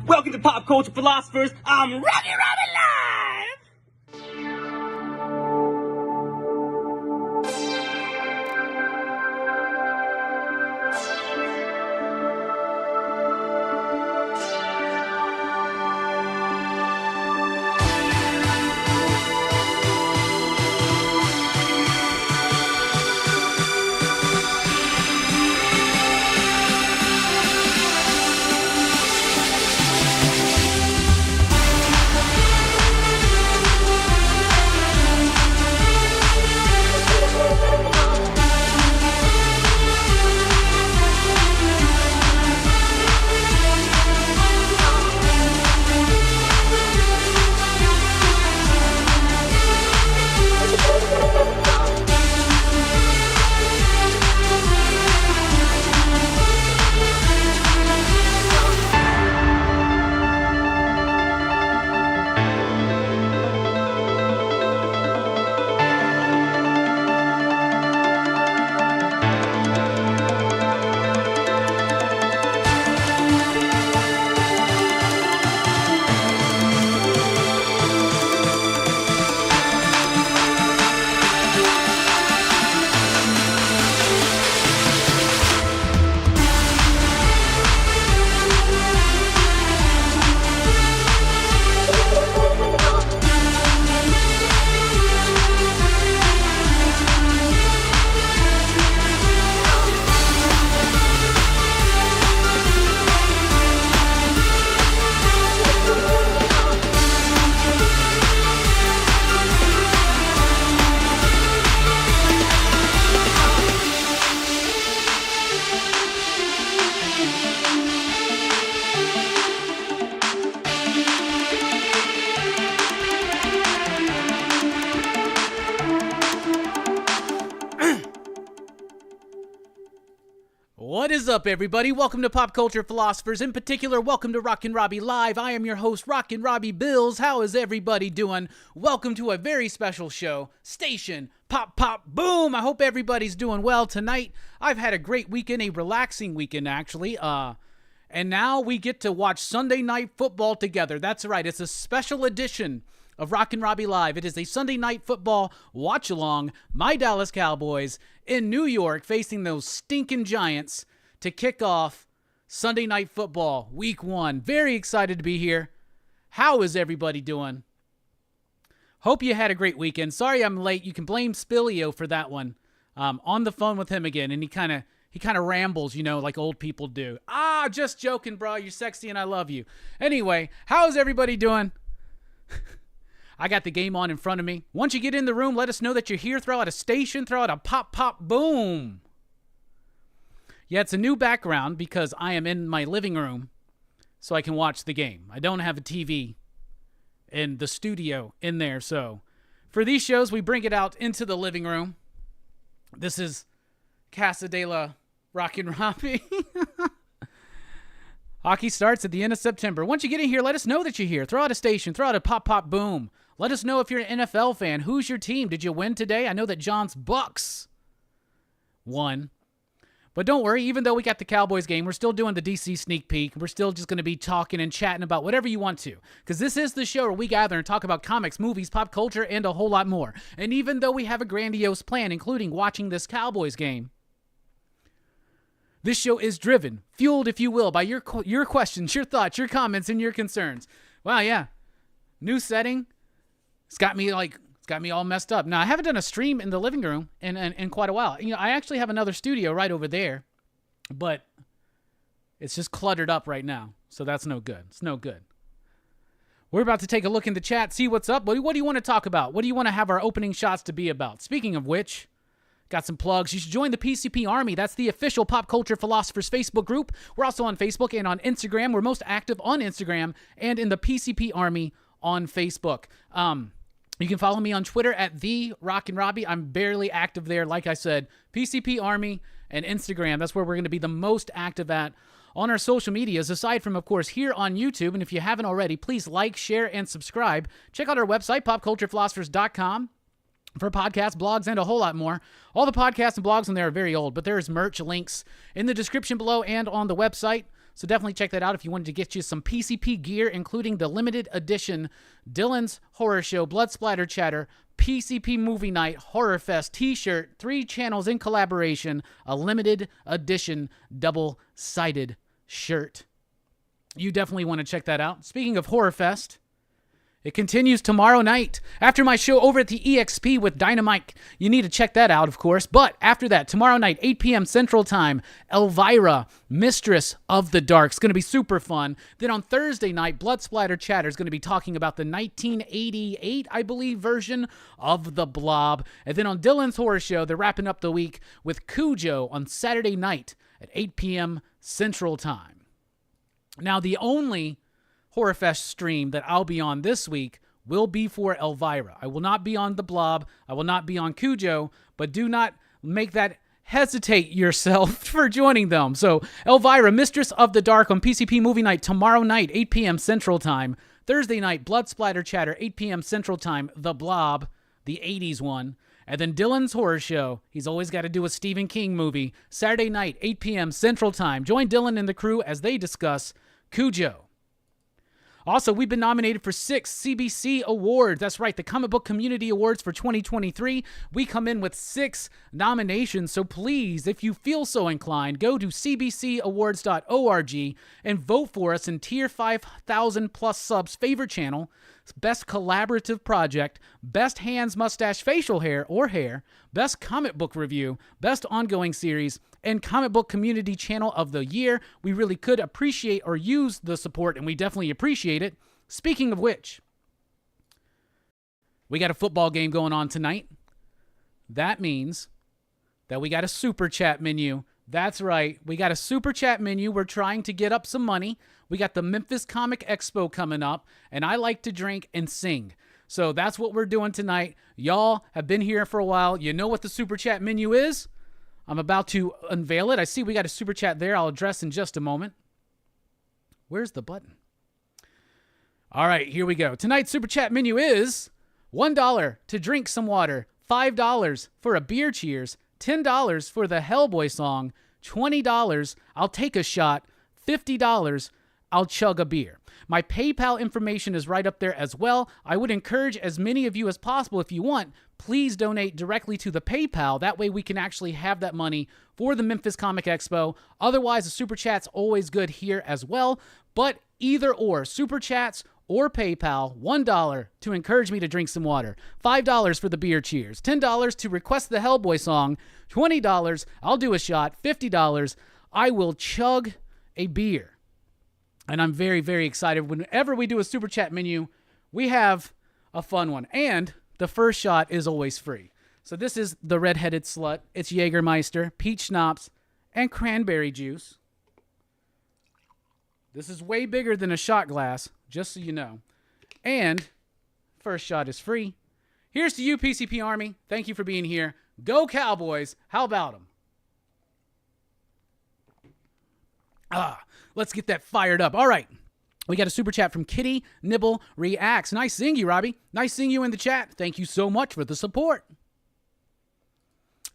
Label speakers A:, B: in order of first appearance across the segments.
A: Welcome to Pop Culture Philosophers. I'm Rockin Robbie Live!
B: What is up, everybody? Welcome to Pop Culture Philosophers. In particular, welcome to Rockin Robbie Live. I am your host, Rockin Robbie Bills. How is everybody doing? Welcome to a very special show, Station Pop Pop Boom. I hope everybody's doing well tonight. I've had a great weekend, a relaxing weekend, actually. And now we get to watch Sunday Night Football together. That's right. It's a special edition of Rockin Robbie Live. It is a Sunday Night Football watch-along. My Dallas Cowboys in New York facing those stinking Giants to kick off Sunday Night Football Week 1. Very excited to be here. How is everybody doing? Hope you had a great weekend. Sorry I'm late. You can blame Spillio for that one. On the phone with him again, and he kind of rambles, you know, like old people do. Just joking, bro. You're sexy and I love you. Anyway, how is everybody doing? I got the game on in front of me. Once you get in the room, let us know that you're here. Throw out a station. Throw out a pop, pop, boom. Yeah, it's a new background because I am in my living room so I can watch the game. I don't have a TV in the studio in there. So for these shows, we bring it out into the living room. This is Casa de la Rockin Robbie. Hockey starts at the end of September. Once you get in here, let us know that you're here. Throw out a station. Throw out a pop, pop, boom. Let us know if you're an NFL fan. Who's your team? Did you win today? I know that John's Bucks won. But don't worry, even though we got the Cowboys game, we're still doing the DC sneak peek. We're still just going to be talking and chatting about whatever you want to. Because this is the show where we gather and talk about comics, movies, pop culture, and a whole lot more. And even though we have a grandiose plan, including watching this Cowboys game, this show is driven, fueled, if you will, by your questions, your thoughts, your comments, and your concerns. Wow, yeah. New setting. It's got me all messed up. Now, I haven't done a stream in the living room in quite a while. You know, I actually have another studio right over there, but it's just cluttered up right now. So that's no good. It's no good. We're about to take a look in the chat, see what's up. What do you want to talk about? What do you want to have our opening shots to be about? Speaking of which, got some plugs. You should join the PCP Army. That's the official Pop Culture Philosophers Facebook group. We're also on Facebook and on Instagram. We're most active on Instagram and in the PCP Army on Facebook. You can follow me on Twitter at the Rockin Robbie. I'm barely active there. Like I said, PCP Army and Instagram. That's where we're going to be the most active at on our social medias, aside from, of course, here on YouTube. And if you haven't already, please like, share, and subscribe. Check out our website, popculturephilosophers.com, for podcasts, blogs, and a whole lot more. All the podcasts and blogs on there are very old, but there is merch links in the description below and on the website. So definitely check that out if you wanted to get you some PCP gear, including the limited edition Dylan's Horror Show, Blood Splatter Chatter, PCP Movie Night, Horror Fest t-shirt, 3 channels in collaboration, a limited edition double-sided shirt. You definitely want to check that out. Speaking of Horror Fest, it continues tomorrow night. After my show over at the EXP with Dynamite, you need to check that out, of course. But after that, tomorrow night, 8 p.m. Central Time, Elvira, Mistress of the Dark. It's going to be super fun. Then on Thursday night, Blood Splatter Chatter is going to be talking about the 1988, I believe, version of The Blob. And then on Dylan's Horror Show, they're wrapping up the week with Cujo on Saturday night at 8 p.m. Central Time. Now, the only Horror Fest stream that I'll be on this week will be for Elvira. I will not be on The Blob. I will not be on Cujo, but do not make that hesitate yourself for joining them. So Elvira, Mistress of the Dark on PCP Movie Night tomorrow night, 8 p.m. Central Time. Thursday night, Blood Splatter Chatter, 8 p.m. Central Time, The Blob, the 80s one. And then Dylan's Horror Show. He's always got to do a Stephen King movie. Saturday night, 8 p.m. Central Time. Join Dylan and the crew as they discuss Cujo. Also, we've been nominated for 6 CBC Awards. That's right, the Comic Book Community Awards for 2023. We come in with 6 nominations, so please, if you feel so inclined, go to cbcawards.org and vote for us in Tier 5,000 plus subs favorite channel, Best Collaborative Project, Best Hands, Mustache, Facial Hair or Hair, Best Comic Book Review, Best Ongoing Series, and Comic Book Community Channel of the Year. We really could appreciate or use the support, and we definitely appreciate it. Speaking of which, we got a football game going on tonight. That means that we got a super chat menu. That's right. We got a super chat menu. We're trying to get up some money. We got the Memphis Comic Expo coming up, and I like to drink and sing. So that's what we're doing tonight. Y'all have been here for a while. You know what the super chat menu is? I'm about to unveil it. I see we got a super chat there. I'll address in just a moment. Where's the button? All right, here we go. Tonight's super chat menu is $1 to drink some water, $5 for a beer cheers, $10 for the Hellboy song, $20 I'll take a shot, $50 I'll chug a beer. My PayPal information is right up there as well. I would encourage as many of you as possible, if you want, please donate directly to the PayPal. That way we can actually have that money for the Memphis Comic Expo. Otherwise, the Super Chat's always good here as well. But either or, Super Chats or PayPal, $1 to encourage me to drink some water, $5 for the beer cheers, $10 to request the Hellboy song, $20 I'll do a shot, $50 I will chug a beer. And I'm very, very excited. Whenever we do a Super Chat menu, we have a fun one. And the first shot is always free. So this is the Redheaded Slut. It's Jägermeister, peach schnapps, and cranberry juice. This is way bigger than a shot glass, just so you know. And first shot is free. Here's to you, PCP Army. Thank you for being here. Go Cowboys. How about them? Let's get that fired up. All right. We got a super chat from Kitty Nibble Reacts. Nice seeing you, Robbie. Nice seeing you in the chat. Thank you so much for the support.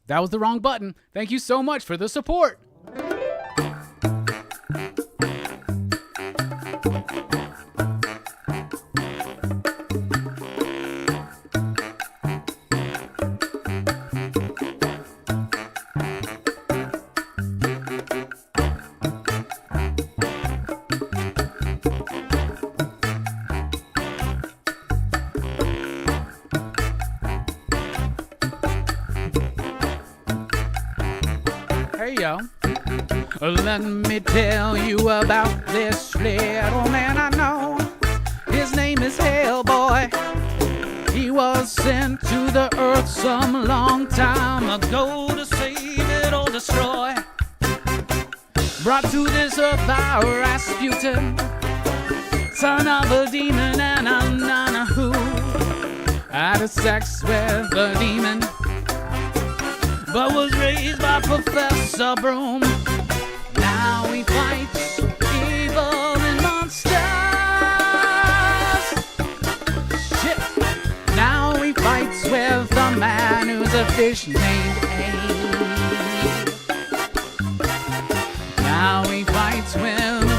B: That was the wrong button. Thank you so much for the support. Let me tell you about this little man I know. His name is Hellboy. He was sent to the earth some long time ago to save it or destroy. Brought to this earth by Rasputin, son of a demon and a nana who had a sex with a demon, but was raised by Professor Broom. Now he fights evil and monsters. Shit. Now he fights with a man who's a fish named Abe. Now he fights with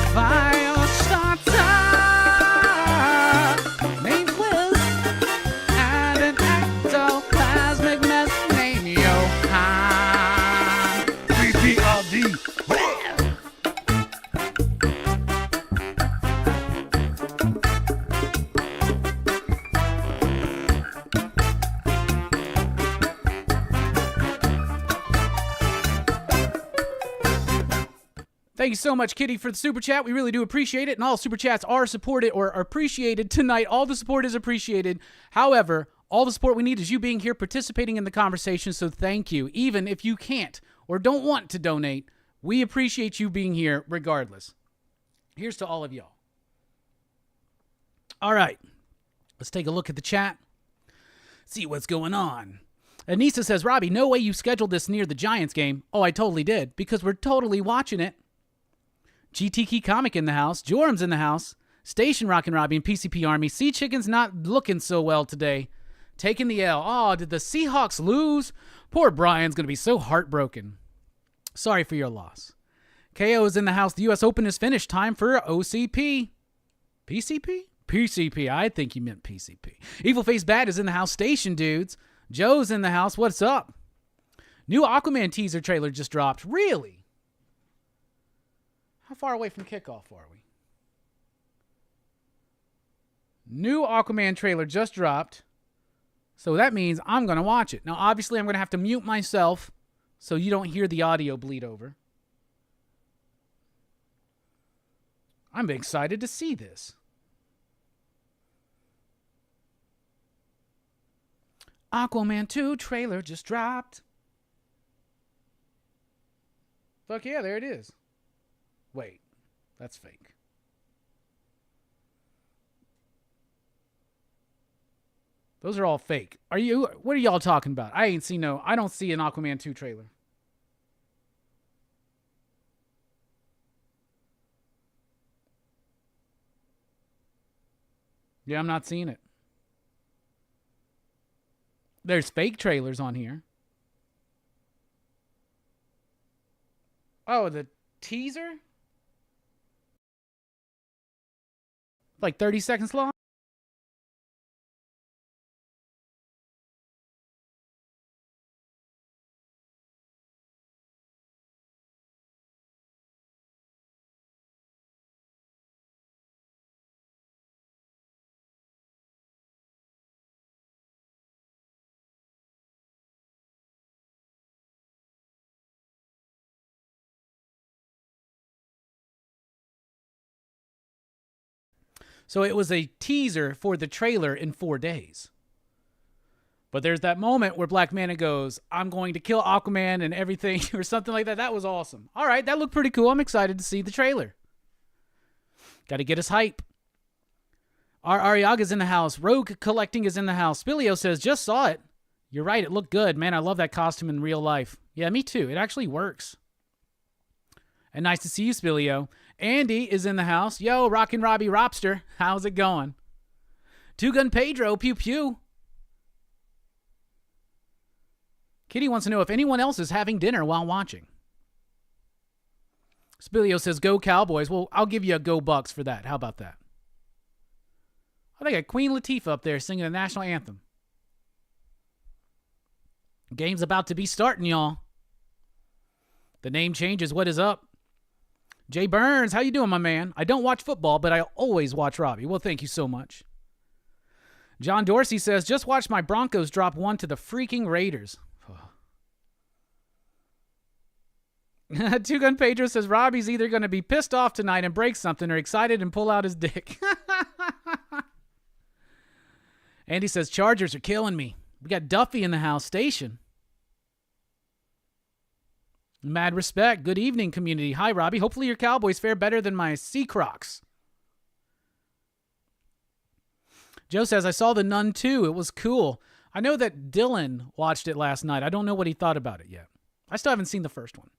B: Thank you so much, Kitty, for the super chat. We really do appreciate it, and all super chats are supported or are appreciated tonight. All the support is appreciated. However, all the support we need is you being here, participating in the conversation, so thank you. Even if you can't or don't want to donate, we appreciate you being here regardless. Here's to all of y'all. All right, let's take a look at the chat. See what's going on. Anissa says, Robbie, no way you scheduled this near the Giants game. Oh, I totally did, because we're totally watching it. GTK Comic in the house. Jorum's in the house. Station Rockin Robbie and PCP Army. Sea Chicken's not looking so well today. Taking the L. Oh, did the Seahawks lose? Poor Brian's going to be so heartbroken. Sorry for your loss. KO is in the house. The U.S. Open is finished. Time for OCP. PCP? PCP. I think you meant PCP. Evil Face Bad is in the house. Station Dudes. Joe's in the house. What's up? New Aquaman teaser trailer just dropped. Really? How far away from kickoff are we? New Aquaman trailer just dropped. So that means I'm going to watch it. Now, obviously, I'm going to have to mute myself so you don't hear the audio bleed over. I'm excited to see this. Aquaman 2 trailer just dropped. Fuck yeah, there it is. Wait, that's fake. Those are all fake. What are y'all talking about? I don't see an Aquaman 2 trailer. Yeah, I'm not seeing it. There's fake trailers on here. Oh, the teaser? Like 30 seconds long? So it was a teaser for the trailer in 4 days. But there's that moment where Black Manta goes, I'm going to kill Aquaman and everything, or something like that. That was awesome. All right, that looked pretty cool. I'm excited to see the trailer. Got to get us hype. Our Ariaga's in the house. Rogue Collecting is in the house. Spilio says, just saw it. You're right, it looked good. Man, I love that costume in real life. Yeah, me too. It actually works. And nice to see you, Spilio. Andy is in the house. Yo, Rockin Robbie Robster. How's it going? Two Gun Pedro. Pew pew. Kitty wants to know if anyone else is having dinner while watching. Spilio says, go Cowboys. Well, I'll give you a go Bucks for that. How about that? I think I got Queen Latifah up there singing the national anthem. Game's about to be starting, y'all. The name changes. What is up? Jay Burns, how you doing, my man? I don't watch football, but I always watch Robbie. Well, thank you so much. John Dorsey says, just watched my Broncos drop 1 to the freaking Raiders. Two Gun Pedro says, Robbie's either going to be pissed off tonight and break something or excited and pull out his dick. Andy says, Chargers are killing me. We got Duffy in the house. Station. Mad respect. Good evening, community. Hi, Robbie. Hopefully your Cowboys fare better than my Sea Crocs. Joe says, I saw The Nun 2. It was cool. I know that Dylan watched it last night. I don't know what he thought about it yet. I still haven't seen the first one.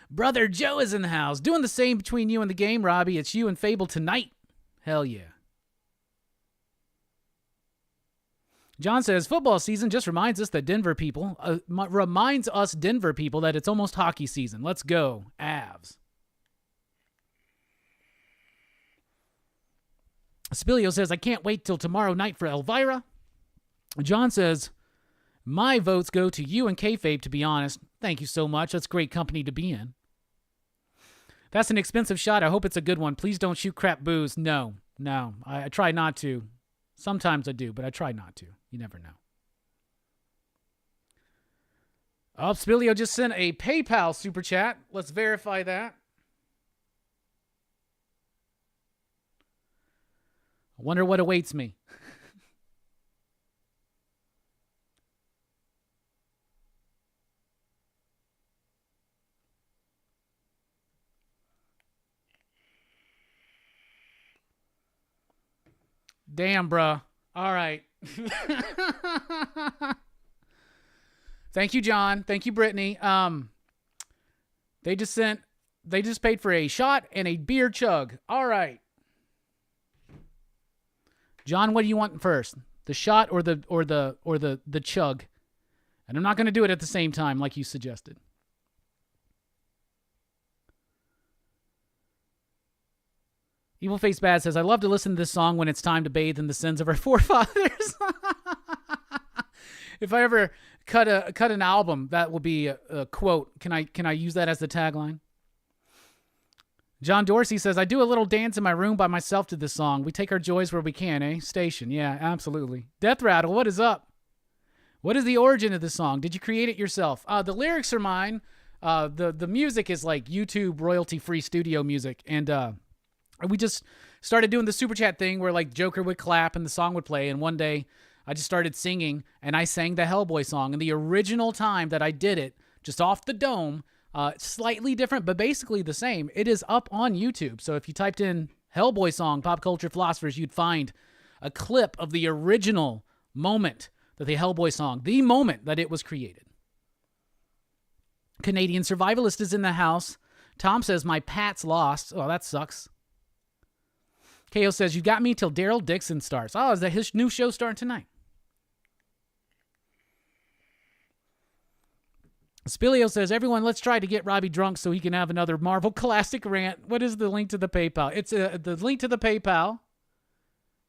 B: Brother Joe is in the house. Doing the same between you and the game, Robbie. It's you and Fable tonight. Hell yeah. John says, football season just reminds us that Denver people, that it's almost hockey season. Let's go, Avs. Spilio says, I can't wait till tomorrow night for Elvira. John says, my votes go to you and Kayfabe, to be honest. Thank you so much. That's great company to be in. That's an expensive shot. I hope it's a good one. Please don't shoot crap booze. No. I try not to. Sometimes I do, but I try not to. You never know. Oh, Spilio just sent a PayPal super chat. Let's verify that. I wonder what awaits me. Damn, bruh. All right. Thank you, John. Thank you, Brittany. They just paid for a shot and a beer chug. All right. John, what do you want first? The shot or the chug? And I'm not going to do it at the same time like you suggested. Evil Face Bad says, I love to listen to this song when it's time to bathe in the sins of our forefathers. If I ever cut an album, that will be a quote. Can I use that as the tagline? John Dorsey says, I do a little dance in my room by myself to this song. We take our joys where we can, eh? Station. Yeah, absolutely. Death Rattle, what is up? What is the origin of this song? Did you create it yourself? The lyrics are mine. The music is like YouTube royalty-free studio music. And we just started doing the super chat thing where like Joker would clap and the song would play. And one day I just started singing and I sang the Hellboy song. And the original time that I did it, just off the dome, slightly different, but basically the same. It is up on YouTube. So if you typed in Hellboy song, Pop Culture Philosophers, you'd find a clip of the original moment that the Hellboy song, the moment that it was created. Canadian Survivalist is in the house. Tom says, my Pat's lost. Oh, that sucks. KO says, you got me till Daryl Dixon starts. Oh, is that his new show starting tonight? Spilio says, everyone, let's try to get Robbie drunk so he can have another Marvel classic rant. What is the link to the PayPal? It's the link to the PayPal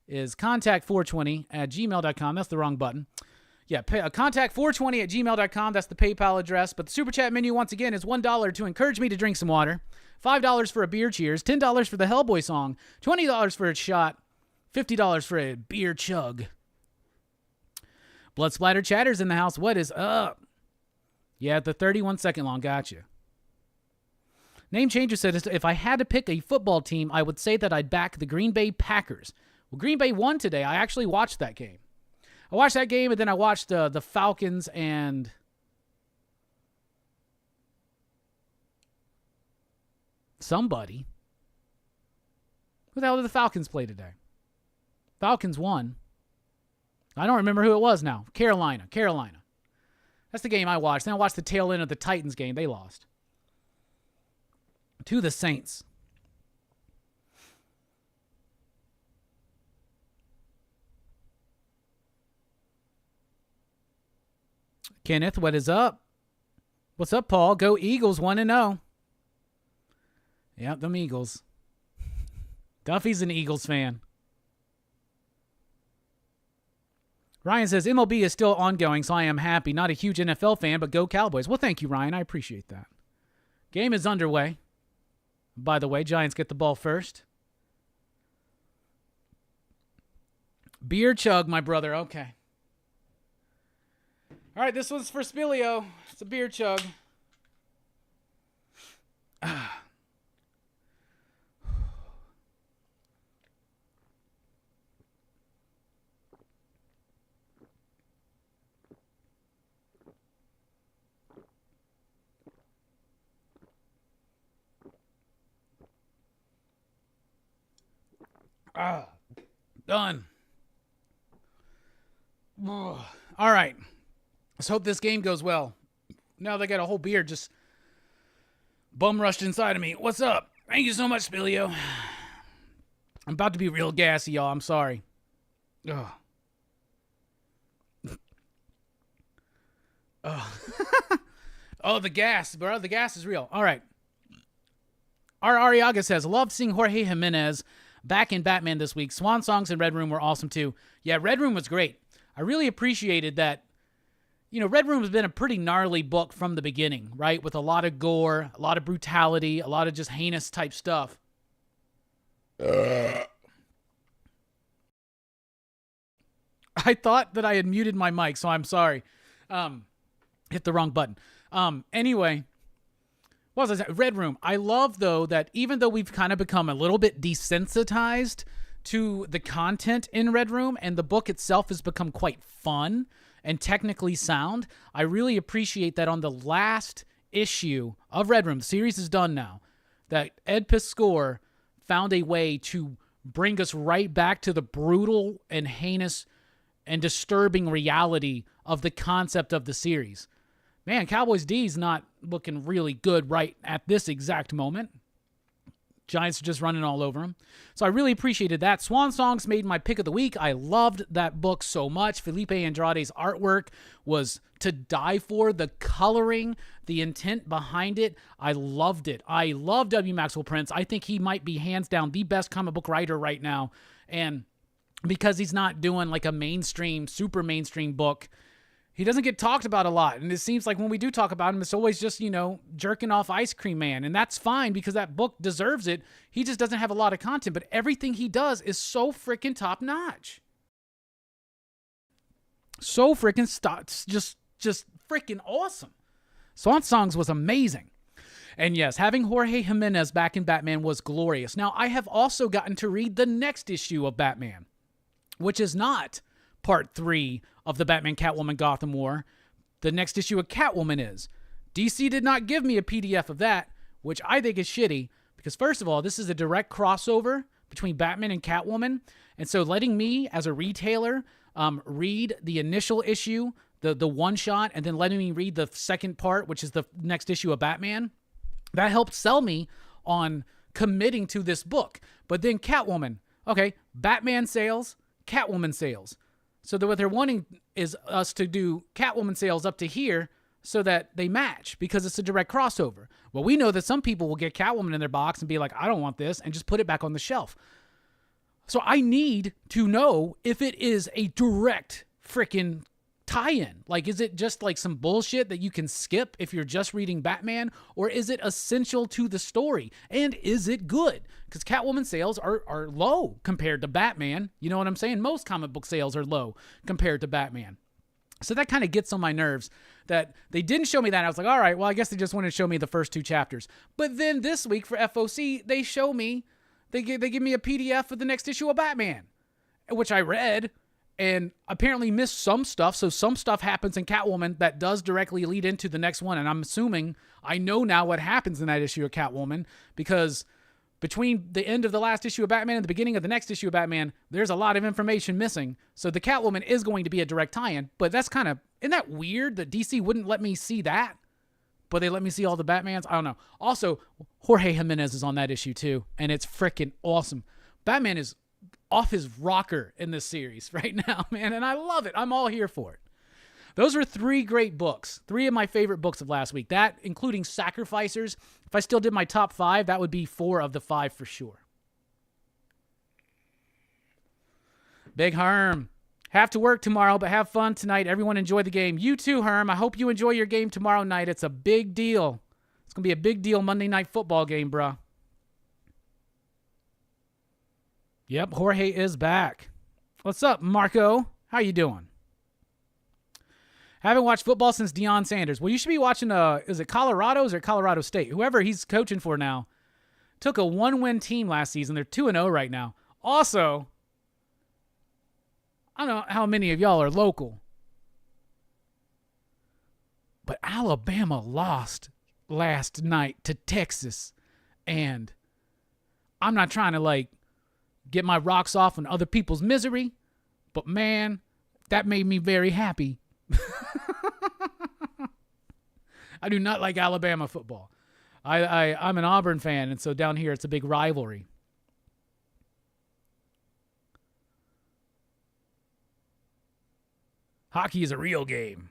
B: is contact420@gmail.com. That's the wrong button. Yeah, contact420@gmail.com. That's the PayPal address. But the Super Chat menu, once again, is $1 to encourage me to drink some water, $5 for a beer cheers, $10 for the Hellboy song, $20 for a shot, $50 for a beer chug. Blood Splatter Chatter's in the house. What is up? Yeah, the 31-second long. Gotcha. Name Changer said, if I had to pick a football team, I would say that I'd back the Green Bay Packers. Well, Green Bay won today. I actually watched that game. I watched that game, and then I watched the Falcons and somebody. Who the hell did the Falcons play today? Falcons won. I don't remember who it was now. Carolina. That's the game I watched. Then I watched the tail end of the Titans game. They lost to the Saints. Kenneth, what is up? What's up, Paul? Go Eagles 1-0. Yep, them Eagles. Duffy's an Eagles fan. Ryan says, MLB is still ongoing, so I am happy. Not a huge NFL fan, but go Cowboys. Well, thank you, Ryan. I appreciate that. Game is underway. By the way, Giants get the ball first. Beer chug, my brother. Okay. All right, this one's for Spilio. It's a beer chug. Done. All right. Let's hope this game goes well. Now they got a whole beer just bum rushed inside of me. What's up? Thank you so much, Spilio. I'm about to be real gassy, y'all. I'm sorry. Ugh. Oh, the gas, bro. The gas is real. All right. Our Ariaga says, loved seeing Jorge Jimenez back in Batman this week. Swan songs and Red Room were awesome too. Yeah, Red Room was great. I really appreciated that. Red Room has been a pretty gnarly book from the beginning, right? With a lot of gore, a lot of brutality, a lot of just heinous type stuff. I thought that I had muted my mic, so I'm sorry. Hit the wrong button. Anyway, what was I saying? Red Room. I love, though, that even though we've kind of become a little bit desensitized to the content in Red Room, and the book itself has become quite fun and technically sound, I really appreciate that on the last issue of Red Room, the series is done now, that Ed Piskor found a way to bring us right back to the brutal and heinous and disturbing reality of the concept of the series. Man, Cowboys D's not looking really good right at this exact moment. Giants are just running all over him. So I really appreciated that. Swan Songs made my pick of the week. I loved that book so much. Felipe Andrade's artwork was to die for. The coloring, the intent behind it, I loved it. I love W. Maxwell Prince. I think he might be hands down the best comic book writer right now. And because he's not doing like a mainstream, super mainstream book, he doesn't get talked about a lot. And it seems like when we do talk about him, it's always just, jerking off Ice Cream Man. And that's fine because that book deserves it. He just doesn't have a lot of content. But everything he does is so freaking top notch. So freaking just freaking awesome. Swan Songs was amazing. And yes, having Jorge Jimenez back in Batman was glorious. Now, I have also gotten to read the next issue of Batman, which is not part 3 of the Batman Catwoman Gotham War. The next issue of Catwoman is. DC did not give me a PDF of that, which I think is shitty, because first of all, this is a direct crossover between Batman and Catwoman, and so letting me, as a retailer, read the initial issue, the one-shot, and then letting me read the second part, which is the next issue of Batman, that helped sell me on committing to this book. But then Catwoman, okay, Batman sales, Catwoman sales. So what they're wanting is us to do Catwoman sales up to here so that they match because it's a direct crossover. Well, we know that some people will get Catwoman in their box and be like, I don't want this, and just put it back on the shelf. So I need to know if it is a direct freaking tie-in. Like, is it just like some bullshit that you can skip if you're just reading Batman, or is it essential to the story? And is it good? Because Catwoman sales are low compared to Batman. You know what I'm saying? Most comic book sales are low compared to Batman. So that kind of gets on my nerves that they didn't show me that. I was like, all right, well, I guess they just wanted to show me the first 2 chapters. But then this week for FOC, they show me, they give me a PDF of the next issue of Batman, which I read and apparently missed some stuff. So some stuff happens in Catwoman that does directly lead into the next one. And I'm assuming I know now what happens in that issue of Catwoman, because between the end of the last issue of Batman and the beginning of the next issue of Batman, there's a lot of information missing. So the Catwoman is going to be a direct tie-in, but that's kind of, isn't that weird that DC wouldn't let me see that, but they let me see all the Batmans? I don't know. Also, Jorge Jimenez is on that issue too, and it's freaking awesome. Batman is off his rocker in this series right now, man, and I love it. I'm all here for it. Those are 3 great books. 3 of my favorite books of last week. That, including Sacrificers. If I still did my top 5, that would be 4 of the 5 for sure. Big Herm. Have to work tomorrow, but have fun tonight. Everyone enjoy the game. You too, Herm. I hope you enjoy your game tomorrow night. It's a big deal. It's going to be a big deal Monday Night Football game, bro. Yep, Jorge is back. What's up, Marco? How you doing? Haven't watched football since Deion Sanders. Well, you should be watching, is it Colorado's or Colorado State? Whoever he's coaching for now. Took a 1-win team last season. They're 2-0 right now. Also, I don't know how many of y'all are local, but Alabama lost last night to Texas. And I'm not trying to, get my rocks off on other people's misery, but man, that made me very happy. I do not like Alabama football. I'm an Auburn fan, and so down here it's a big rivalry. Hockey is a real game.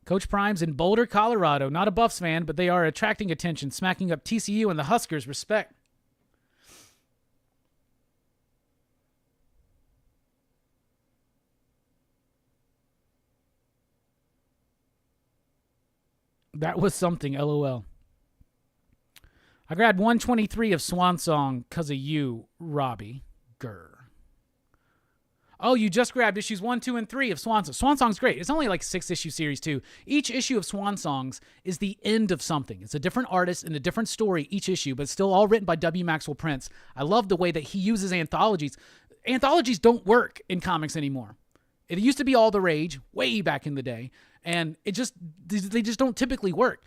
B: Coach Prime's in Boulder, Colorado. Not a Buffs fan, but they are attracting attention, smacking up TCU and the Huskers. Respect. That was something, LOL. I grabbed 123 of Swan Song because of you, Robbie. Grr. Oh, you just grabbed issues 1, 2, and 3 of Swan Song. Swan Song's great. It's only like a 6-issue series, too. Each issue of Swan Songs is the end of something. It's a different artist and a different story each issue, but it's still all written by W. Maxwell Prince. I love the way that he uses anthologies. Anthologies don't work in comics anymore. It used to be all the rage way back in the day, and they just don't typically work.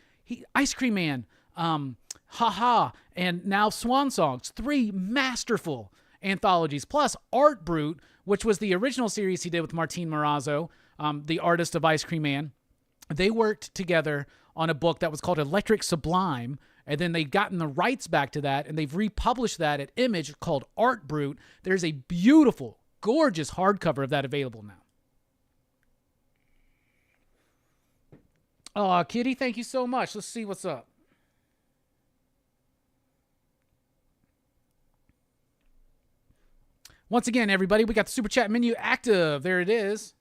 B: Ice Cream Man, Ha-Ha, and now Swan Songs, 3 masterful anthologies, plus Art Brute, which was the original series he did with Martin Morazzo, the artist of Ice Cream Man. They worked together on a book that was called Electric Sublime, and then they've gotten the rights back to that, and they've republished that at Image called Art Brute. There's a beautiful, gorgeous hardcover of that available now. Oh, Kitty, thank you so much. Let's see what's up. Once again, everybody, we got the Super Chat menu active. There it is.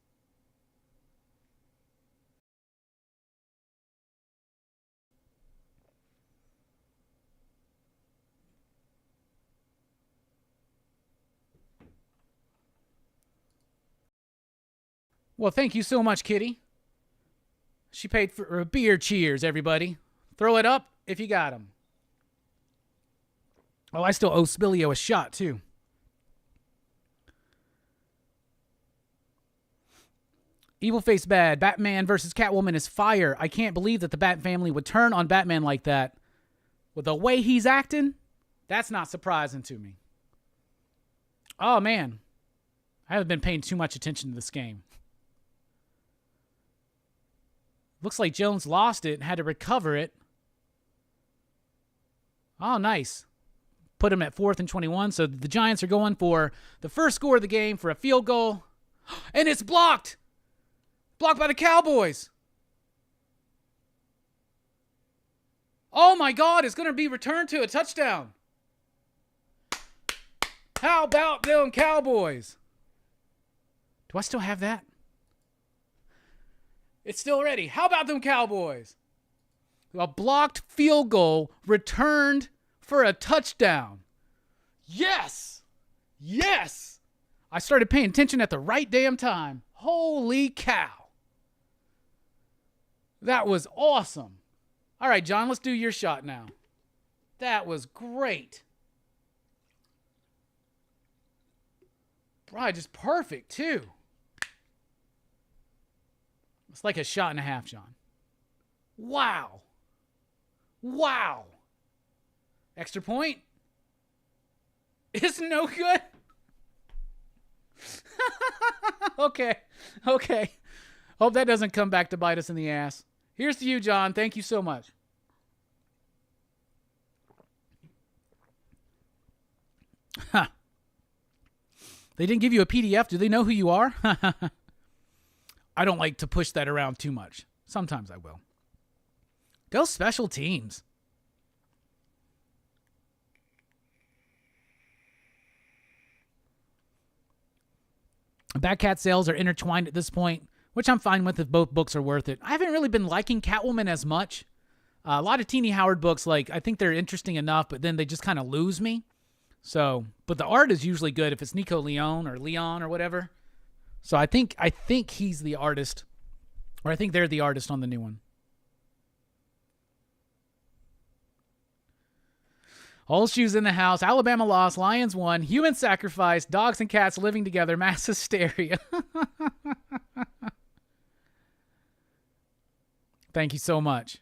B: Well, thank you so much, Kitty. She paid for a beer. Cheers, everybody. Throw it up if you got them. Oh, I still owe Spillio a shot, too. Evil Face Bad. Batman versus Catwoman is fire. I can't believe that the Bat family would turn on Batman like that. With the way he's acting, that's not surprising to me. Oh, man. I haven't been paying too much attention to this game. Looks like Jones lost it and had to recover it. Oh, nice. Put him at 4th and 21. So the Giants are going for the first score of the game for a field goal. And it's blocked. Blocked by the Cowboys. Oh my God, it's going to be returned to a touchdown. How about them Cowboys? Do I still have that? It's still ready. How about them Cowboys? A blocked field goal returned for a touchdown. Yes. Yes. I started paying attention at the right damn time. Holy cow. That was awesome. All right, John, let's do your shot now. That was great. Right, just perfect, too. It's like a shot and a half, John. Wow. Wow. Extra point? It's no good? Okay. Hope that doesn't come back to bite us in the ass. Here's to you, John. Thank you so much. Huh. They didn't give you a PDF. Do they know who you are? I don't like to push that around too much. Sometimes I will. Go special teams. Batcat sales are intertwined at this point, which I'm fine with if both books are worth it. I haven't really been liking Catwoman as much. A lot of Teenie Howard books, like, I think they're interesting enough, but then they just kind of lose me. So, but the art is usually good if it's Nico Leon or whatever. So I think he's the artist, or I think they're the artist on the new one. All shoes in the house. Alabama lost. Lions won. Human sacrifice. Dogs and cats living together. Mass hysteria. Thank you so much.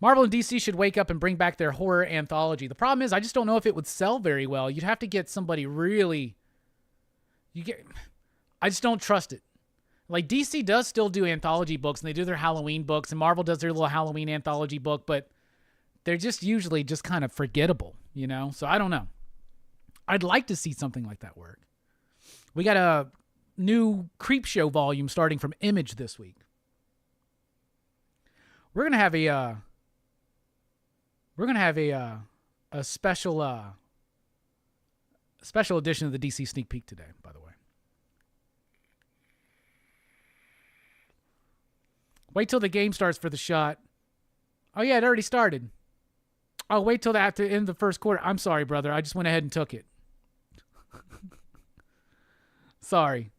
B: Marvel and DC should wake up and bring back their horror anthology. The problem is I just don't know if it would sell very well. You'd have to get somebody really... I just don't trust it. Like, DC does still do anthology books, and they do their Halloween books, and Marvel does their little Halloween anthology book, but they're just usually just kind of forgettable, you know? So I don't know. I'd like to see something like that work. We got a new Creepshow volume starting from Image this week. We're gonna have a special edition of the DC Sneak Peek today, by the way. Wait till the game starts for the shot. Oh, yeah, it already started. Oh, wait till at the end of the first quarter. I'm sorry, brother. I just went ahead and took it. Sorry.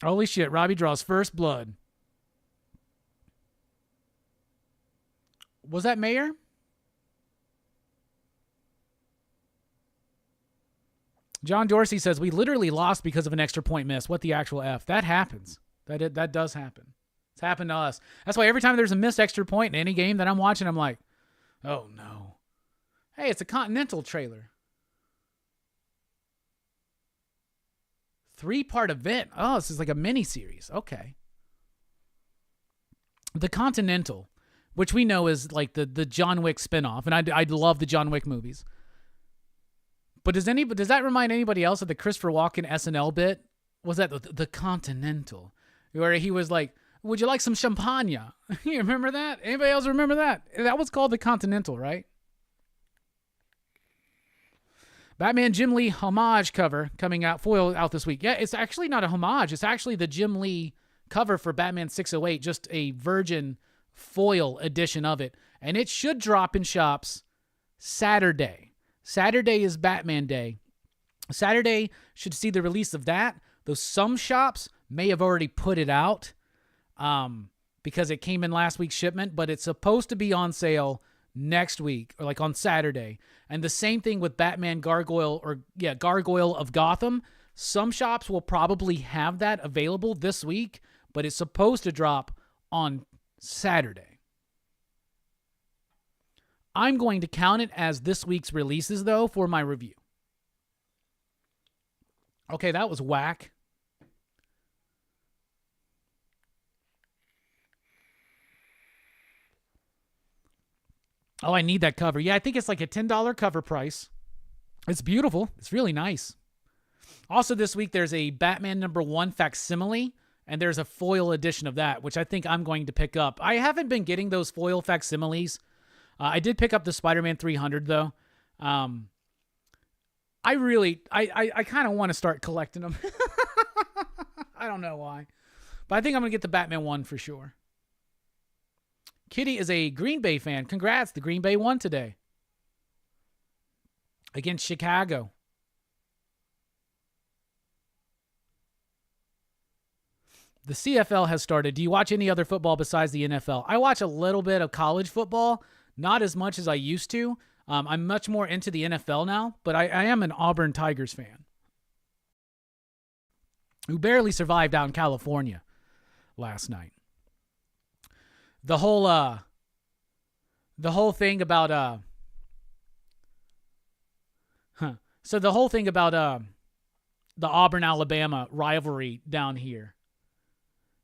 B: Holy shit, Robbie draws first blood. Was that Mayer? John Dorsey says, we literally lost because of an extra point miss. What the actual F? That happens. That does happen. It's happened to us. That's why every time there's a missed extra point in any game that I'm watching, I'm like, oh no. Hey, it's a Continental trailer. 3-part event. Oh, this is like a mini series. Okay. The Continental, which we know is like the John Wick spinoff, and I love the John Wick movies. But does that remind anybody else of the Christopher Walken SNL bit? Was that the Continental, where he was like, "Would you like some champagne?" You remember that? Anybody else remember that? That was called the Continental, right? Batman Jim Lee homage cover coming out, foil out this week. Yeah, it's actually not a homage. It's actually the Jim Lee cover for Batman 608, just a virgin foil edition of it. And it should drop in shops Saturday. Saturday is Batman Day. Saturday should see the release of that, though some shops may have already put it out because it came in last week's shipment, but it's supposed to be on sale next week, or like on Saturday. And the same thing with Batman Gargoyle of Gotham. Some shops will probably have that available this week, but it's supposed to drop on Saturday. I'm going to count it as this week's releases, though, for my review. Okay, that was whack. Oh, I need that cover. Yeah, I think it's like a $10 cover price. It's beautiful. It's really nice. Also this week, there's a Batman #1 facsimile, and there's a foil edition of that, which I think I'm going to pick up. I haven't been getting those foil facsimiles. I did pick up the Spider-Man 300, though. I kind of want to start collecting them. I don't know why. But I think I'm going to get the Batman one for sure. Kitty is a Green Bay fan. Congrats. The Green Bay won today against Chicago. The CFL has started. Do you watch any other football besides the NFL? I watch a little bit of college football, not as much as I used to. I'm much more into the NFL now, but I am an Auburn Tigers fan who barely survived out in California last night. The whole thing about So the whole thing about the Auburn-Alabama rivalry down here.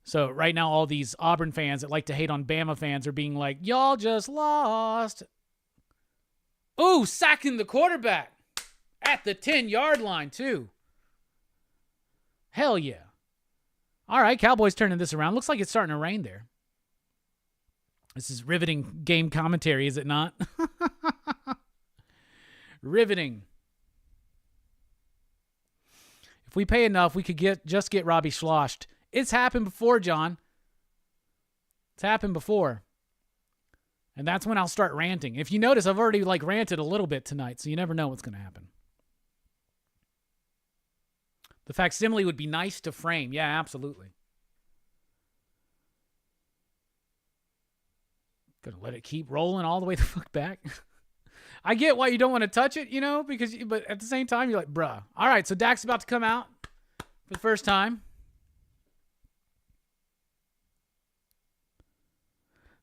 B: So right now all these Auburn fans that like to hate on Bama fans are being like, y'all just lost. Ooh, sacking the quarterback at the 10-yard line too. Hell yeah. All right, Cowboys turning this around. Looks like it's starting to rain there. This is riveting game commentary, is it not? Riveting. If we pay enough, we could just get Robbie sloshed. It's happened before, John. It's happened before. And that's when I'll start ranting. If you notice, I've already ranted a little bit tonight, so you never know what's going to happen. The facsimile would be nice to frame. Yeah, absolutely. Gonna let it keep rolling all the way the fuck back. I get why you don't want to touch it, but at the same time, you're like, bruh. All right, so Dak's about to come out for the first time.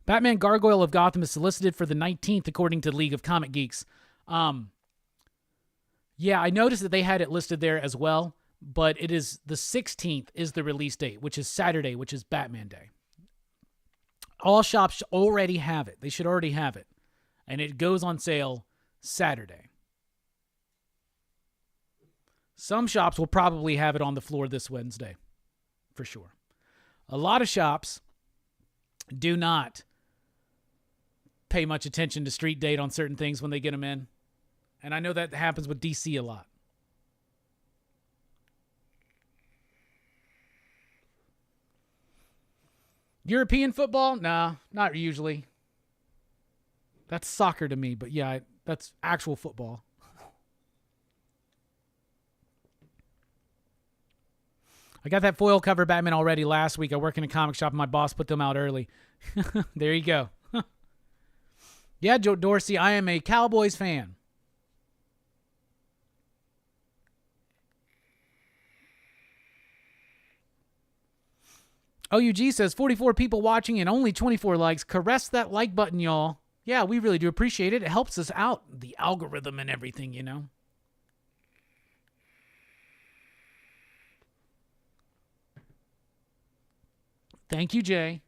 B: Batman Gargoyle of Gotham is solicited for the 19th, according to the League of Comic Geeks. Yeah, I noticed that they had it listed there as well, but it is the 16th is the release date, which is Saturday, which is Batman Day. All shops already have it. They should already have it. And it goes on sale Saturday. Some shops will probably have it on the floor this Wednesday, for sure. A lot of shops do not pay much attention to street date on certain things when they get them in. And I know that happens with DC a lot. European football? Nah, not usually. That's soccer to me, but yeah, that's actual football. I got that foil cover Batman already last week. I work in a comic shop and my boss put them out early. There you go. Yeah, Joe Dorsey, I am a Cowboys fan. OUG says 44 people watching and only 24 likes. Caress that like button, y'all. Yeah, we really do appreciate it. It helps us out, the algorithm and everything, you know. Thank you, Jay.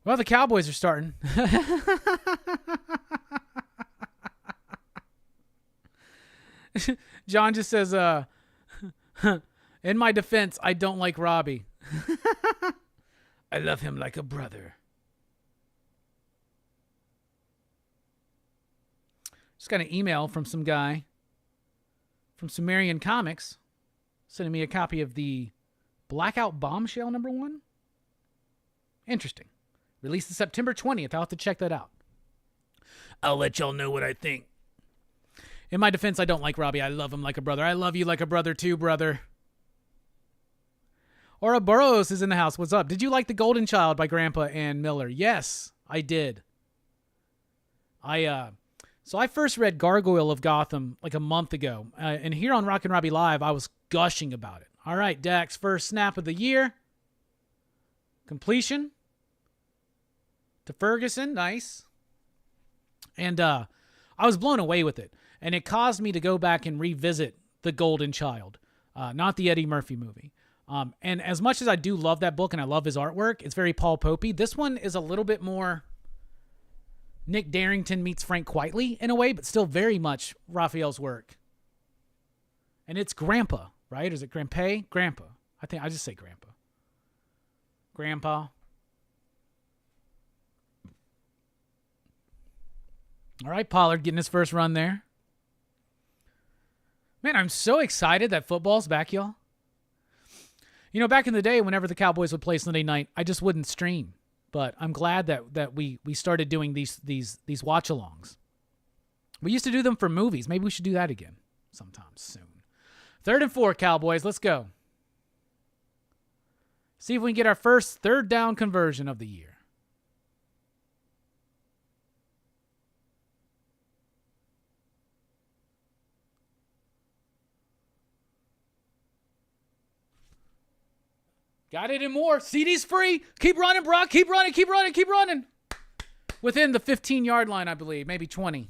B: Well, the Cowboys are starting. John just says, in my defense, I don't like Robbie. I love him like a brother. Just got an email from some guy from Sumerian Comics sending me a copy of the Blackout Bombshell #1. Interesting. Released September 20th. I'll have to check that out. I'll let y'all know what I think. In my defense, I don't like Robbie. I love him like a brother. I love you like a brother too, brother. Ouroboros is in the house. What's up? Did you like The Golden Child by Grandpa and Miller? Yes, I did. So I first read Gargoyle of Gotham like a month ago. And here on Rockin Robbie Live, I was gushing about it. All right, Dax, first snap of the year. Completion to Ferguson. Nice. And I was blown away with it. And it caused me to go back and revisit The Golden Child, not the Eddie Murphy movie. And as much as I do love that book and I love his artwork, it's very Paul Popey. This one is a little bit more Nick Darrington meets Frank Quitely in a way, but still very much Raphael's work. And it's Grandpa, right? Or is it Grandpa? Grandpa. I think I just say Grandpa. Grandpa. All right, Pollard getting his first run there. Man, I'm so excited that football's back, y'all. You know, back in the day, whenever the Cowboys would play Sunday night, I just wouldn't stream. But I'm glad that we started doing these watch-alongs. We used to do them for movies. Maybe we should do that again sometime soon. 3rd and 4, Cowboys. Let's go. See if we can get our first 3rd down conversion of the year. Got it and more. CD's free. Keep running, Brock. Keep running, keep running, keep running. Within the 15-yard line, I believe. Maybe 20.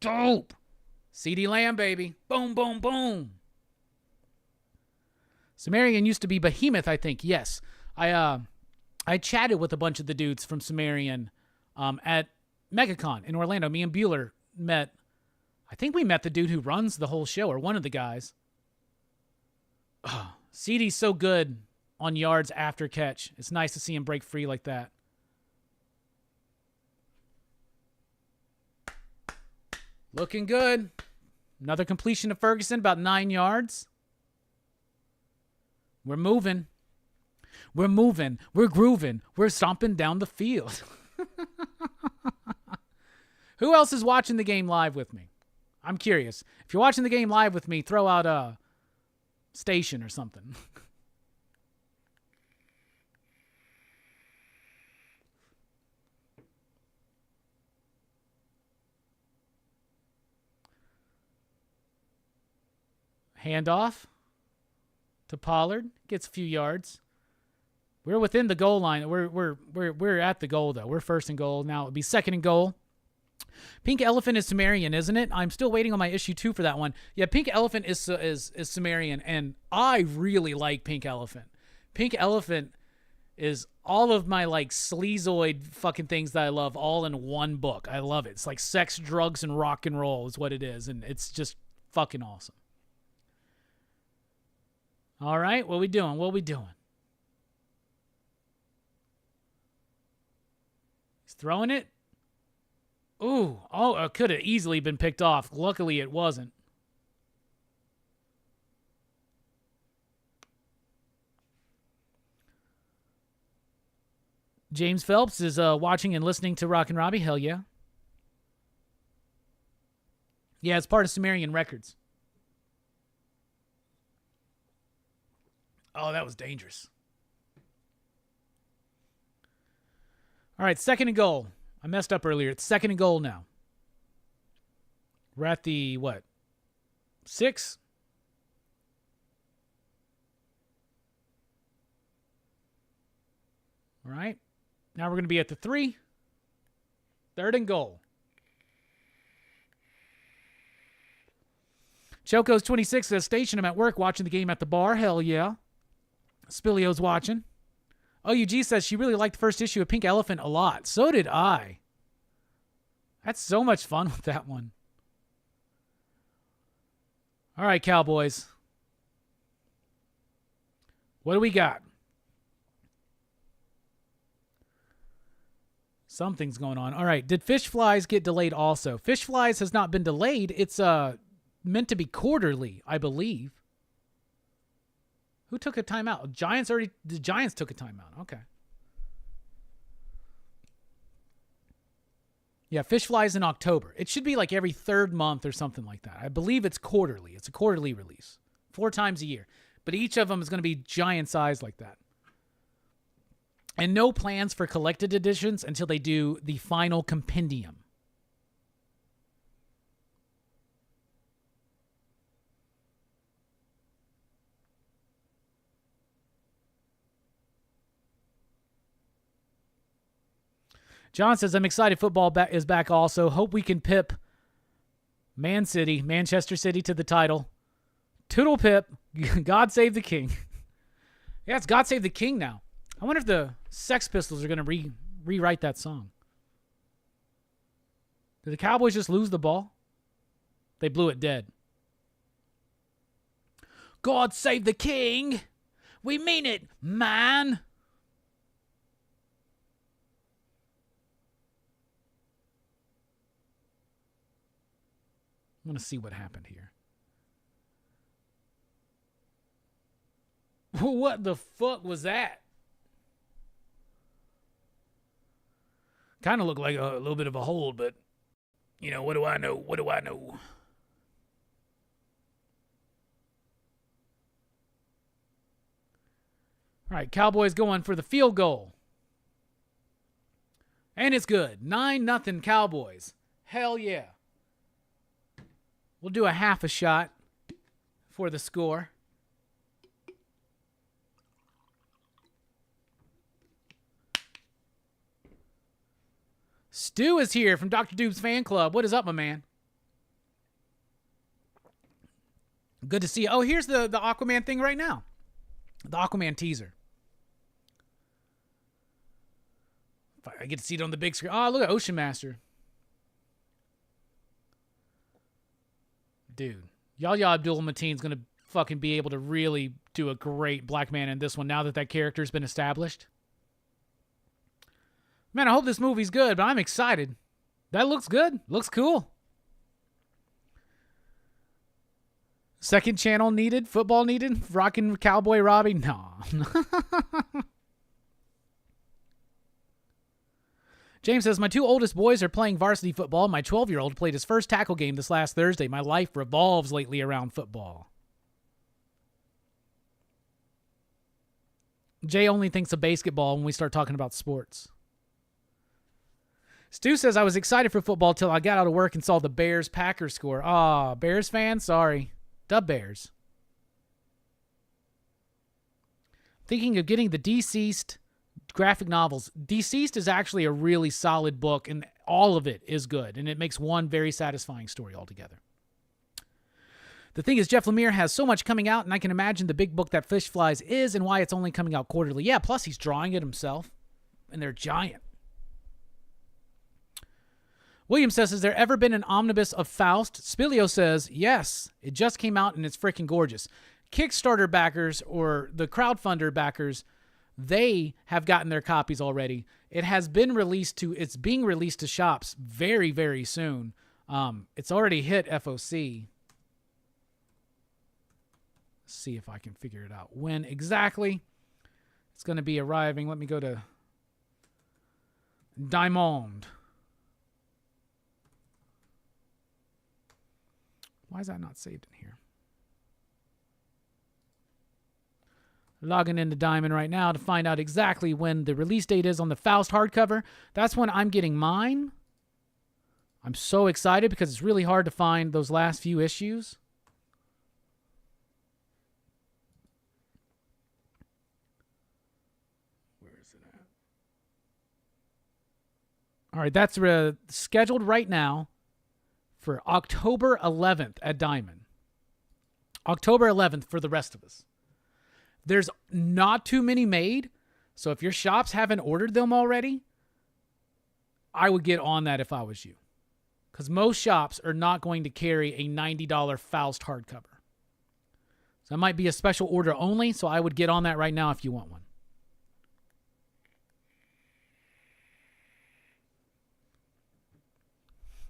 B: Dope. CD Lamb, baby. Boom, boom, boom. Sumerian used to be Behemoth, I think. Yes. I chatted with a bunch of the dudes from Sumerian at MegaCon in Orlando. Me and Bueller met. I think we met the dude who runs the whole show, or one of the guys. Oh, CD's so good on yards after catch. It's nice to see him break free like that. Looking good. Another completion to Ferguson, about 9 yards. We're moving. We're moving. We're grooving. We're stomping down the field. Who else is watching the game live with me? I'm curious. If you're watching the game live with me, throw out a station or something. Handoff to Pollard, gets a few yards. We're within the goal line. We're at the goal though. We're 1st and goal. Now it'll be 2nd and goal. Pink Elephant is Sumerian, isn't it? I'm still waiting on my issue 2 for that one. Yeah, Pink Elephant is Sumerian, and I really like Pink Elephant. Pink Elephant is all of my like sleazoid fucking things that I love all in one book. I love it. It's like sex, drugs, and rock and roll is what it is, and it's just fucking awesome. All right, what we doing? What we doing? He's throwing it. Ooh, it could have easily been picked off. Luckily, it wasn't. James Phelps is watching and listening to Rockin' Robbie. Hell yeah. Yeah, it's part of Sumerian Records. Oh, that was dangerous. All right, second and goal. I messed up earlier. It's second and goal now. We're at the, 6? All right. Now we're going to be at the 3. Third and goal. Choco's 26 says, station, I'm at work watching the game at the bar. Hell yeah. Spilio's watching. OUG says she really liked the first issue of Pink Elephant a lot. So did I. That's so much fun with that one. All right, Cowboys. What do we got? Something's going on. All right. Did Fish Flies get delayed also? Fish Flies has not been delayed. It's meant to be quarterly, I believe. Who took a timeout? The Giants took a timeout. Okay. Yeah, Fish Flies in October. It should be like every third month or something like that. I believe it's quarterly. It's a quarterly release. 4 times a year. But each of them is going to be giant size like that. And no plans for collected editions until they do the final compendium. John says, I'm excited football is back also. Hope we can pip Manchester City to the title. Toodle pip. God save the king. Yeah, it's God save the king now. I wonder if the Sex Pistols are going to rewrite that song. Did the Cowboys just lose the ball? They blew it dead. God save the king. We mean it, man. I want to see what happened here. What the fuck was that? Kind of looked like a little bit of a hold, but, what do I know? What do I know? All right, Cowboys going for the field goal. And it's good. 9-0 Cowboys. Hell yeah. We'll do a half a shot for the score. Stu is here from Dr. Doob's fan club. What is up, my man? Good to see you. Oh, here's the Aquaman thing right now. The Aquaman teaser. I get to see it on the big screen. Oh, look at Ocean Master. Dude, Yahya Abdul-Mateen's going to fucking be able to really do a great Black Man in this one now that character's been established. Man, I hope this movie's good, but I'm excited. That looks good. Looks cool. Second channel needed? Football needed? Rockin' Cowboy Robbie? Nah. James says, my 2 oldest boys are playing varsity football. My 12-year-old played his first tackle game this last Thursday. My life revolves lately around football. Jay only thinks of basketball when we start talking about sports. Stu says, I was excited for football till I got out of work and saw the Bears-Packers score. Ah, Bears fan? Sorry. Dub Bears. Thinking of getting the Deceased graphic novels. Deceased is actually a really solid book, and all of it is good, and it makes one very satisfying story altogether. The thing is, Jeff Lemire has so much coming out, and I can imagine the big book that Fish Flies is and why it's only coming out quarterly. Yeah, plus he's drawing it himself, and they're giant. William says, has there ever been an omnibus of Faust? Spilio says, yes. It just came out, and it's freaking gorgeous. Kickstarter backers, or the crowdfunder backers, They have gotten their copies already. It's being released to shops very, very soon. It's already hit FOC. Let's see if I can figure it out. When exactly it's going to be arriving. Let me go to Diamond. Why is that not saved in here? Logging into Diamond right now to find out exactly when the release date is on the Faust hardcover. That's when I'm getting mine. I'm so excited because it's really hard to find those last few issues. Where is it at? All right, that's scheduled right now for October 11th at Diamond. October 11th for the rest of us. There's not too many made, so if your shops haven't ordered them already, I would get on that if I was you. Because most shops are not going to carry a $90 Faust hardcover. So that might be a special order only, so I would get on that right now if you want one.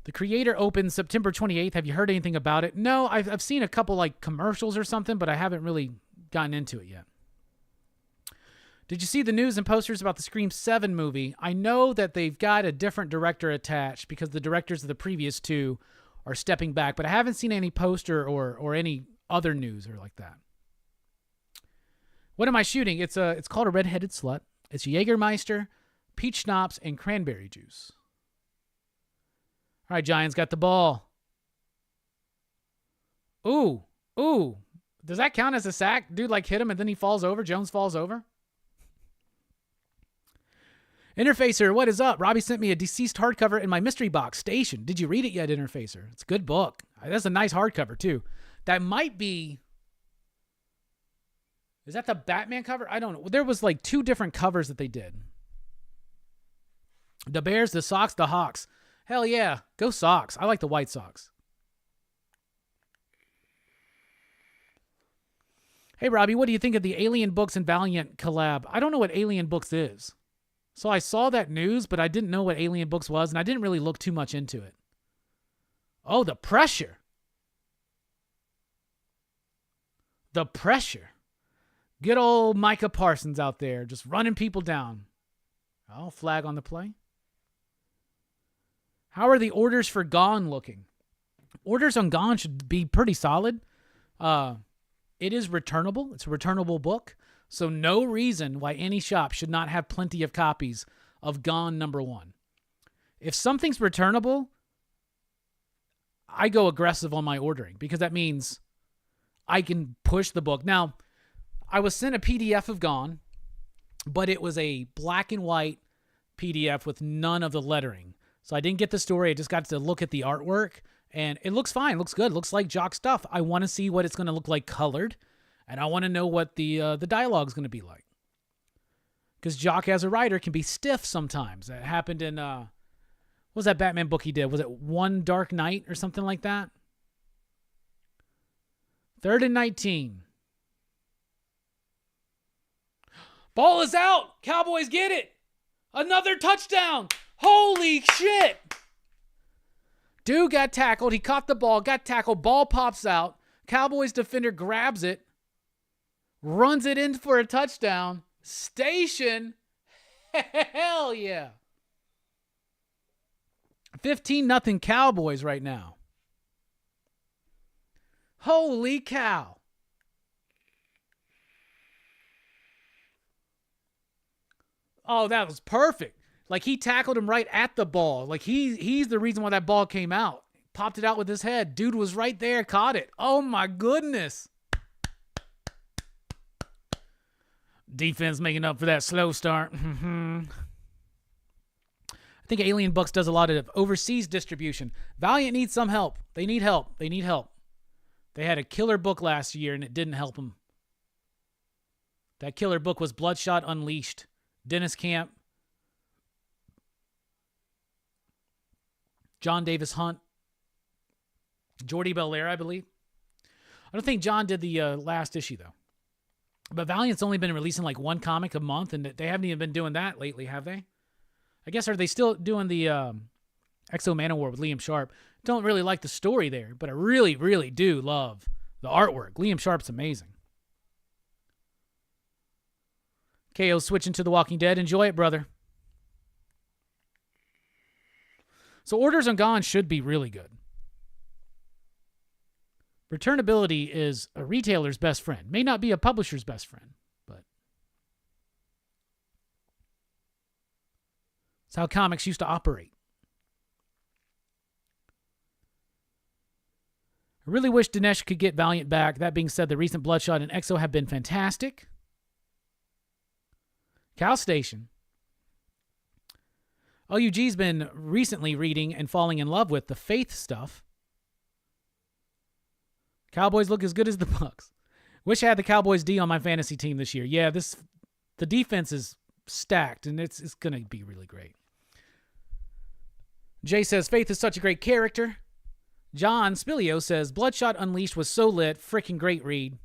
B: The creator opens September 28th. Have you heard anything about it? No, I've seen a couple like commercials or something, but I haven't really gotten into it yet. Did you see the news and posters about the Scream 7 movie? I know that they've got a different director attached because the directors of the previous two are stepping back, but I haven't seen any poster or any other news or like that. What am I shooting? It's called a Red-Headed Slut. It's Jägermeister, peach schnapps, and cranberry juice. All right, Giants got the ball. Ooh. Does that count as a sack? Dude, like, hit him and then he falls over. Jones falls over. Interfacer, what is up? Robbie sent me a Deceased hardcover in my mystery box, Station. Did you read it yet, Interfacer? It's a good book. That's a nice hardcover, too. That might be... Is that the Batman cover? I don't know. There was like 2 different covers that they did. The Bears, the Sox, the Hawks. Hell yeah. Go Sox. I like the White Sox. Hey, Robbie, what do you think of the Alien Books and Valiant collab? I don't know what Alien Books is. So I saw that news, but I didn't know what Alien Books was, and I didn't really look too much into it. Oh, the pressure. The pressure. Good old Micah Parsons out there just running people down. Oh, flag on the play. How are the orders for Gone looking? Orders on Gone should be pretty solid. It is returnable. It's a returnable book. So no reason why any shop should not have plenty of copies of Gone #1. If something's returnable, I go aggressive on my ordering because that means I can push the book. Now, I was sent a PDF of Gone, but it was a black and white PDF with none of the lettering. So I didn't get the story. I just got to look at the artwork, and it looks fine. It looks good. It looks like Jock stuff. I want to see what it's going to look like colored, and I want to know what the dialogue is going to be like. Because Jock, as a writer, can be stiff sometimes. That happened in, what was that Batman book he did? Was it One Dark Night or something like that? 3rd and 19. Ball is out. Cowboys get it. Another touchdown. Holy shit. Dude got tackled. He caught the ball, got tackled. Ball pops out. Cowboys defender grabs it. Runs it in for a touchdown. Station. Hell yeah. 15-0 Cowboys right now. Holy cow. Oh, that was perfect. Like, he tackled him right at the ball. Like, he's the reason why that ball came out. Popped it out with his head. Dude was right there, caught it. Oh, my goodness. Defense making up for that slow start. I think Alien Books does a lot of overseas distribution. Valiant needs some help. They need help. They had a killer book last year, and it didn't help them. That killer book was Bloodshot Unleashed. Dennis Camp. John Davis Hunt. Jordy Belair, I believe. I don't think John did the last issue, though. But Valiant's only been releasing like one comic a month, and they haven't even been doing that lately, have they? I guess, are they still doing the Exo Manowar with Liam Sharp? Don't really like the story there, but I really, really do love the artwork. Liam Sharp's amazing. KO switching to The Walking Dead. Enjoy it, brother. So Orders Ungone should be really good. Returnability is a retailer's best friend. May not be a publisher's best friend, but it's how comics used to operate. I really wish Dinesh could get Valiant back. That being said, the recent Bloodshot and Exo have been fantastic. Cal Station. OUG's been recently reading and falling in love with the Faith stuff. Cowboys look as good as the Bucks. Wish I had the Cowboys D on my fantasy team this year. Yeah, the defense is stacked, and it's going to be really great. Jay says, Faith is such a great character. John Spilio says, Bloodshot Unleashed was so lit. Freaking great read.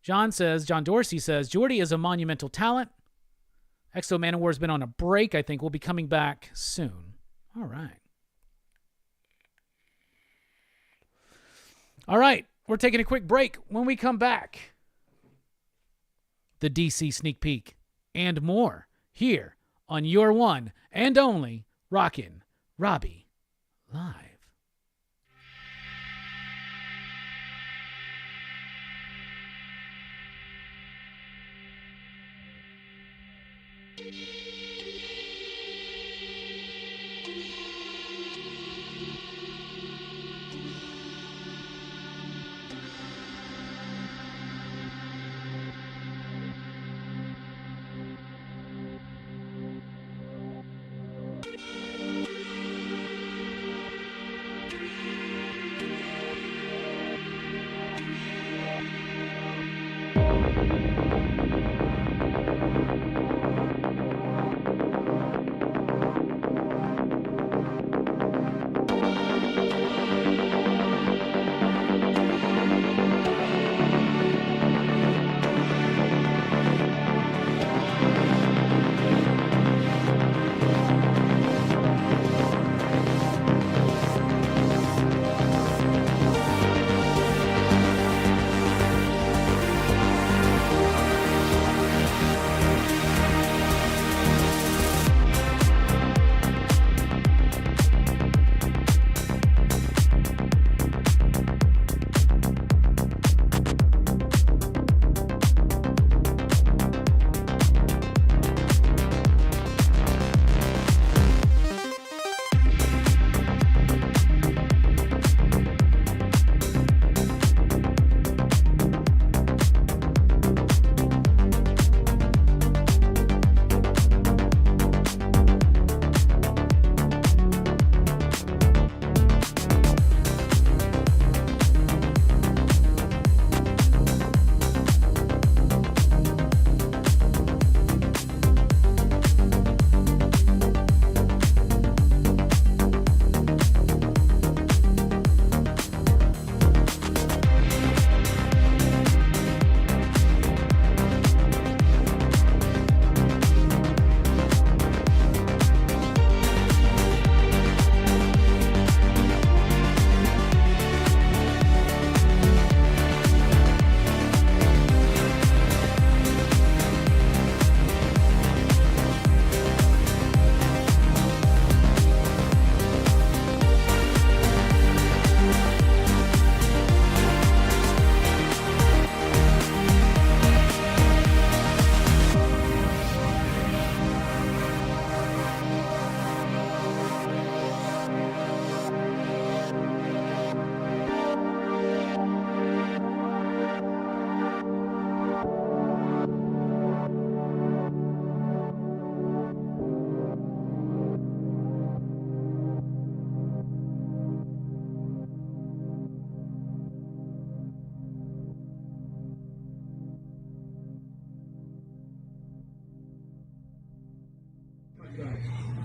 B: John Dorsey says, Jordy is a monumental talent. Exo Manowar's been on a break. I think we'll be coming back soon. All right. All right. We're taking a quick break. When we come back, the DC sneak peek and more here on your one and only Rockin Robbie Live.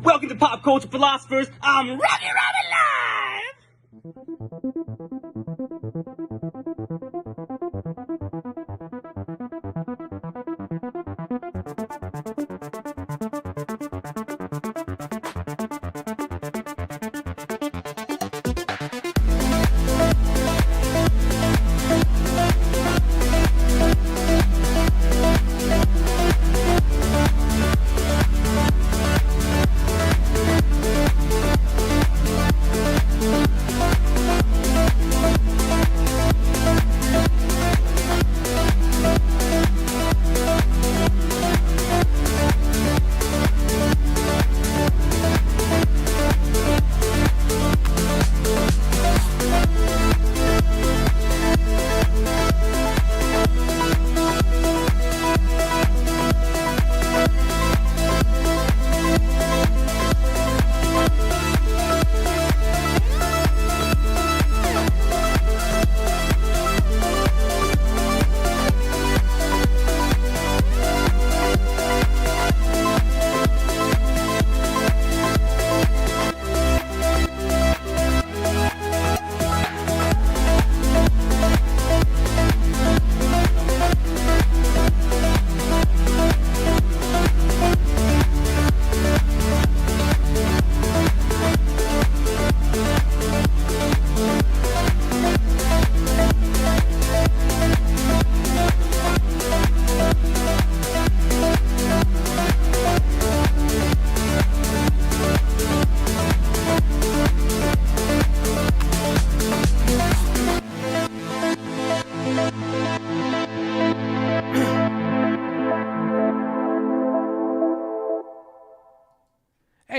A: Welcome to Pop Culture Philosophers. I'm Rockin Robbie Live!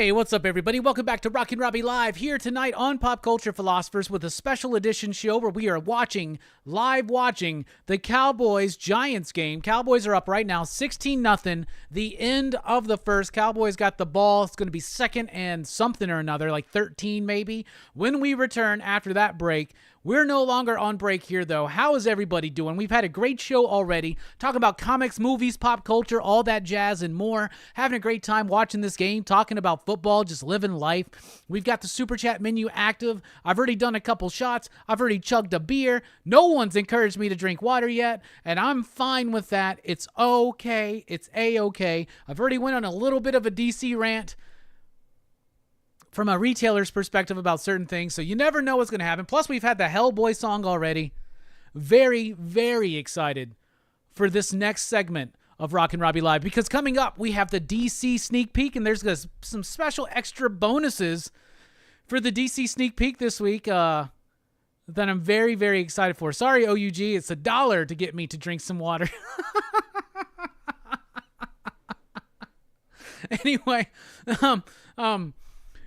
B: Hey, what's up, everybody? Welcome back to Rockin Robbie Live, here tonight on Pop Culture Philosophers with a special edition show where we are live watching the Cowboys-Giants game. Cowboys are up right now, 16-0, the end of the first. Cowboys got the ball. It's going to be second and something or another, like 13 maybe. When we return after that break, we're no longer on break here, though. How is everybody doing? We've had a great show already, talking about comics, movies, pop culture, all that jazz and more. Having a great time watching this game, talking about football, just living life. We've got the Super Chat menu active. I've already done a couple shots. I've already chugged a beer. No one's encouraged me to drink water yet, and I'm fine with that. It's okay. It's A-okay. I've already went on a little bit of a DC rant from a retailer's perspective about certain things, so you never know what's going to happen. Plus, we've had the Hellboy song already. Very, very excited for this next segment of Rockin' Robbie Live, because coming up, we have the DC sneak peek, and there's some special extra bonuses for the DC sneak peek this week that I'm very, very excited for. Sorry, OUG, it's $1 to get me to drink some water. Anyway,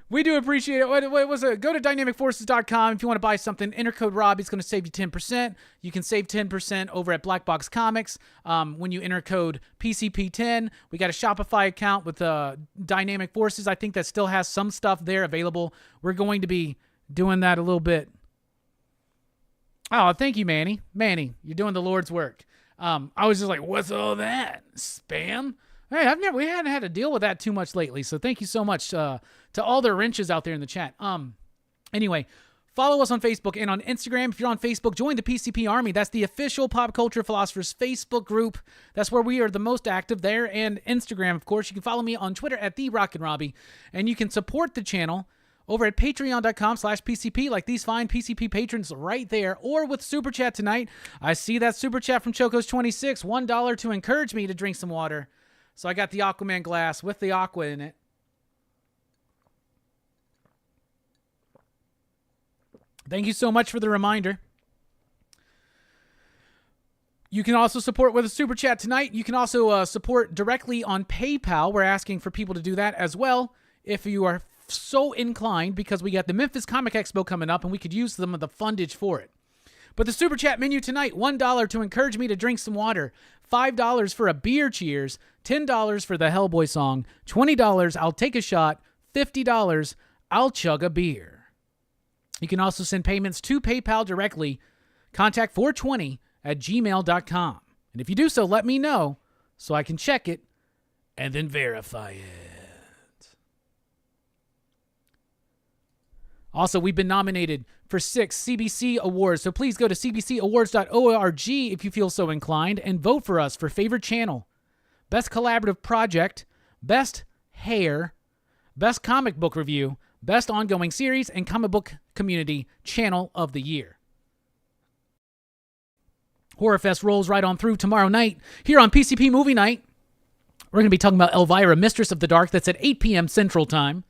B: we do appreciate it. What was it? Go to dynamicforces.com if you want to buy something. Enter code Robbie. It's going to save you 10%. You can save 10% over at BlackBox Comics when you enter code PCP10. We got a Shopify account with Dynamic Forces. I think that still has some stuff there available. We're going to be doing that a little bit. Oh, thank you, Manny. Manny, you're doing the Lord's work. I was just like, what's all that? Spam? Hey, we hadn't had to deal with that too much lately, so thank you so much to all the wrenches out there in the chat. Anyway, follow us on Facebook and on Instagram. If you're on Facebook, join the PCP Army. That's the official Pop Culture Philosophers Facebook group. That's where we are the most active there. And Instagram, of course. You can follow me on Twitter at @TheRockinRobbie. And you can support the channel over at patreon.com/PCP, like these fine PCP patrons right there, or with Super Chat tonight. I see that Super Chat from Chocos26, $1 to encourage me to drink some water. So I got the Aquaman glass with the aqua in it. Thank you so much for the reminder. You can also support with a Super Chat tonight. You can also support directly on PayPal. We're asking for people to do that as well if you are so inclined, because we got the Memphis Comic Expo coming up and we could use some of the fundage for it. But the Super Chat menu tonight, $1 to encourage me to drink some water, $5 for a beer cheers, $10 for the Hellboy song, $20 I'll take a shot, $50 I'll chug a beer. You can also send payments to PayPal directly. Contact 420@gmail.com. And if you do so, let me know so I can check it and then verify it. Also, we've been nominated for 6 CBC Awards, so please go to cbcawards.org if you feel so inclined and vote for us for Favorite Channel, Best Collaborative Project, Best Hair, Best Comic Book Review, Best Ongoing Series, and Comic Book Community Channel of the Year. Horror Fest rolls right on through tomorrow night here on PCP Movie Night. We're going to be talking about Elvira, Mistress of the Dark. That's at 8 p.m. Central Time.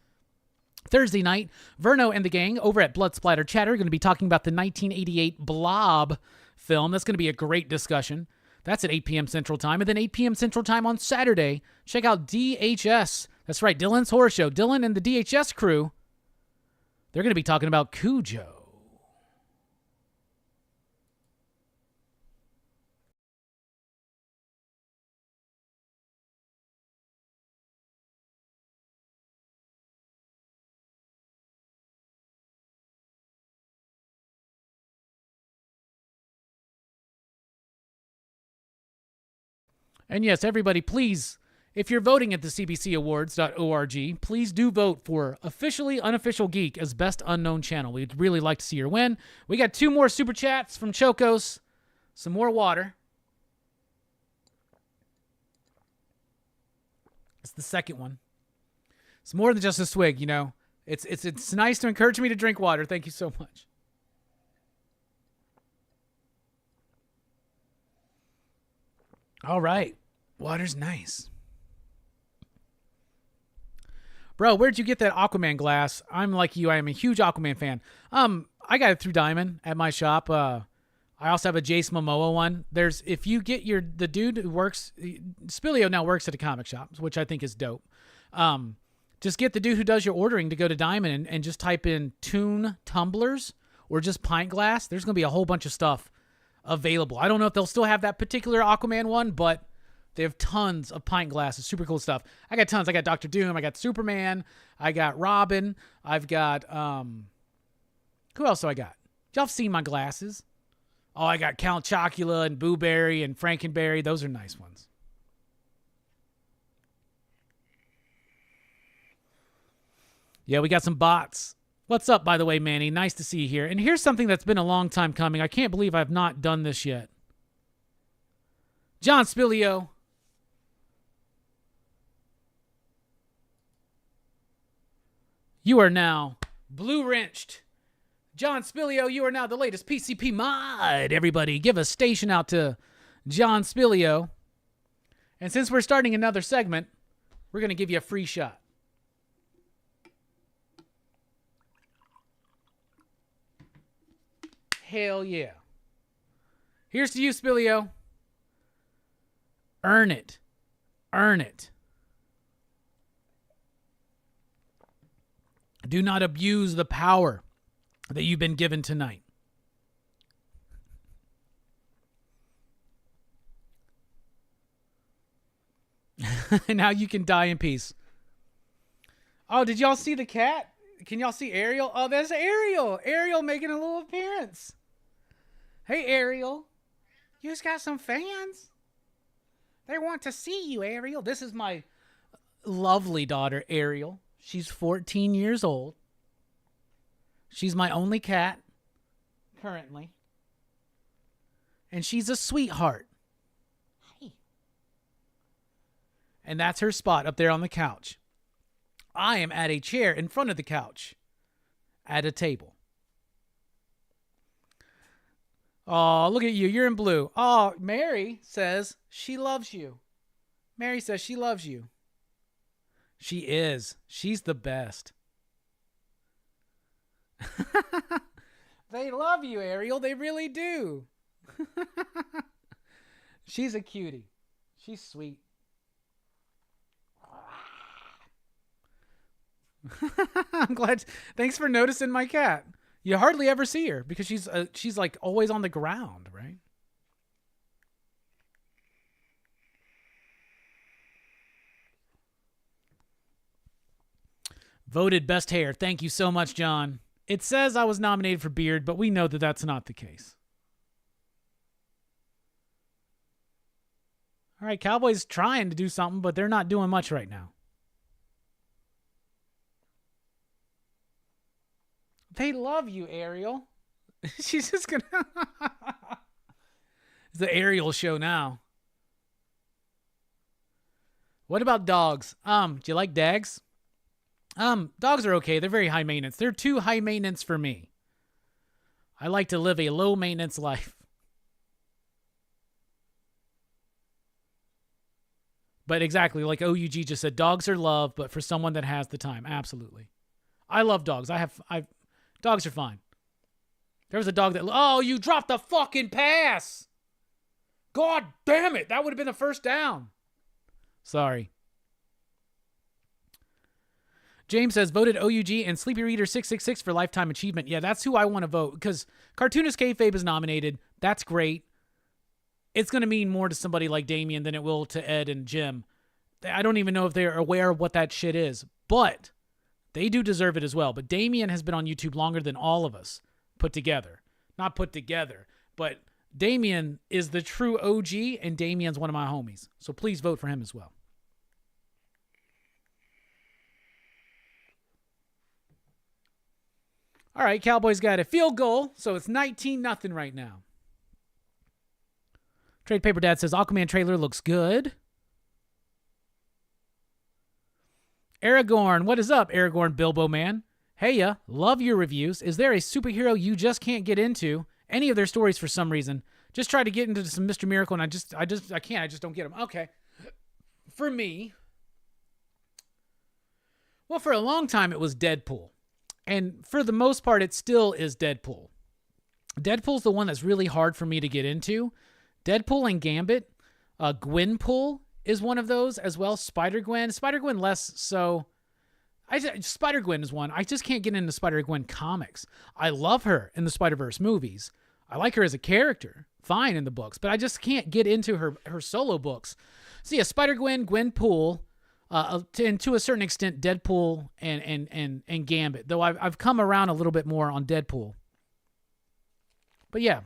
B: Thursday night, Verno and the gang over at Blood Splatter Chatter are going to be talking about the 1988 Blob film. That's going to be a great discussion. That's at 8 p.m. Central Time. And then 8 p.m. Central Time on Saturday, check out DHS. That's right, Dylan's Horror Show. Dylan and the DHS crew, they're going to be talking about Cujo. And yes, everybody, please, if you're voting at the cbcawards.org, please do vote for Officially Unofficial Geek as Best Unknown Channel. We'd really like to see your win. We got 2 more Super Chats from Chocos, some more water. It's the second one. It's more than just a swig, you know. It's nice to encourage me to drink water. Thank you so much. All right. Water's nice. Bro, where'd you get that Aquaman glass? I'm like you. I am a huge Aquaman fan. I got it through Diamond at my shop. I also have a Jace Momoa one. If you get the dude who works, Spilio now works at a comic shop, which I think is dope. Just get the dude who does your ordering to go to Diamond and just type in tune tumblers or just pint glass. There's going to be a whole bunch of stuff available. I don't know if they'll still have that particular Aquaman one, but they have tons of pint glasses. Super cool stuff. I got tons. I got Dr. Doom. I got Superman. I got Robin. I've got, who else do I got? Y'all have seen my glasses. Oh, I got Count Chocula and Boo Berry and Frankenberry. Those are nice ones. Yeah, we got some bots. What's up, by the way, Manny? Nice to see you here. And here's something that's been a long time coming. I can't believe I've not done this yet. John Spilio. You are now blue-wrenched. John Spilio, you are now the latest PCP mod. Everybody, give a station out to John Spilio. And since we're starting another segment, we're going to give you a free shot. Hell yeah. Here's to you, Spilio. Earn it. Earn it. Do not abuse the power that you've been given tonight. Now you can die in peace. Oh, did y'all see the cat? Can y'all see Ariel? Oh, there's Ariel. Ariel making a little appearance. Hey, Ariel. You just got some fans. They want to see you, Ariel. This is my lovely daughter, Ariel. She's 14 years old. She's my only cat currently. And she's a sweetheart. Hey. And that's her spot up there on the couch. I am at a chair in front of the couch at a table. Oh, look at you. You're in blue. Oh, Mary says she loves you. Mary says she loves you. She is. She's the best. They love you, Ariel. They really do. She's a cutie. She's sweet. I'm glad. Thanks for noticing my cat. You hardly ever see her because she's like always on the ground, right? Voted best hair. Thank you so much, John. It says I was nominated for beard, but we know that that's not the case. All right, Cowboys trying to do something, but they're not doing much right now. They love you, Ariel. She's just gonna... It's the Ariel show now. What about dogs? Do you like dags? Dogs are okay. They're very high maintenance. They're too high maintenance for me. I like to live a low maintenance life. But exactly, like OUG just said, dogs are love, but for someone that has the time. Absolutely. I love dogs. Dogs are fine. There was a dog that... Oh, you dropped the fucking pass! God damn it! That would have been a first down. Sorry. James says, voted OUG and Sleepy Reader 666 for Lifetime Achievement. Yeah, that's who I want to vote, because Cartoonist Kayfabe is nominated. That's great. It's going to mean more to somebody like Damien than it will to Ed and Jim. I don't even know if they're aware of what that shit is, but they do deserve it as well. But Damien has been on YouTube longer than all of us put together. Not put together, but Damien is the true OG, and Damien's one of my homies. So please vote for him as well. All right, Cowboys got a field goal, so it's 19-0 right now. Trade Paper Dad says, Aquaman trailer looks good. Aragorn, what is up, Aragorn Bilbo Man? Hey ya, love your reviews. Is there a superhero you just can't get into? Any of their stories for some reason. Just try to get into some Mr. Miracle and I can't. I just don't get them. Okay. For me, well, for a long time it was Deadpool. And for the most part, it still is Deadpool. Deadpool's the one that's really hard for me to get into. Deadpool and Gambit. Gwenpool is one of those as well. Spider-Gwen. Spider-Gwen less so. Spider-Gwen is one. I just can't get into Spider-Gwen comics. I love her in the Spider-Verse movies. I like her as a character, fine in the books, but I just can't get into her solo books. So yeah, Spider-Gwen, Gwenpool, and to a certain extent, Deadpool and Gambit. Though I've come around a little bit more on Deadpool. But yeah,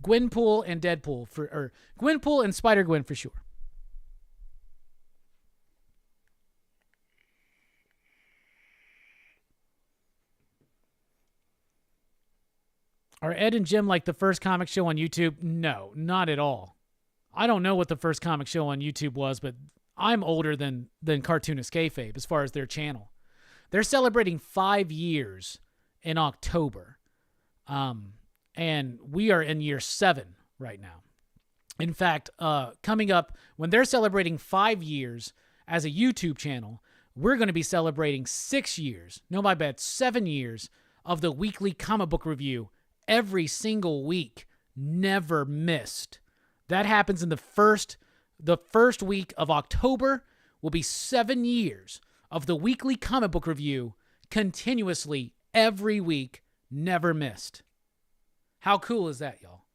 B: Gwenpool and Deadpool or Gwenpool and Spider-Gwen for sure. Are Ed and Jim like the first comic show on YouTube? No, not at all. I don't know what the first comic show on YouTube was, but I'm older than Cartoonist Kayfabe as far as their channel. They're celebrating 5 years in October. And we are in year 7 right now. In fact, coming up, when they're celebrating 5 years as a YouTube channel, we're going to be celebrating 6 years, no, my bad, 7 years of the weekly comic book review every single week, never missed. That happens in the first week of October. Will be 7 years of the weekly comic book review continuously every week, never missed. How cool is that, y'all?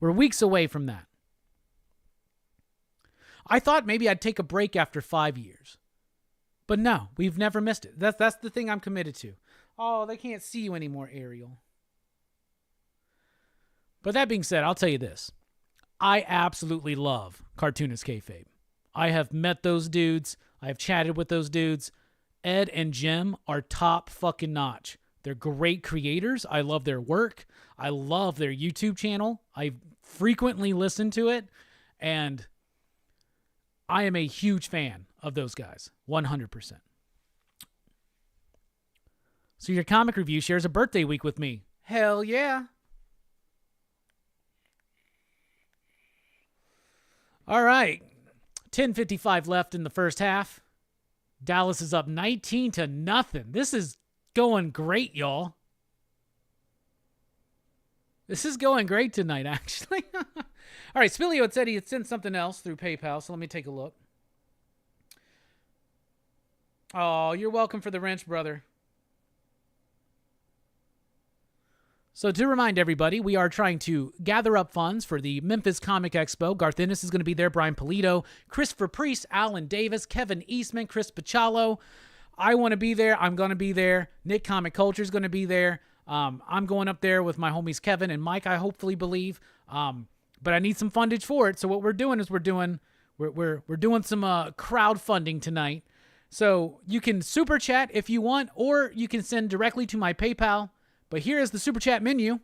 B: We're weeks away from that. I thought maybe I'd take a break after 5 years. But no, we've never missed it. That's the thing I'm committed to. Oh, they can't see you anymore, Ariel. But that being said, I'll tell you this. I absolutely love Cartoonist Kayfabe. I have met those dudes. I have chatted with those dudes. Ed and Jim are top fucking notch. They're great creators. I love their work. I love their YouTube channel. I frequently listen to it. And I am a huge fan of those guys. 100%. So your comic review shares a birthday week with me. Hell yeah. All right. 10:55 left in the first half. Dallas is up 19-0. This is going great, y'all. This is going great tonight, actually. All right, Spilio had said he had sent something else through PayPal, so let me take a look. Oh, you're welcome for the wrench, brother. So to remind everybody, we are trying to gather up funds for the Memphis Comic Expo. Garth Ennis is going to be there, Brian Polito, Christopher Priest, Alan Davis, Kevin Eastman, Chris Pachalo. I want to be there. I'm going to be there. Nick Comic Culture is going to be there. I'm going up there with my homies Kevin and Mike, I hopefully believe. But I need some fundage for it. So what we're doing is we're doing some crowdfunding tonight. So you can super chat if you want, or you can send directly to my PayPal. But here is the super chat menu.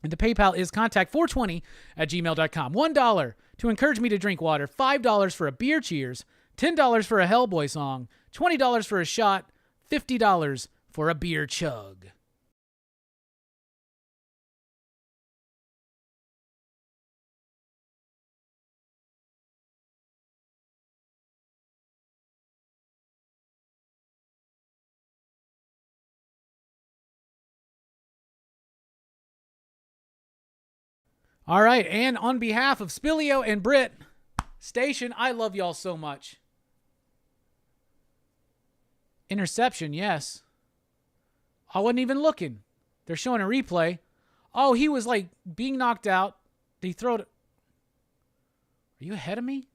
B: And the PayPal is contact420@gmail.com. $1 to encourage me to drink water. $5 for a beer cheers. $10 for a Hellboy song. $20 for a shot. $50 for a beer chug. All right, and on behalf of Spilio and Britt, Station, I love y'all so much. Interception, yes. I wasn't even looking. They're showing a replay. Oh, he was like being knocked out. Did he throw it? Are you ahead of me?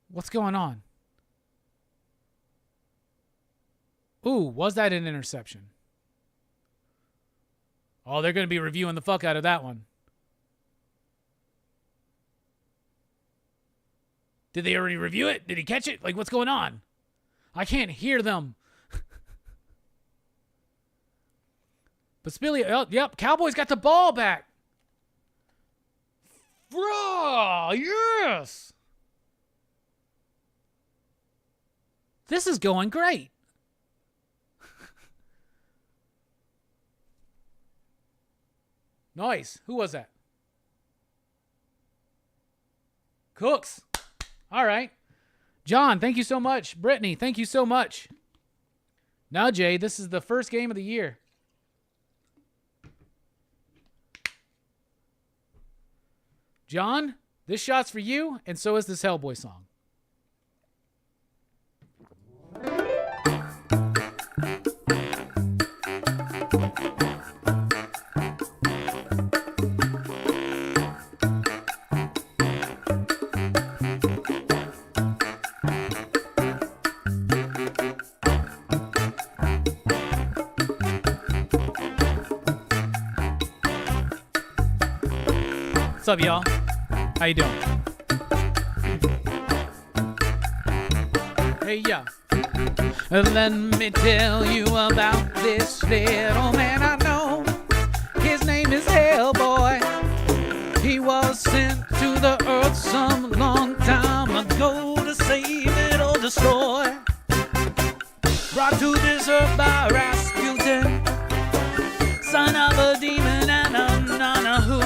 B: What's going on? Ooh, was that an interception? Oh, they're going to be reviewing the fuck out of that one. Did they already review it? Did he catch it? Like, what's going on? I can't hear them. But Spilly, oh, yep, Cowboys got the ball back. Bro, yes. This is going great. Nice. Who was that? Cooks. All right. John, thank you so much. Brittany, thank you so much. Now, Jay, this is the first game of the year. John, this shot's for you, and so is this Hellboy song. What's up, y'all? How you doing? Hey, yeah. Let me tell you about this little man I know. His name is Hellboy. He was sent to the earth some long time ago to save it or destroy. Brought to this earth by Rasputin, son of a demon and a nana who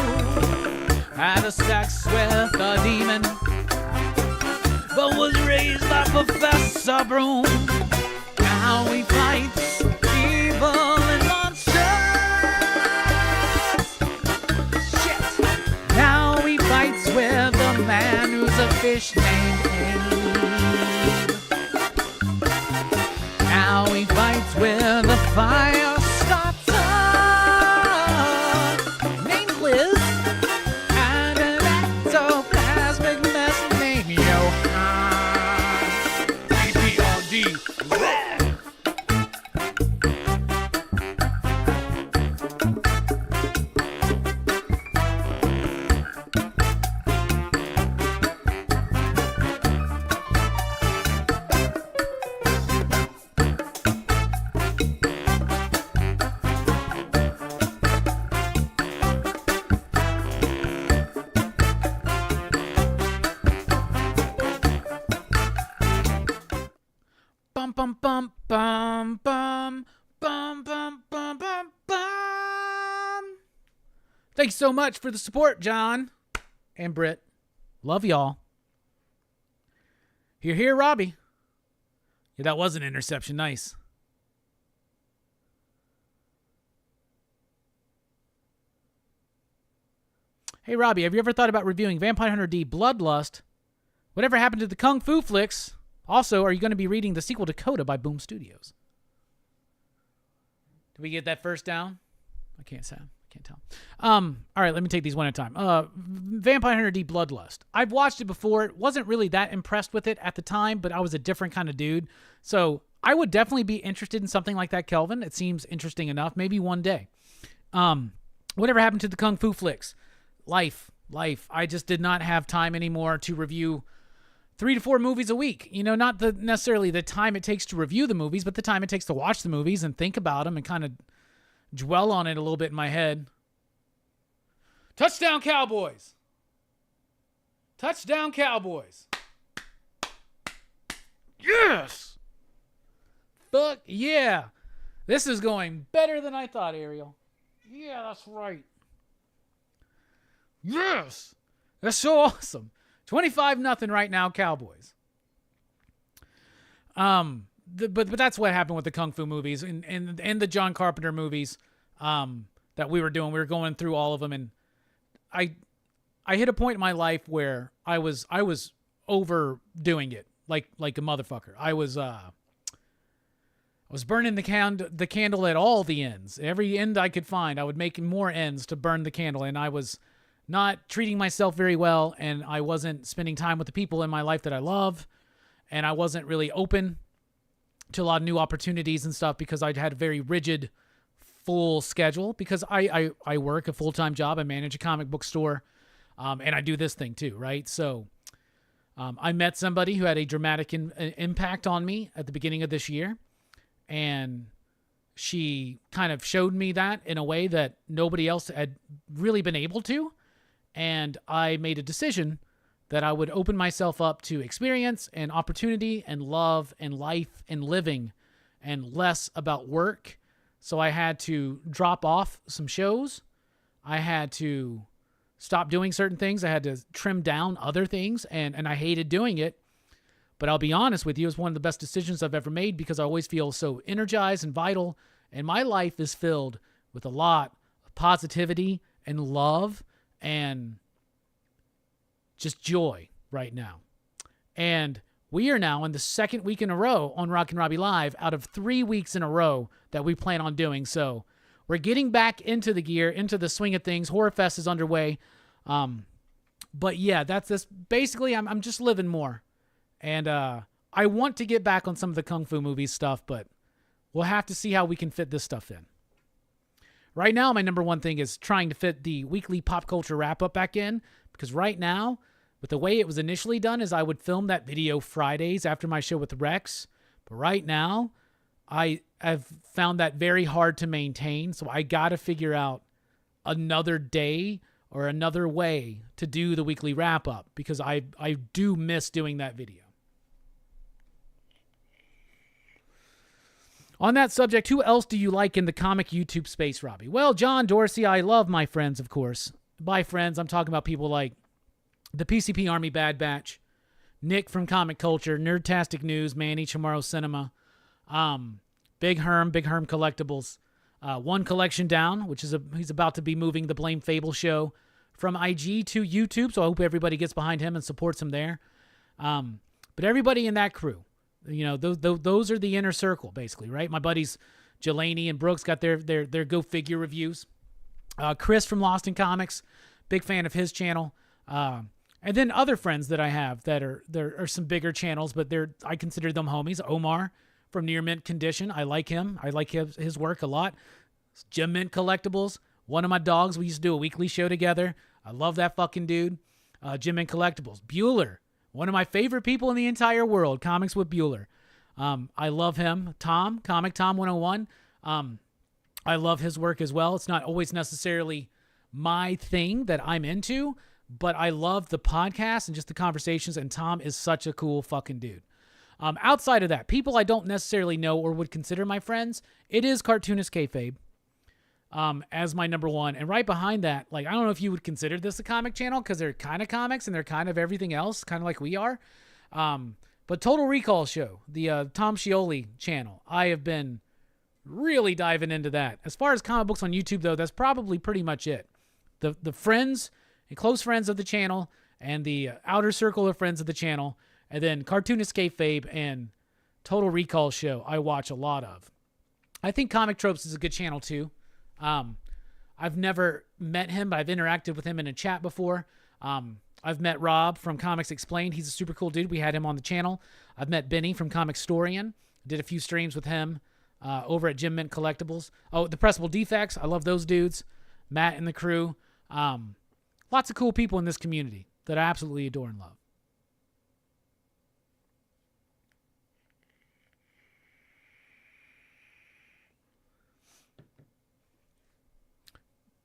B: had a sex with a demon, but was raised by Professor Broom. Now he fights evil and monsters. Shit. Now he fights with a man who's a fish named Abe. Now he fights with a fire starter named Liz and an ectoplasmic mess named Johan. APRD. Bum bum bum bum bum bum bum bum bum bum. Thanks so much for the support, John and Britt. Love y'all. Here, Robbie. Yeah, that was an interception. Nice. Hey, Robbie, have you ever thought about reviewing Vampire Hunter D Bloodlust? Whatever happened to the Kung Fu flicks? Also, are you going to be reading the sequel to Coda by Boom Studios? Did we get that first down? I can't tell. All right, let me take these one at a time. Vampire Hunter D Bloodlust. I've watched it before. Wasn't really that impressed with it at the time, but I was a different kind of dude. So I would definitely be interested in something like that, Kelvin. It seems interesting enough. Maybe one day. Whatever happened to the Kung Fu flicks? Life. I just did not have time anymore to review 3 to 4 movies a week. You know, not necessarily the time it takes to review the movies, but the time it takes to watch the movies and think about them and kind of dwell on it a little bit in my head. Touchdown Cowboys! Touchdown Cowboys! Yes! Fuck yeah! This is going better than I thought, Ariel. Yeah, that's right. Yes! That's so awesome. 25-0 right now, Cowboys. But that's what happened with the Kung Fu movies and the John Carpenter movies that we were doing. We were going through all of them, and I hit a point in my life where I was overdoing it like a motherfucker. I was burning the candle at all the ends. Every end I could find, I would make more ends to burn the candle, and I was not treating myself very well, and I wasn't spending time with the people in my life that I love, and I wasn't really open to a lot of new opportunities and stuff because I had a very rigid, full schedule because I work a full-time job. I manage a comic book store, and I do this thing too, right? So I met somebody who had a dramatic impact on me at the beginning of this year, and she kind of showed me that in a way that nobody else had really been able to. And I made a decision that I would open myself up to experience and opportunity and love and life and living and less about work. So I had to drop off some shows. I had to stop doing certain things. I had to trim down other things, and I hated doing it. But I'll be honest with you, it's one of the best decisions I've ever made because I always feel so energized and vital. And my life is filled with a lot of positivity and love and just joy right now. And we are now in the second week in a row on Rockin Robbie Live out of 3 weeks in a row that we plan on doing. So we're getting back into the gear, into the swing of things. Horror Fest is underway. But yeah, that's this. Basically, I'm just living more. And I want to get back on some of the Kung Fu movies stuff, but we'll have to see how we can fit this stuff in. Right now, my number one thing is trying to fit the weekly pop culture wrap-up back in, because right now, with the way it was initially done, is I would film that video Fridays after my show with Rex. But right now, I have found that very hard to maintain, so I got to figure out another day or another way to do the weekly wrap-up, because I do miss doing that video. On that subject, who else do you like in the comic YouTube space, Robbie? Well, John Dorsey, I love my friends, of course. By friends, I'm talking about people like the PCP Army Bad Batch, Nick from Comic Culture, Nerdtastic News, Manny, Tomorrow Cinema, Big Herm Collectibles, One Collection Down, which is he's about to be moving the Blame Fable show from IG to YouTube, so I hope everybody gets behind him and supports him there. But everybody in that crew, you know, those are the inner circle, basically, right? My buddies Jelani and Brooks got their Go Figure reviews. Chris from Lost in Comics, big fan of his channel. And then other friends that I have there are some bigger channels, but I consider them homies. Omar from Near Mint Condition. I like him. I like his work a lot. Jim Mint Collectibles. One of my dogs. We used to do a weekly show together. I love that fucking dude. Jim Mint Collectibles. Bueller. One of my favorite people in the entire world. Comics with Bueller. I love him. Tom. Comic Tom 101. I love his work as well. It's not always necessarily my thing that I'm into, but I love the podcast and just the conversations, and Tom is such a cool fucking dude. Outside of that, people I don't necessarily know or would consider my friends, it is Cartoonist Kayfabe as my number one. And right behind that, like, I don't know if you would consider this a comic channel, because they're kind of comics and they're kind of everything else, kind of like we are. But Total Recall Show, the Tom Scioli channel, I have been really diving into that. As far as comic books on YouTube, though, that's probably pretty much it. The friends and close friends of the channel and the outer circle of friends of the channel, and then Cartoonist Kayfabe and Total Recall Show I watch a lot of. I think Comic Tropes is a good channel too. I've never met him, but I've interacted with him in a chat before. I've met Rob from Comics Explained. He's a super cool dude. We had him on the channel. I've met Benny from Comicstorian. Did a few streams with him over at Jim Mint Collectibles. Oh, the Pressable Defects. I love those dudes. Matt and the crew. Lots of cool people in this community that I absolutely adore and love.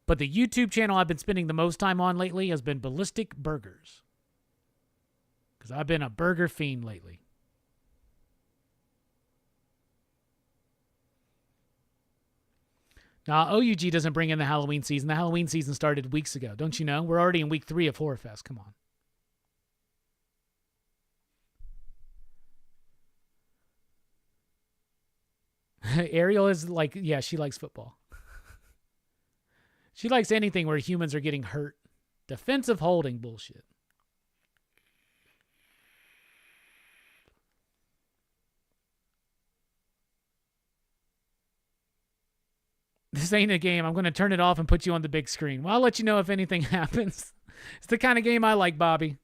B: But the YouTube channel I've been spending the most time on lately has been Ballistic Burgers, because I've been a burger fiend lately. Now, OUG doesn't bring in the Halloween season. The Halloween season started weeks ago. Don't you know? We're already in week 3 of Horror Fest. Come on. Ariel is like, yeah, she likes football. She likes anything where humans are getting hurt. Defensive holding bullshit. This ain't a game. I'm going to turn it off and put you on the big screen. Well, I'll let you know if anything happens. It's the kind of game I like, Bobby.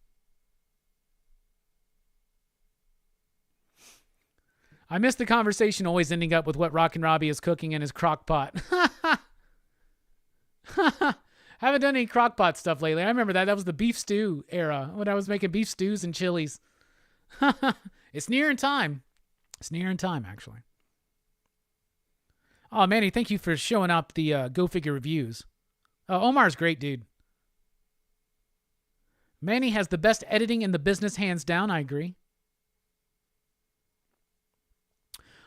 B: I miss the conversation always ending up with what Rockin Robbie is cooking in his crock pot. Haven't done any crock pot stuff lately. I remember that. That was the beef stew era when I was making beef stews and chilies. It's nearing time. It's nearing time, actually. Oh, Manny, thank you for showing up the Go Figure reviews. Omar's great, dude. Manny has the best editing in the business, hands down. I agree.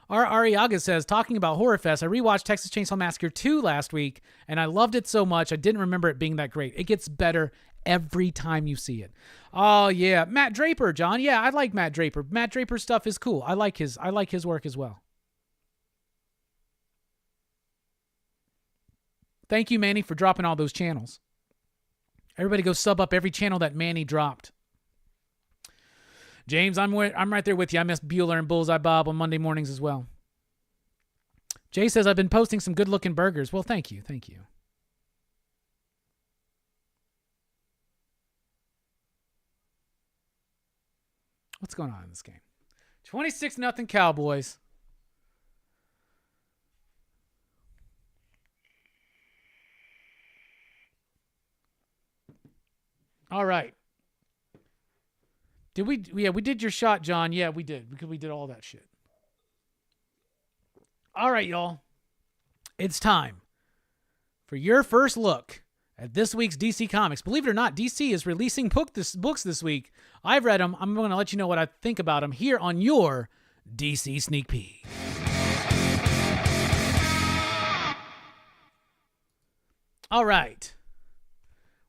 B: Our Ariaga says, talking about Horror Fest, I rewatched Texas Chainsaw Massacre 2 last week, and I loved it so much, I didn't remember it being that great. It gets better every time you see it. Oh, yeah. Matt Draper, John. Yeah, I like Matt Draper. Matt Draper's stuff is cool. I like his work as well. Thank you, Manny, for dropping all those channels. Everybody go sub up every channel that Manny dropped. James, I'm right there with you. I miss Bueller and Bullseye Bob on Monday mornings as well. Jay says, I've been posting some good-looking burgers. Well, thank you. Thank you. What's going on in this game? 26-0 Cowboys. All right. Did we? Yeah, we did your shot, John. Yeah, we did, because we did all that shit. All right, y'all. It's time for your first look at this week's DC Comics. Believe it or not, DC is releasing books this week. I've read them. I'm going to let you know what I think about them here on your DC Sneak Peek. All right.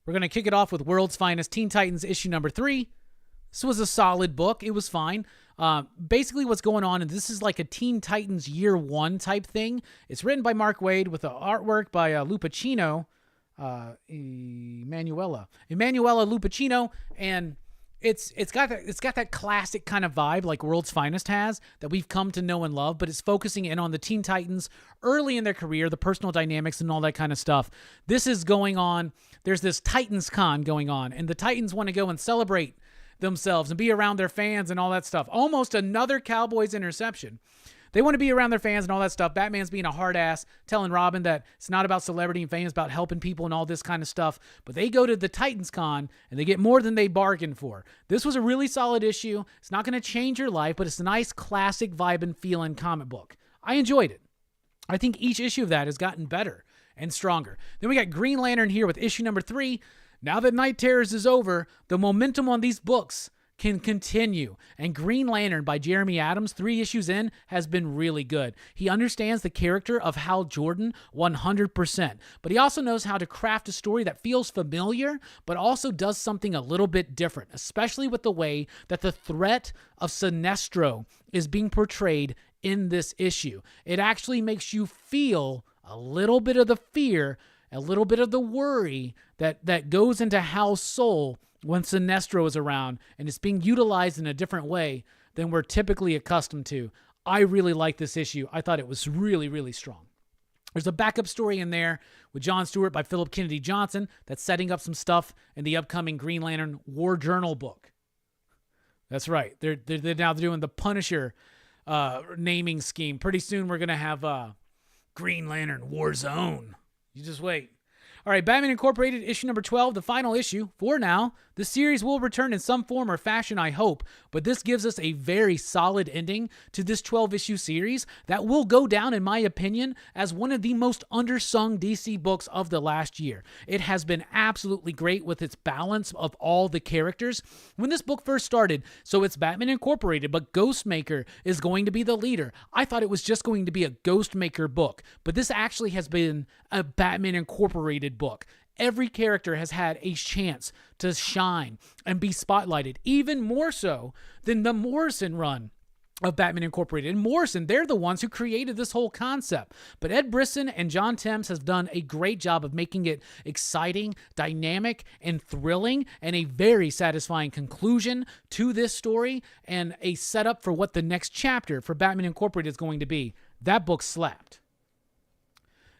B: We're going to kick it off with World's Finest Teen Titans issue number 3. This was a solid book. It was fine. Basically what's going on, and this is like a Teen Titans year 1 type thing. It's written by Mark Waid with the artwork by Lupacino, Emanuela Lupacino, and it's got that classic kind of vibe like World's Finest has that we've come to know and love, but it's focusing in on the Teen Titans early in their career, the personal dynamics and all that kind of stuff. This is going on. There's this Titans Con going on, and the Titans want to go and celebrate themselves and be around their fans and all that stuff. Almost another Cowboys interception. They want to be around their fans and all that stuff. Batman's being a hard ass, telling Robin that it's not about celebrity and fame, it's about helping people and all this kind of stuff. But they go to the Titans Con and they get more than they bargained for. This was a really solid issue. It's not going to change your life, but it's a nice classic vibe and feeling comic book. I enjoyed it. I think each issue of that has gotten better and stronger. Then we got Green Lantern here with issue number 3. Now that Night Terrors is over, the momentum on these books can continue. And Green Lantern by Jeremy Adams, 3 issues in, has been really good. He understands the character of Hal Jordan 100%, but he also knows how to craft a story that feels familiar, but also does something a little bit different, especially with the way that the threat of Sinestro is being portrayed in this issue. It actually makes you feel a little bit of the fear, a little bit of the worry that goes into Hal's soul when Sinestro is around, and it's being utilized in a different way than we're typically accustomed to. I really like this issue. I thought it was really, really strong. There's a backup story in there with John Stewart by Philip Kennedy Johnson that's setting up some stuff in the upcoming Green Lantern War Journal book. That's right. They're now doing the Punisher naming scheme. Pretty soon we're going to have Green Lantern War Zone. You just wait. All right, Batman Incorporated, issue number 12, the final issue. For now, the series will return in some form or fashion, I hope, but this gives us a very solid ending to this 12-issue series that will go down, in my opinion, as one of the most undersung DC books of the last year. It has been absolutely great with its balance of all the characters. When this book first started, so it's Batman Incorporated, but Ghostmaker is going to be the leader. I thought it was just going to be a Ghostmaker book, but this actually has been a Batman Incorporated book. Every character has had a chance to shine and be spotlighted, even more so than the Morrison run of Batman Incorporated. And Morrison, they're the ones who created this whole concept. But Ed Brisson and John Timms has done a great job of making it exciting, dynamic, and thrilling, and a very satisfying conclusion to this story, and a setup for what the next chapter for Batman Incorporated is going to be. That book slapped.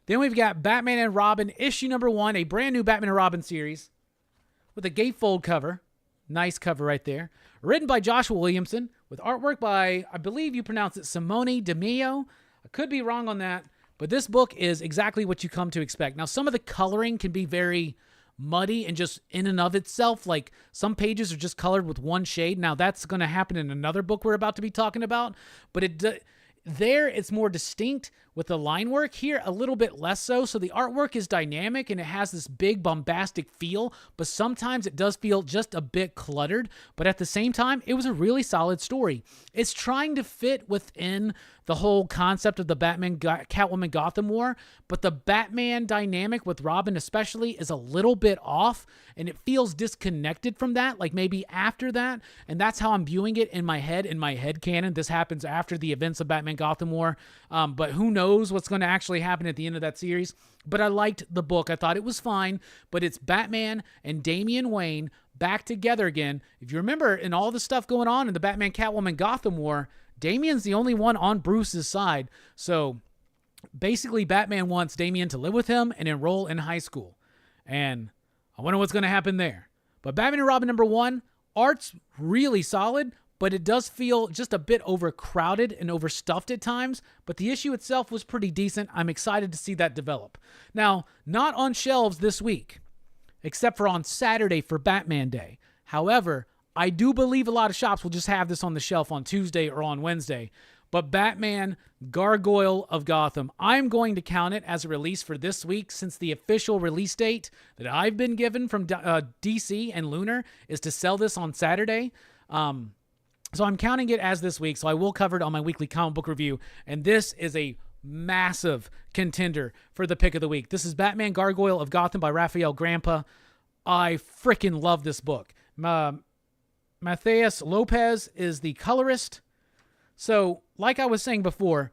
B: Then we've got Batman and Robin, issue number 1, a brand new Batman and Robin series with a gatefold cover. Nice cover right there. Written by Joshua Williamson with artwork by, I believe you pronounce it, Simone DeMeo. I could be wrong on that, but this book is exactly what you come to expect. Now, some of the coloring can be very muddy and just in and of itself. Like, some pages are just colored with one shade. Now, that's going to happen in another book we're about to be talking about, but there it's more distinct with the line work. Here a little bit less so. So the artwork is dynamic and it has this big bombastic feel, but sometimes it does feel just a bit cluttered. But at the same time, it was a really solid story. It's trying to fit within the whole concept of the Batman Catwoman Gotham War, but the Batman dynamic with Robin especially is a little bit off, and it feels disconnected from that, like maybe after that. And that's how I'm viewing it in my head canon. This happens after the events of Batman Gotham War, but who knows what's going to actually happen at the end of that series. But I liked the book. I thought it was fine, but it's Batman and Damian Wayne back together again. If you remember, in all the stuff going on in the Batman Catwoman Gotham War, Damian's the only one on Bruce's side. So basically, Batman wants Damian to live with him and enroll in high school. And I wonder what's going to happen there. But Batman and Robin number 1, art's really solid, but it does feel just a bit overcrowded and overstuffed at times. But the issue itself was pretty decent. I'm excited to see that develop. Now, not on shelves this week. except for on Saturday for Batman Day. However, I do believe a lot of shops will just have this on the shelf on Tuesday or on Wednesday. But Batman, Gargoyle of Gotham, I'm going to count it as a release for this week, since the official release date that I've been given from DC and Lunar is to sell this on Saturday. So I'm counting it as this week, so I will cover it on my weekly comic book review. And this is a massive contender for the pick of the week. This is Batman, Gargoyle of Gotham by Raphael Grandpa. I freaking love this book. Matthias Lopez is the colorist. So, like I was saying before,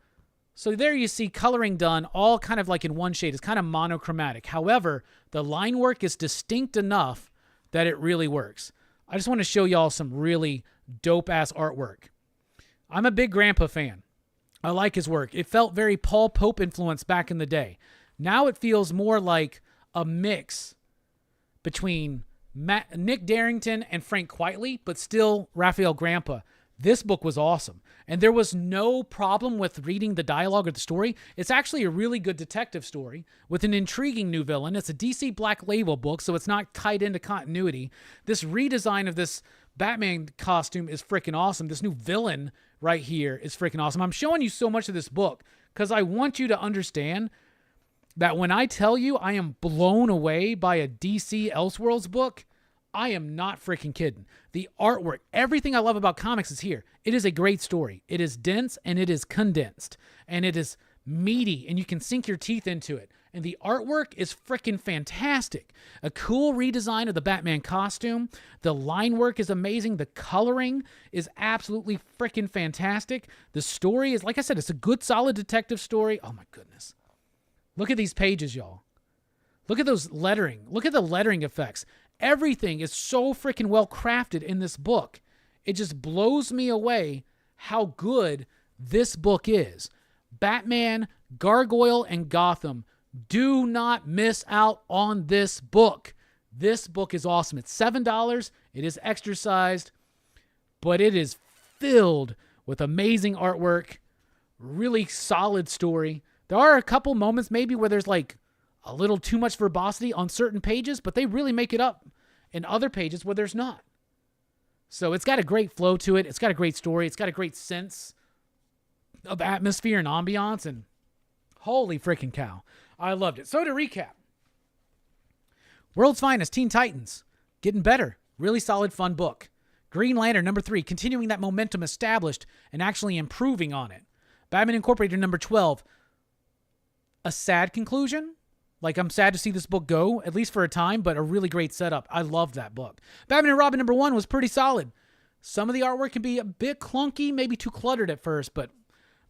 B: so there you see coloring done all kind of like in one shade. It's kind of monochromatic. However, the line work is distinct enough that it really works. I just want to show y'all some really dope-ass artwork. I'm a big Grandpa fan. I like his work. It felt very Paul Pope influenced back in the day. Now it feels more like a mix between Nick Darrington and Frank Quitely, but still Raphael Grandpa. This book was awesome. And there was no problem with reading the dialogue or the story. It's actually a really good detective story with an intriguing new villain. It's a DC Black Label book, so it's not tied into continuity. This redesign of this Batman costume is freaking awesome. This new villain right here is freaking awesome. I'm showing you so much of this book because I want you to understand that when I tell you I am blown away by a DC Elseworlds book, I am not freaking kidding. The artwork, everything I love about comics is here. It is a great story. It is dense and it is condensed and it is meaty and you can sink your teeth into it. And the artwork is freaking fantastic. A cool redesign of the Batman costume. The line work is amazing. The coloring is absolutely freaking fantastic. The story is, like I said, it's a good, solid detective story. Oh my goodness. Look at these pages, y'all. Look at those lettering. Look at the lettering effects. Everything is so freaking well crafted in this book. It just blows me away how good this book is. Batman, Gargoyle, and Gotham. Do not miss out on this book. This book is awesome. It's $7. It is extra sized, but it is filled with amazing artwork, really solid story. There are a couple moments maybe where there's like a little too much verbosity on certain pages, but they really make it up in other pages where there's not. So it's got a great flow to it. It's got a great story. It's got a great sense of atmosphere and ambiance, and holy freaking cow. I loved it. So to recap, World's Finest, Teen Titans, getting better. Really solid, fun book. Green Lantern, number 3, continuing that momentum established and actually improving on it. Batman Incorporated, number 12, a sad conclusion. Like, I'm sad to see this book go, at least for a time, but a really great setup. I loved that book. Batman and Robin, number 1, was pretty solid. Some of the artwork can be a bit clunky, maybe too cluttered at first, but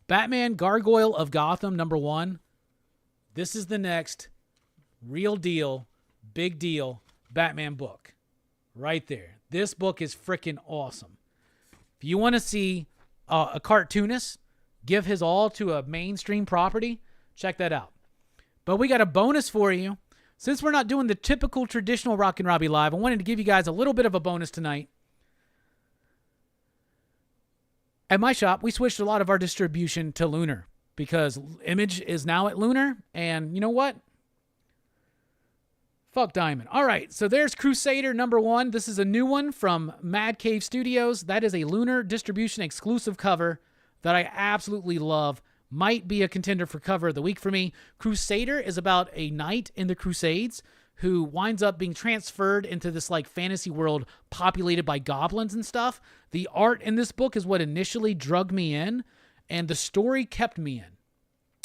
B: Batman, Gargoyle of Gotham, number 1, this is the next real deal, big deal Batman book. Right there. This book is freaking awesome. If you want to see a cartoonist give his all to a mainstream property, check that out. But we got a bonus for you. Since we're not doing the typical traditional Rockin Robbie Live, I wanted to give you guys a little bit of a bonus tonight. At my shop, we switched a lot of our distribution to Lunar because Image is now at Lunar, and you know what? Fuck Diamond. All right, so there's Crusader number 1. This is a new one from Mad Cave Studios. That is a Lunar distribution exclusive cover that I absolutely love. Might be a contender for cover of the week for me. Crusader is about a knight in the Crusades who winds up being transferred into this like fantasy world populated by goblins and stuff. The art in this book is what initially drug me in, and the story kept me in.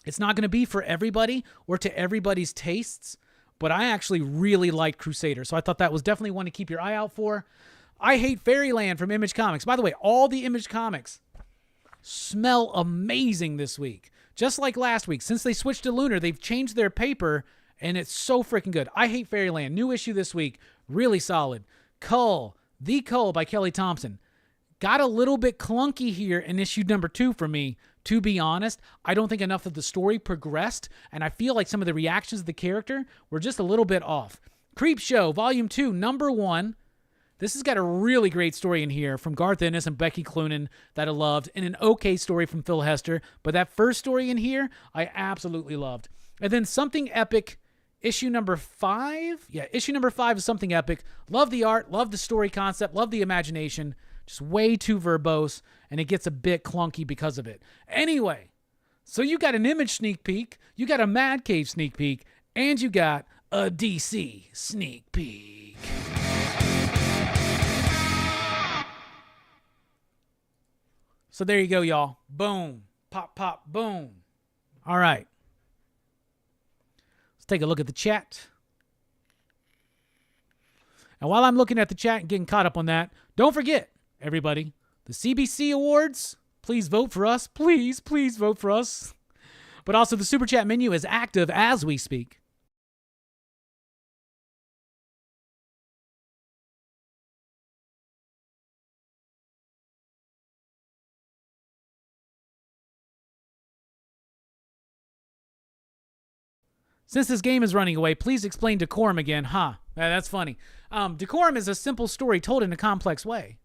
B: It's not going to be for everybody or to everybody's tastes, but I actually really liked Crusader, so I thought that was definitely one to keep your eye out for. I Hate Fairyland from Image Comics. By the way, all the Image Comics smell amazing this week. Just like last week, since they switched to Lunar, they've changed their paper, and it's so freaking good. I Hate Fairyland, new issue this week, really solid. Cull, The Cull by Kelly Thompson. Got a little bit clunky here in issue number 2 for me, to be honest. I don't think enough of the story progressed, and I feel like some of the reactions of the character were just a little bit off. Creep Show, Volume 2, number 1. This has got a really great story in here from Garth Ennis and Becky Cloonan that I loved, and an okay story from Phil Hester. But that first story in here, I absolutely loved. And then Something Epic issue number 5. Yeah, issue number 5 is something epic. Love the art, love the story concept, love the imagination. Just way too verbose, and it gets a bit clunky because of it. Anyway, so you got an Image sneak peek, you got a Mad Cave sneak peek, and you got a DC sneak peek. So there you go, y'all. Boom. Pop, pop, boom. All right. Let's take a look at the chat. And while I'm looking at the chat and getting caught up on that, don't forget, everybody, the CBC Awards, please vote for us. Please, please vote for us. But also the Super Chat menu is active as we speak. Since this game is running away, please explain decorum again. That's funny. Decorum is a simple story told in a complex way.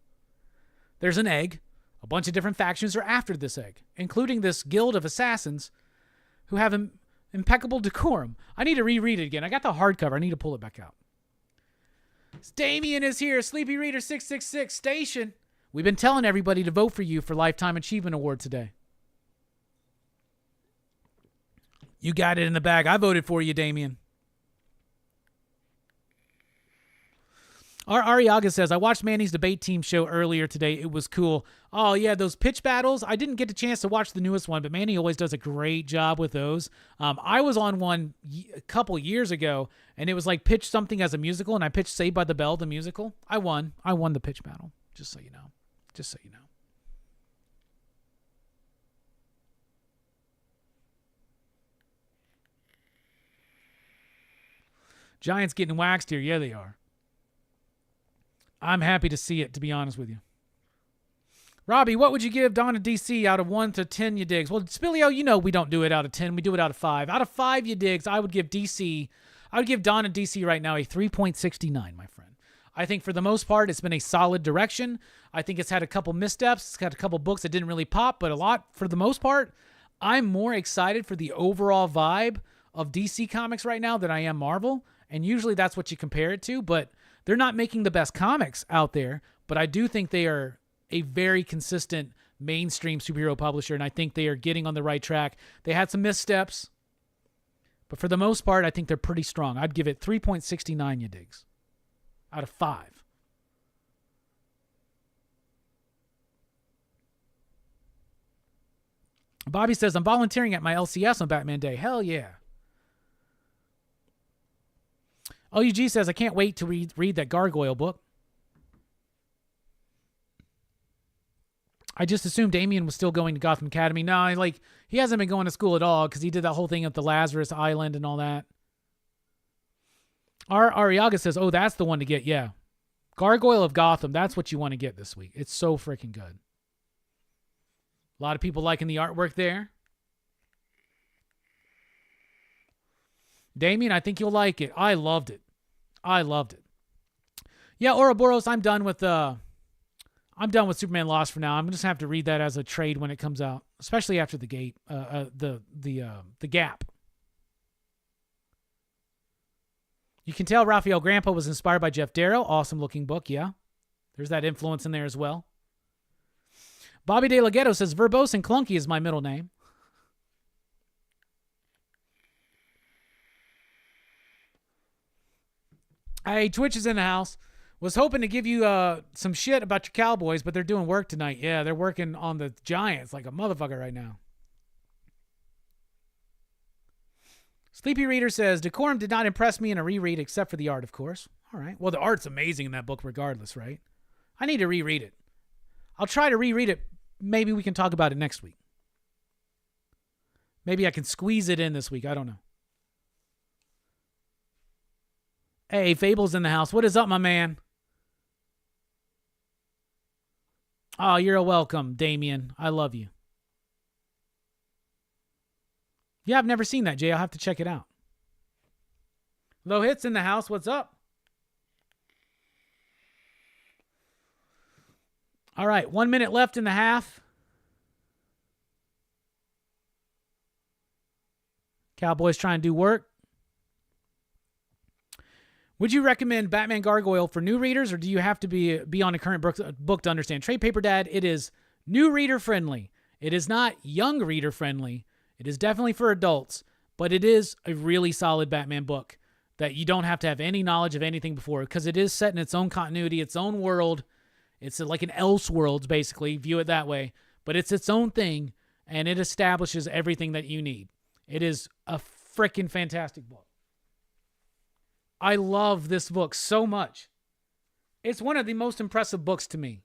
B: There's an egg. A bunch of different factions are after this egg, including this guild of assassins who have impeccable decorum. I need to reread it again. I got the hardcover. I need to pull it back out. Damien is here. Sleepy Reader 666 Station. We've been telling everybody to vote for you for Lifetime Achievement Award today. You got it in the bag. I voted for you, Damien. Our Ariaga says, I watched Manny's debate team show earlier today. It was cool. Oh, yeah, those pitch battles. I didn't get a chance to watch the newest one, but Manny always does a great job with those. I was on one a couple years ago, and it was like pitch something as a musical, and I pitched Saved by the Bell, the musical. I won. I won the pitch battle, just so you know. Just so you know. Giants getting waxed here. Yeah, they are. I'm happy to see it, to be honest with you. Robbie, what would you give Donna DC out of 1 to 10 you digs? Well, Spilio, you know we don't do it out of 10. We do it out of 5. Out of 5 you digs, I would give Donna DC right now a 3.69, my friend. I think for the most part, it's been a solid direction. I think it's had a couple missteps. It's got a couple books that didn't really pop, but a lot for the most part. I'm more excited for the overall vibe of DC Comics right now than I am Marvel. And usually that's what you compare it to, but they're not making the best comics out there. But I do think they are a very consistent mainstream superhero publisher, and I think they are getting on the right track. They had some missteps, but for the most part, I think they're pretty strong. I'd give it 3.69 you digs out of 5. Bobby says, I'm volunteering at my LCS on Batman Day. Hell yeah. OUG says, I can't wait to read that Gargoyle book. I just assumed Damien was still going to Gotham Academy. No, he hasn't been going to school at all because he did that whole thing at the Lazarus Island and all that. Ariaga says, oh, that's the one to get. Yeah. Gargoyle of Gotham. That's what you want to get this week. It's so freaking good. A lot of people liking the artwork there. Damien, I think you'll like it. I loved it. Yeah, Ouroboros, I'm done with Superman Lost for now. I'm just gonna have to read that as a trade when it comes out, especially after the Gap. You can tell Raphael Grandpa was inspired by Jeff Darrow. Awesome looking book, yeah. There's that influence in there as well. Bobby De La Ghetto says, verbose and clunky is my middle name. Hey, Twitch is in the house. Was hoping to give you some shit about your Cowboys, but they're doing work tonight. Yeah, they're working on the Giants like a motherfucker right now. Sleepy Reader says, Decorum did not impress me in a reread except for the art, of course. All right. Well, the art's amazing in that book regardless, right? I need to reread it. I'll try to reread it. Maybe we can talk about it next week. Maybe I can squeeze it in this week. I don't know. Hey, Fable's in the house. What is up, my man? Oh, you're welcome, Damien. I love you. Yeah, I've never seen that, Jay. I'll have to check it out. Low Hits in the house. What's up? All right, 1 minute left in the half. Cowboys trying to do work. Would you recommend Batman Gargoyle for new readers, or do you have to be on a current book to understand? Trade Paper Dad, it is new reader friendly. It is not young reader friendly. It is definitely for adults, but it is a really solid Batman book that you don't have to have any knowledge of anything before, because it is set in its own continuity, its own world. It's like an Elseworlds, basically. View it that way. But it's its own thing, and it establishes everything that you need. It is a freaking fantastic book. I love this book so much. It's one of the most impressive books to me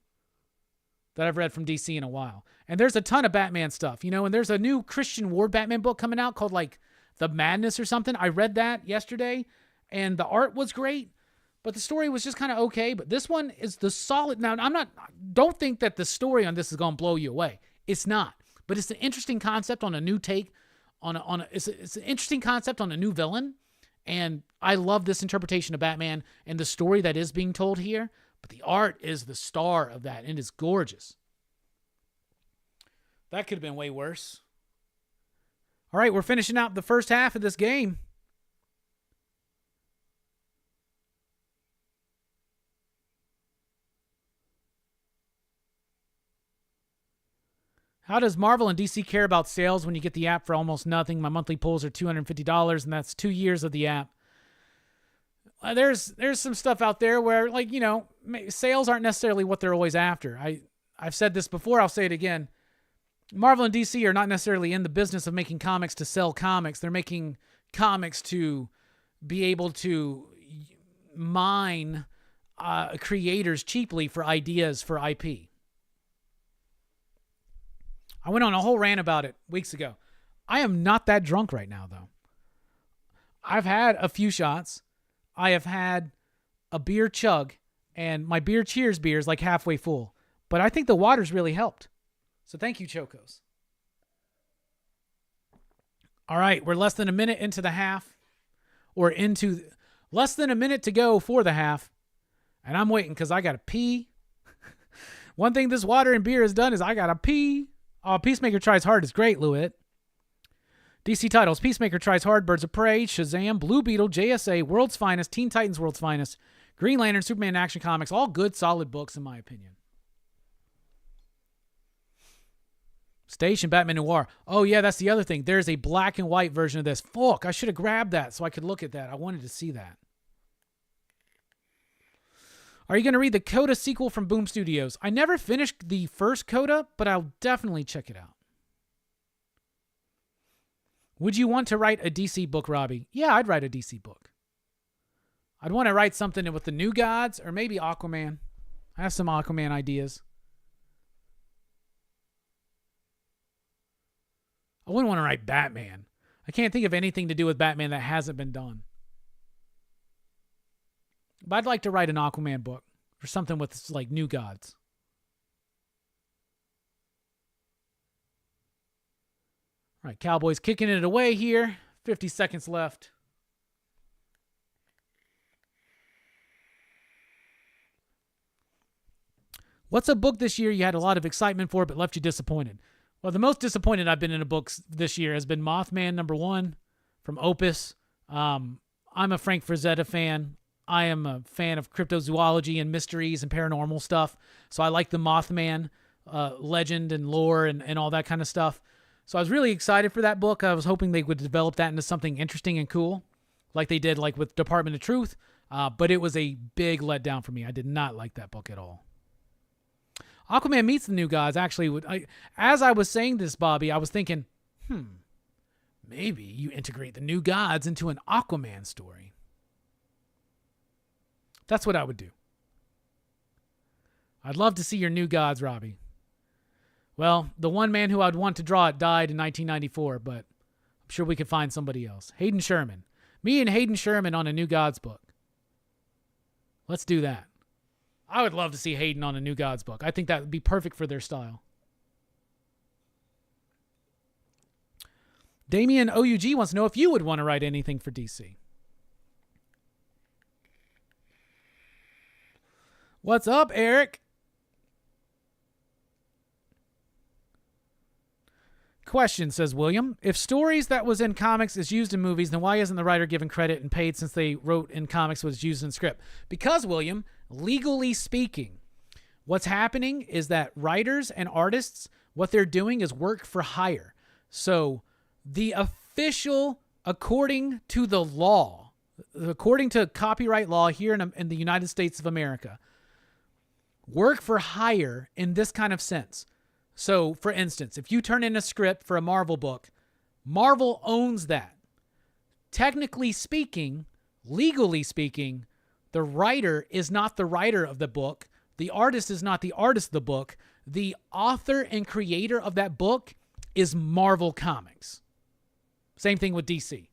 B: that I've read from DC in a while. And there's a ton of Batman stuff, you know, and there's a new Christian Ward Batman book coming out called like The Madness or something. I read that yesterday, and the art was great, but the story was just kind of okay. But this one is the solid. Now, don't think that the story on this is going to blow you away. It's not. But it's an interesting concept on a new take, it's an interesting concept on a new villain. And I love this interpretation of Batman and the story that is being told here. But the art is the star of that, and it's gorgeous. That could have been way worse. All right, we're finishing out the first half of this game. How does Marvel and DC care about sales when you get the app for almost nothing? My monthly pulls are $250, and that's 2 years of the app. There's some stuff out there where, like, you know, sales aren't necessarily what they're always after. I've said this before. I'll say it again. Marvel and DC are not necessarily in the business of making comics to sell comics. They're making comics to be able to mine creators cheaply for ideas for IP. I went on a whole rant about it weeks ago. I am not that drunk right now, though. I've had a few shots. I have had a beer chug, and my beer cheers beer is like halfway full. But I think the water's really helped. So thank you, Chocos. All right, we're less than a minute into the half, or into less than a minute to go for the half, and I'm waiting because I got to pee. One thing this water and beer has done is I got to pee. Oh, Peacemaker Tries Hard is great, Lewitt. DC titles: Peacemaker Tries Hard, Birds of Prey, Shazam, Blue Beetle, JSA, World's Finest, Teen Titans World's Finest, Green Lantern, Superman Action Comics. All good, solid books, in my opinion. Station, Batman Noir. Oh, yeah, that's the other thing. There's a black and white version of this. Fuck, I should have grabbed that so I could look at that. I wanted to see that. Are you going to read the Coda sequel from Boom Studios? I never finished the first Coda, but I'll definitely check it out. Would you want to write a DC book, Robbie? Yeah, I'd write a DC book. I'd want to write something with the New Gods or maybe Aquaman. I have some Aquaman ideas. I wouldn't want to write Batman. I can't think of anything to do with Batman that hasn't been done. But I'd like to write an Aquaman book or something with like New Gods. All right, Cowboys kicking it away here. 50 seconds left. What's a book this year you had a lot of excitement for but left you disappointed? Well, the most disappointed I've been in a book this year has been Mothman #1 from Opus. I'm a Frank Frazetta fan. I am a fan of cryptozoology and mysteries and paranormal stuff. So I like the Mothman legend and lore and all that kind of stuff. So I was really excited for that book. I was hoping they would develop that into something interesting and cool, like they did like with Department of Truth. But it was a big letdown for me. I did not like that book at all. Aquaman Meets the New Gods actually as I was saying this, Bobby, I was thinking, maybe you integrate the New Gods into an Aquaman story. That's what I would do. I'd love to see your New Gods, Robbie. Well, the one man who I'd want to draw it died in 1994, but I'm sure we could find somebody else. Hayden Sherman. Me and Hayden Sherman on a New Gods book. Let's do that. I would love to see Hayden on a New Gods book. I think that would be perfect for their style. Damien OUG wants to know if you would want to write anything for DC. What's up, Eric? Question, says William. If stories that was in comics is used in movies, then why isn't the writer given credit and paid since they wrote in comics what was used in script? Because, William, legally speaking, what's happening is that writers and artists, what they're doing is work for hire. So the official, according to the law, according to copyright law here in the United States of America, work for hire in this kind of sense. So, for instance, if you turn in a script for a Marvel book, Marvel owns that. Technically speaking, legally speaking, the writer is not the writer of the book. The artist is not the artist of the book. The author and creator of that book is Marvel Comics. Same thing with DC.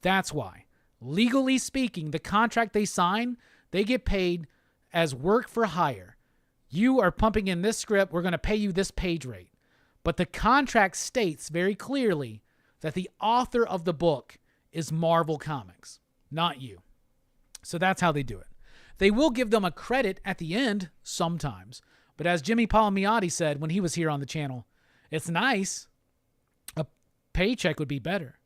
B: That's why. Legally speaking, the contract they sign, they get paid as work for hire. You are pumping in this script, we're going to pay you this page rate. But the contract states very clearly that the author of the book is Marvel Comics, not you. So that's how they do it. They will give them a credit at the end sometimes. But as Jimmy Palmiotti said when he was here on the channel, it's nice. A paycheck would be better.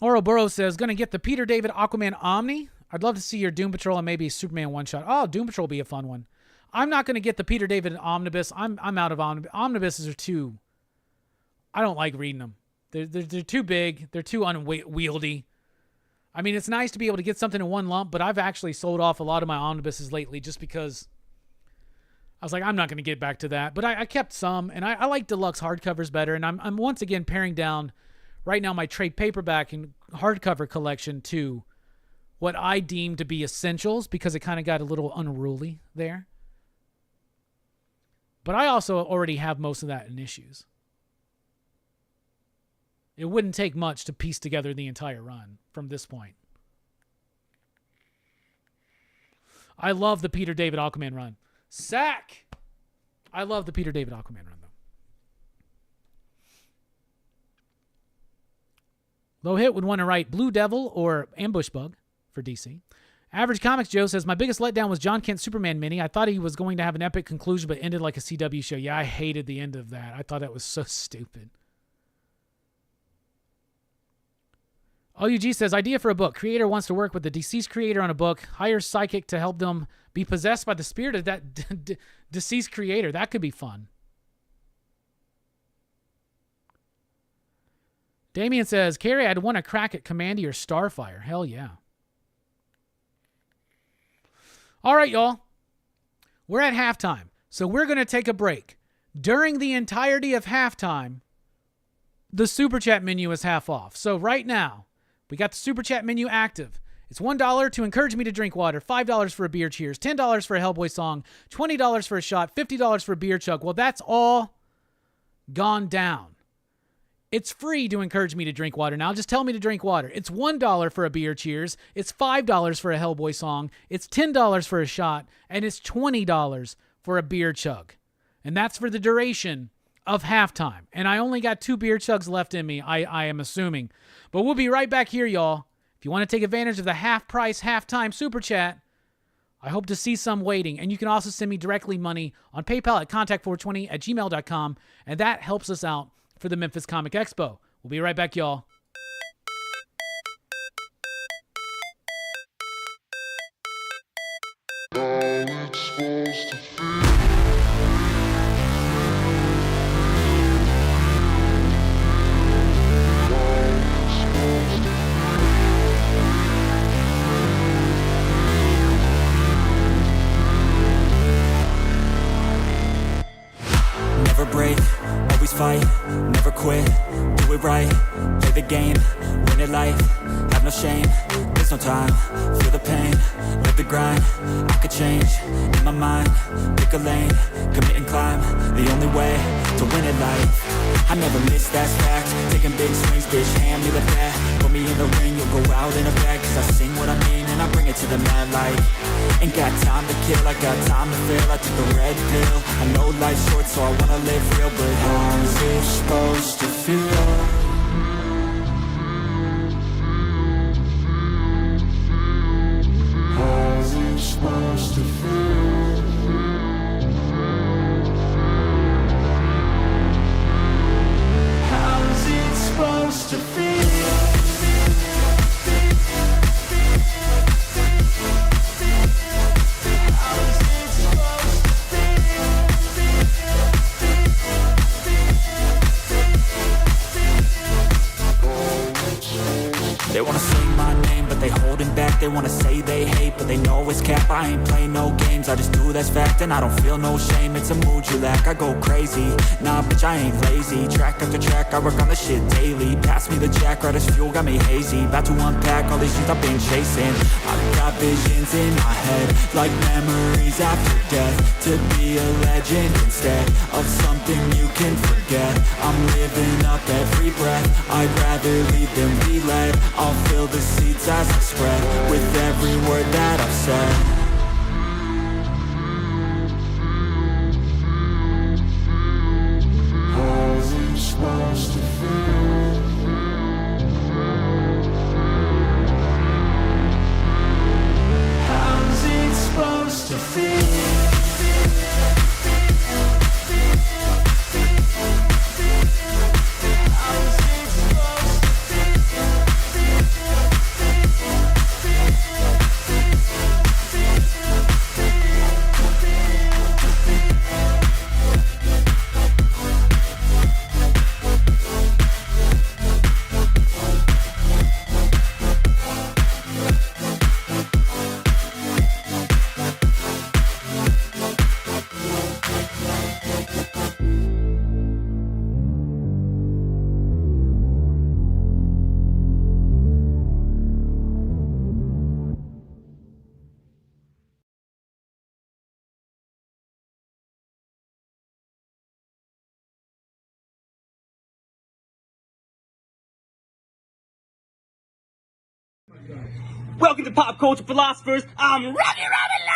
B: Ouroboros says, going to get the Peter David Aquaman Omni. I'd love to see your Doom Patrol and maybe Superman one-shot. Oh, Doom Patrol will be a fun one. I'm not going to get the Peter David Omnibus. I'm out of Omnibus. Omnibuses are too... I don't like reading them. They're too big. They're too unwieldy. I mean, it's nice to be able to get something in one lump, but I've actually sold off a lot of my omnibuses lately just because I was like, I'm not going to get back to that. But I kept some, and I like deluxe hardcovers better, and I'm once again paring down right now my trade paperback and hardcover collection to what I deem to be essentials because it kind of got a little unruly there. But I also already have most of that in issues. It wouldn't take much to piece together the entire run from this point. I love the Peter David Aquaman run. Sack! I love the Peter David Aquaman run, though. Low Hit would want to write Blue Devil or Ambush Bug for DC. Average Comics Joe says, my biggest letdown was John Kent's Superman mini. I thought he was going to have an epic conclusion, but ended like a CW show. Yeah, I hated the end of that. I thought that was so stupid. OUG says, idea for a book. Creator wants to work with the deceased creator on a book. Hires psychic to help them be possessed by the spirit of that deceased creator. That could be fun. Damien says, Carrie, I'd want to crack at Commandy or Starfire. Hell yeah. All right, y'all. We're at halftime, so we're going to take a break. During the entirety of halftime, the Super Chat menu is half off. So right now, we got the Super Chat menu active. It's $1 to encourage me to drink water, $5 for a beer cheers, $10 for a Hellboy song, $20 for a shot, $50 for a beer chug. Well, that's all gone down. It's free to encourage me to drink water now. Just tell me to drink water. It's $1 for a beer cheers. It's $5 for a Hellboy song. It's $10 for a shot. And it's $20 for a beer chug. And that's for the duration of halftime. And I only got 2 beer chugs left in me, I am assuming. But we'll be right back here, y'all. If you want to take advantage of the half-price, halftime Super Chat, I hope to see some waiting. And you can also send me directly money on PayPal at contact420@gmail.com. And that helps us out for the Memphis Comic Expo. We'll be right back, y'all.
C: Never break, always fight, never quit, do it right, play the game, win it life, have no shame, there's no time, feel the pain, live the grind, I could change, in my mind, pick a lane, commit and climb, the only way to win it life, I never miss, that's fact, taking big swings, bitch, hand me the bat, put me in the ring, you'll go out in a bag, cause I sing what I mean and I bring it to the mad light, ain't got time to kill, I got time to feel, I took the red pill, I know life's short so I wanna live real, but how's it supposed to feel? How's it supposed that's cap. I ain't playing no games, I just do that's fact. And I don't feel no shame, it's a mood you lack. I go crazy, nah bitch I ain't lazy. Track after track, I work on the shit daily. Pass me the jack, right as fuel, got me hazy. About to unpack all these things I've been chasing. I've got visions in my head, like memories after death. To be a legend instead of something you can forget. I'm living up every breath, I'd rather lead than be led. I'll fill the seats as I spread, with every word that I've said. How's it supposed to feel? How's it supposed to feel?
A: Welcome to Pop Culture Philosophers. I'm Rockin Robbie Live!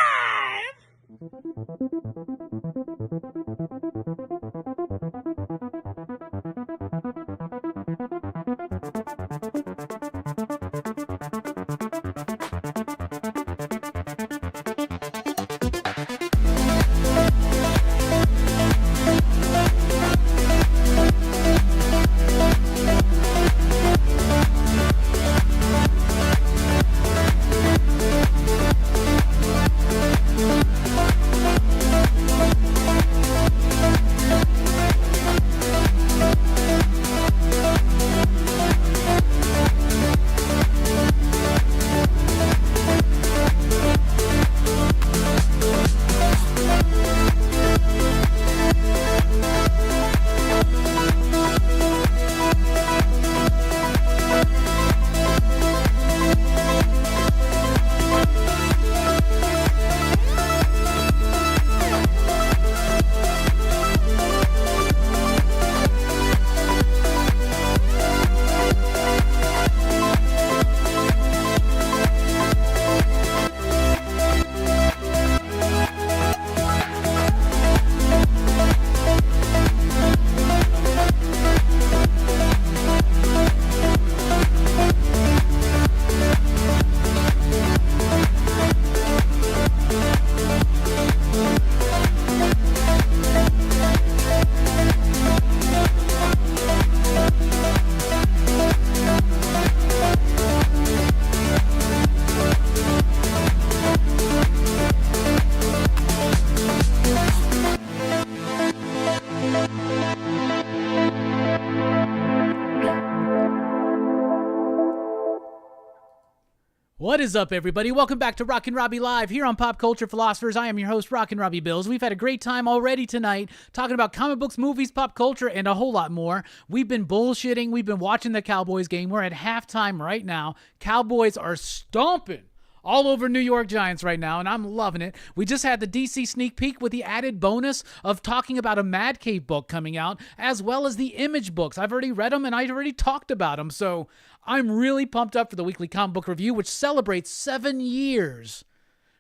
B: What is up, everybody? Welcome back to Rockin Robbie Live here on Pop Culture Philosophers. I am your host, Rockin Robbie Billups. We've had a great time already tonight talking about comic books, movies, pop culture, and a whole lot more. We've been bullshitting. We've been watching the Cowboys game. We're at halftime right now. Cowboys are stomping all over New York Giants right now, and I'm loving it. We just had the DC sneak peek with the added bonus of talking about a Mad Cave book coming out, as well as the Image books. I've already read them, and I've already talked about them, so I'm really pumped up for the weekly comic book review, which celebrates 7 years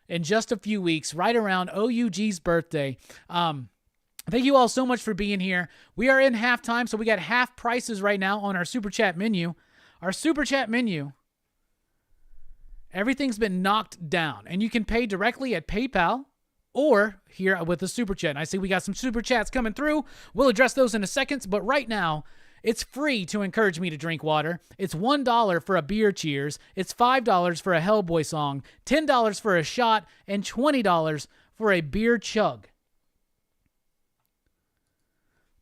B: in just a few weeks, right around OUG's birthday. Thank you all so much for being here. We are in halftime, so we got half prices right now on our Super Chat menu. Our Super Chat menu, everything's been knocked down, and you can pay directly at PayPal or here with the Super Chat. And I see we got some Super Chats coming through. We'll address those in a second, but right now, it's free to encourage me to drink water. It's $1 for a beer cheers. It's $5 for a Hellboy song, $10 for a shot, and $20 for a beer chug.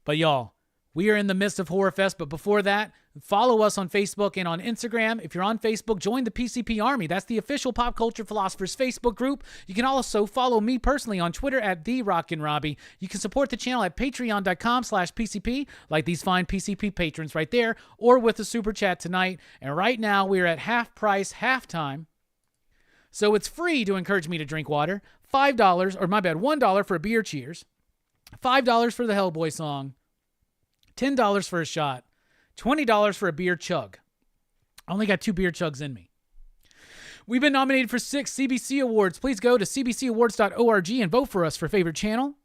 B: But y'all, we are in the midst of Horror Fest, but before that, Follow us on Facebook and on Instagram. If you're on Facebook, join the PCP Army. That's the official Pop Culture Philosophers Facebook group. You can also follow me personally on Twitter at @TheRockinRobbie. You can support the channel at patreon.com/PCP, like these fine PCP patrons right there, or with a super chat tonight. And right now, we're at half price, halftime. So it's free to encourage me to drink water. $1 for a beer cheers. $5 for the Hellboy song. $10 for a shot. $20 for a beer chug. I only got 2 beer chugs in me. We've been nominated for 6 CBC Awards. Please go to cbcawards.org and vote for us for favorite channel,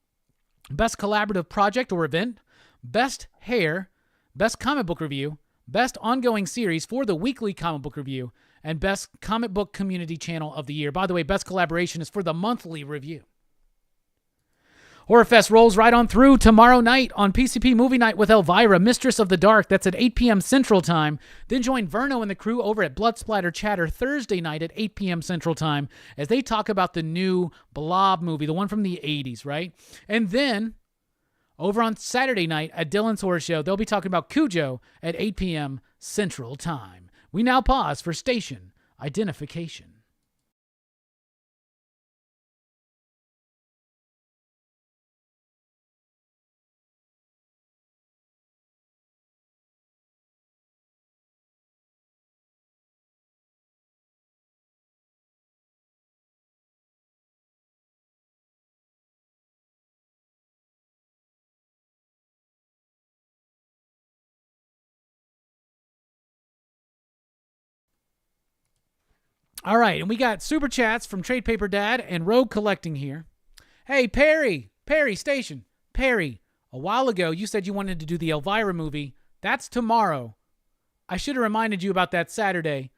B: best collaborative project or event, best hair, best comic book review, best ongoing series for the weekly comic book review, and best comic book community channel of the year. By the way, best collaboration is for the monthly review. Horrorfest rolls right on through tomorrow night on PCP Movie Night with Elvira, Mistress of the Dark. That's at 8 p.m. Central Time. Then join Verno and the crew over at Blood Splatter Chatter Thursday night at 8 p.m. Central Time as they talk about the new Blob movie, the one from the 80s, right? And then over on Saturday night at Dylan's Horror Show, they'll be talking about Cujo at 8 p.m. Central Time. We now pause for station identification. All right, and we got super chats from Trade Paper Dad and Rogue Collecting here. Hey, Perry Station. Perry, a while ago you said you wanted to do the Elvira movie. That's tomorrow. I should have reminded you about that Saturday.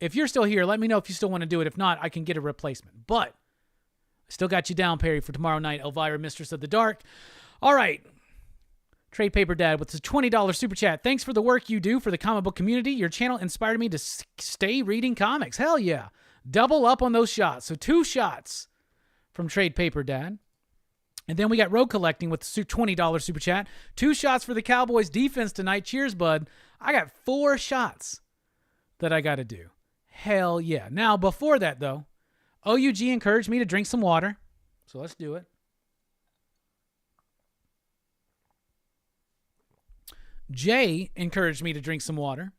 B: If you're still here, let me know if you still want to do it. If not, I can get a replacement. But I still got you down, Perry, for tomorrow night, Elvira, Mistress of the Dark. All right. Trade Paper Dad with his $20 super chat. Thanks for the work you do for the comic book community. Your channel inspired me to stay reading comics. Hell yeah. Double up on those shots. So 2 shots from Trade Paper Dad. And then we got Rogue Collecting with the $20 super chat. 2 shots for the Cowboys defense tonight. Cheers, bud. I got 4 shots that I got to do. Hell yeah. Now, before that, though, OUG encouraged me to drink some water. So let's do it. Jay encouraged me to drink some water.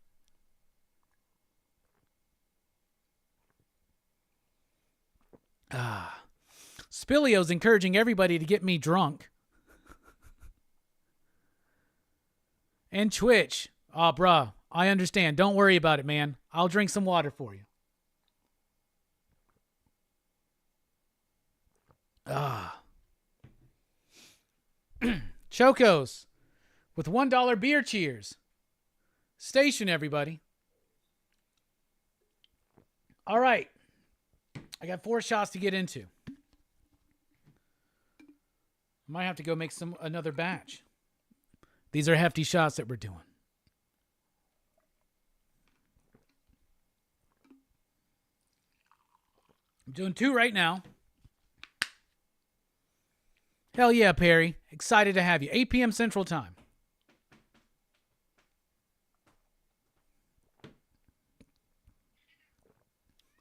B: Spillio's encouraging everybody to get me drunk. And Twitch. Oh, bruh, I understand. Don't worry about it, man. I'll drink some water for you. Chocos. With $1 beer cheers. Station, everybody. All right. I got 4 shots to get into. I might have to go make another batch. These are hefty shots that we're doing. I'm doing 2 right now. Hell yeah, Perry. Excited to have you. 8 p.m. Central Time.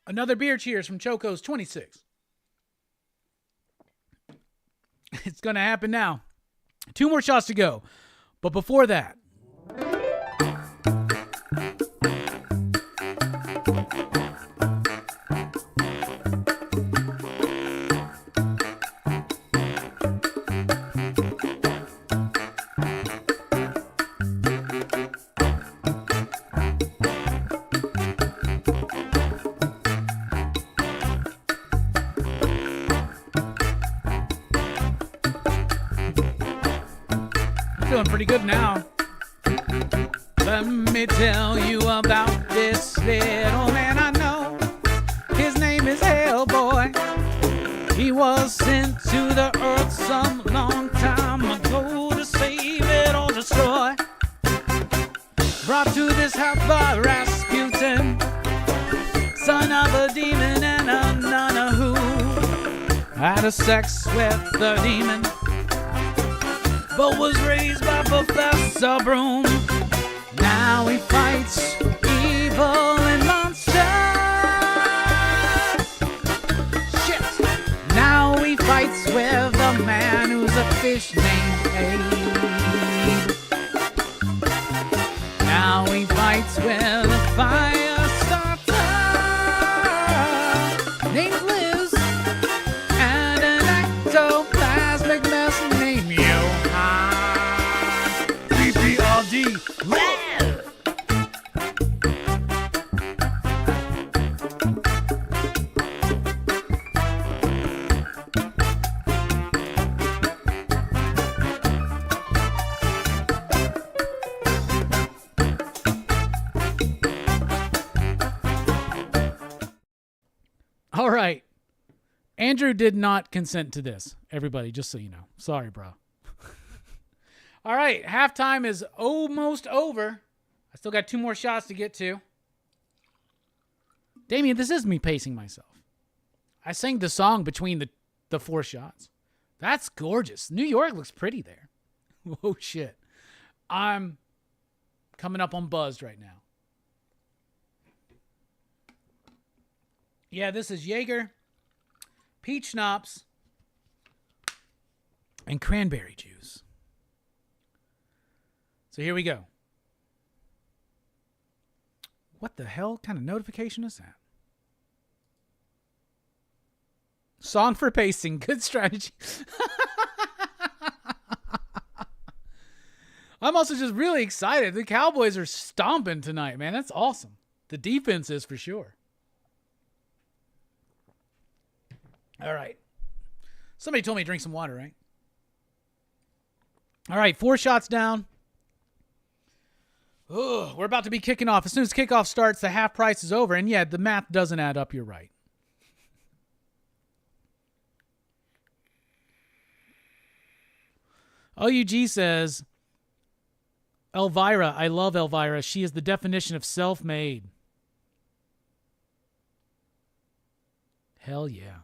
B: Another beer cheers from Choco's 26. It's going to happen now. 2 more shots to go. But before that, feeling pretty good now. Let me tell you about this little man I know. His name is Hellboy. He was sent to the earth some long time ago to save it or destroy. Brought to this house by Rasputin, son of a demon and a nun who had a sex with the demon, but was raised by Professor Broom. Now Now he fights evil and monsters. Shit. Now he fights with a man who's a fish named Abe. Now he fights with a fire starter named Liz and an ectoplasmic mess named Johan. PPRD. All right. Andrew did not consent to this, everybody, just so you know. Sorry, bro. All right. Halftime is almost over. I still got 2 more shots to get to. Damien, this is me pacing myself. I sang the song between the 4 shots. That's gorgeous. New York looks pretty there. Oh, shit. I'm coming up on buzzed right now. Yeah, this is Jaeger, peach schnapps, and cranberry juice. So here we go. What the hell kind of notification is that? Song for pacing. Good strategy. I'm also just really excited. The Cowboys are stomping tonight, man. That's awesome. The defense is for sure. All right. Somebody told me to drink some water, right? All right, 4 shots down. Ugh, we're about to be kicking off. As soon as kickoff starts, the half price is over. And yeah, the math doesn't add up. You're right. OUG says, Elvira, I love Elvira. She is the definition of self-made. Hell yeah.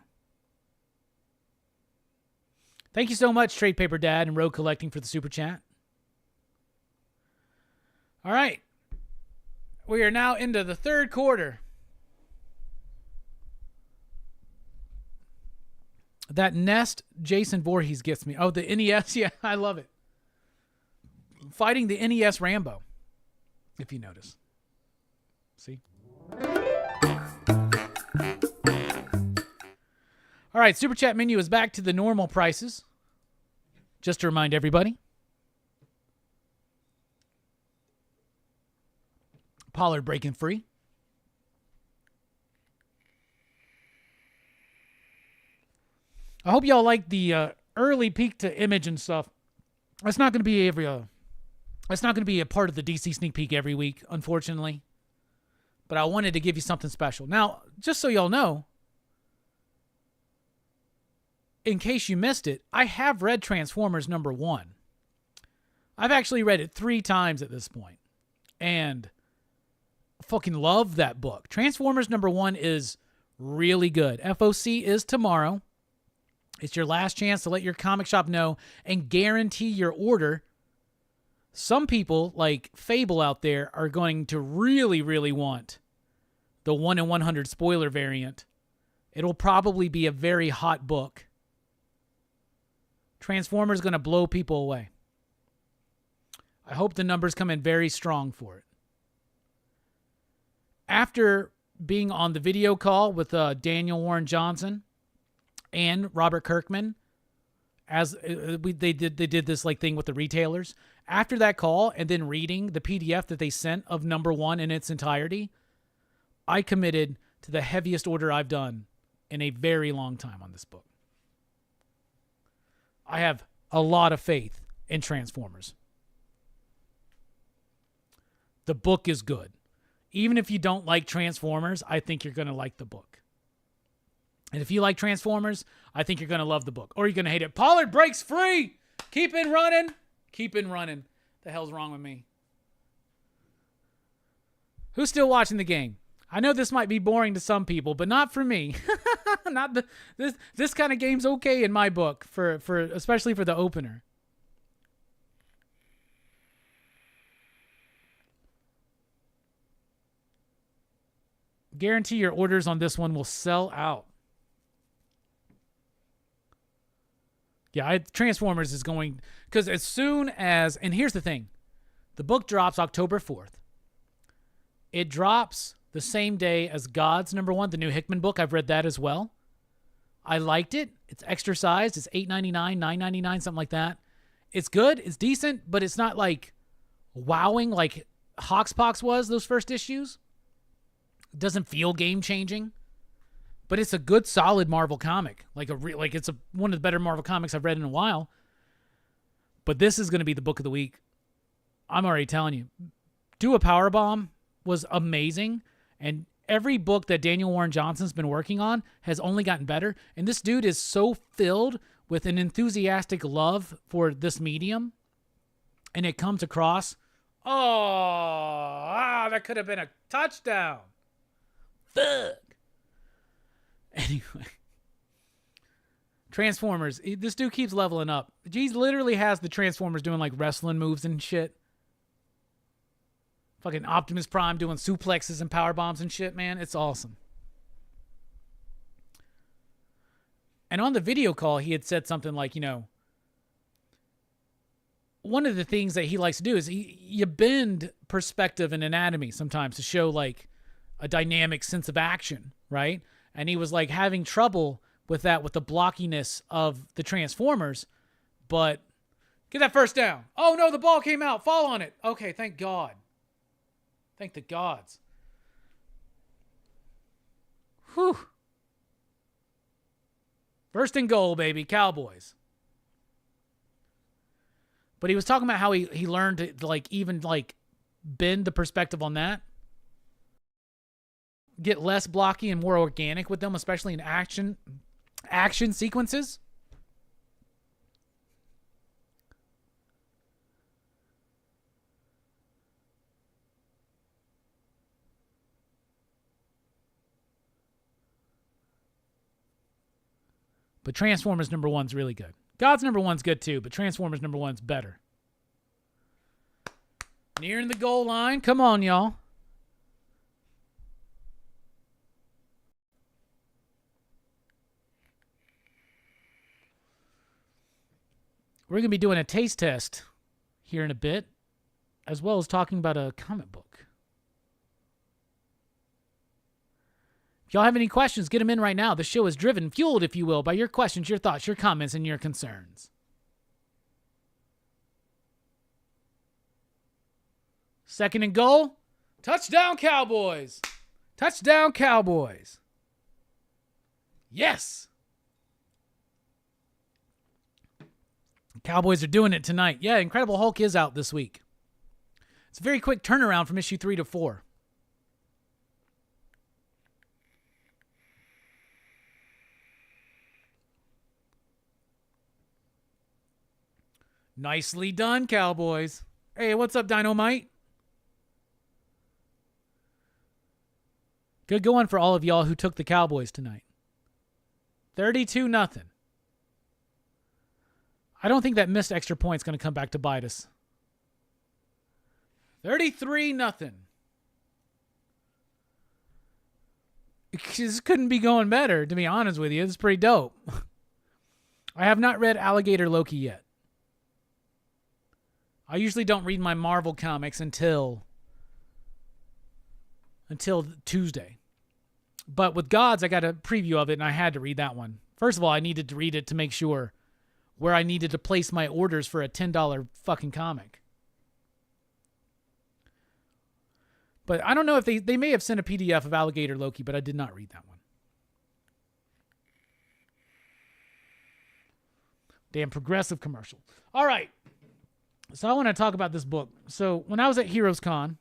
B: Thank you so much, Trade Paper Dad and Road Collecting, for the super chat. All right. We are now into the third quarter. That nest Jason Voorhees gets me. Oh, the NES. Yeah, I love it. Fighting the NES Rambo, if you notice. See? All right, Super Chat menu is back to the normal prices. Just to remind everybody. Pollard breaking free. I hope y'all like the early peek to image and stuff. It's not going to be it's not going to be a part of the DC sneak peek every week, unfortunately. But I wanted to give you something special. Now, just so y'all know, in case you missed it, I have read Transformers #1. I've actually read it 3 times at this point. And I fucking love that book. Transformers #1 is really good. FOC is tomorrow. It's your last chance to let your comic shop know and guarantee your order. Some people, like Fable out there, are going to really, really want the 1 in 100 spoiler variant. It'll probably be a very hot book. Transformers going to blow people away. I hope the numbers come in very strong for it. After being on the video call with Daniel Warren Johnson and Robert Kirkman, as they did this like thing with the retailers. After that call and then reading the PDF that they sent of #1 in its entirety, I committed to the heaviest order I've done in a very long time on this book. I have a lot of faith in Transformers. The book is good. Even if you don't like Transformers, I think you're going to like the book. And if you like Transformers, I think you're going to love the book. Or you're going to hate it. Pollard breaks free! Keep it running! Keep it running. The hell's wrong with me? Who's still watching the game? I know this might be boring to some people, but not for me. This kind of game's okay in my book, for especially for the opener. Guarantee your orders on this one will sell out. Yeah, Transformers is going... Because as soon as... And here's the thing. The book drops October 4th. It drops the same day as Gods #1, the new Hickman book. I've read that as well. I liked it. It's extra sized. It's $8.99, $9.99, something like that. It's good. It's decent, but it's not like wowing like Hoxpox was, those first issues. It doesn't feel game-changing. But it's a good, solid Marvel comic. It's one of the better Marvel comics I've read in a while. But this is going to be the book of the week. I'm already telling you. Do a Powerbomb was amazing. And every book that Daniel Warren Johnson's been working on has only gotten better. And this dude is so filled with an enthusiastic love for this medium. And it comes across. That could have been a touchdown. Fuck. Anyway. Transformers. This dude keeps leveling up. He literally has the Transformers doing like wrestling moves and shit. Fucking Optimus Prime doing suplexes and power bombs and shit, man. It's awesome. And on the video call, he had said something like, one of the things that he likes to do is you bend perspective and anatomy sometimes to show like a dynamic sense of action, right? And he was like having trouble with that, with the blockiness of the Transformers. But get that first down. Oh no, the ball came out. Fall on it. Okay, thank God. Thank the gods. Whew. First and goal, baby. Cowboys. But he was talking about how he learned to even bend the perspective on that. Get less blocky and more organic with them, especially in action sequences. But Transformers #1's really good. Gods #1's good too, but Transformers #1's better. Nearing the goal line. Come on, y'all. We're going to be doing a taste test here in a bit, as well as talking about a comic book. If y'all have any questions, get them in right now. The show is driven, fueled, if you will, by your questions, your thoughts, your comments, and your concerns. Second and goal. Touchdown, Cowboys. Touchdown, Cowboys. Yes. Cowboys are doing it tonight. Yeah, Incredible Hulk is out this week. It's a very quick turnaround from issue 3 to 4. Nicely done, Cowboys. Hey, what's up, Dynamite? Good going for all of y'all who took the Cowboys tonight. 32-0. I don't think that missed extra point's going to come back to bite us. 33-0. This couldn't be going better, to be honest with you. It's pretty dope. I have not read Alligator Loki yet. I usually don't read my Marvel comics until Tuesday. But with Gods, I got a preview of it, and I had to read that one. First of all, I needed to read it to make sure where I needed to place my orders for a $10 fucking comic. But I don't know if they may have sent a PDF of Alligator Loki, but I did not read that one. Damn progressive commercial. All right. So I want to talk about this book. So when I was at Heroes Con,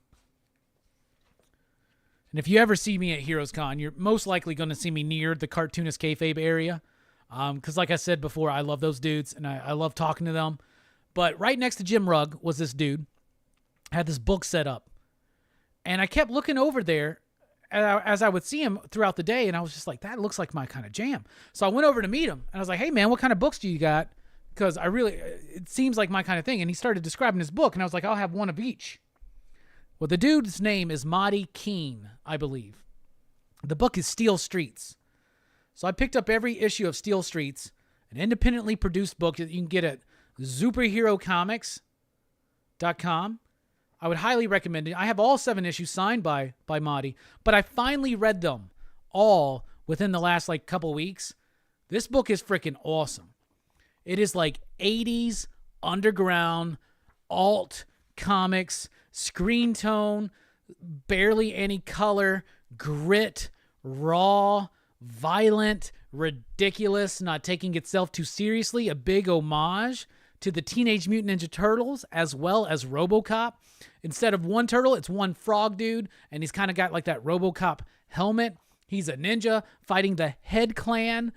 B: and if you ever see me at Heroes Con, you're most likely going to see me near the cartoonist kayfabe area. Because like I said before, I love those dudes, and I love talking to them. But right next to Jim Rugg was this dude. Had this book set up. And I kept looking over there as I would see him throughout the day, and I was just like, that looks like my kind of jam. So I went over to meet him, and I was like, hey, man, what kind of books do you got? Because it seems like my kind of thing. And he started describing his book, and I was like, I'll have one of each. Well, the dude's name is Marty Keene, I believe. The book is Steel Streets. So I picked up every issue of Steel Streets, an independently produced book that you can get at superherocomics.com. I would highly recommend it. I have all 7 issues signed by Mahdi, but I finally read them all within the last couple weeks. This book is freaking awesome. It is 80s underground alt comics, screen tone, barely any color, grit, raw, violent, ridiculous, not taking itself too seriously, a big homage to the Teenage Mutant Ninja Turtles as well as RoboCop. Instead of one turtle, it's one frog dude, and he's kind of got that RoboCop helmet. He's a ninja fighting the Head Clan.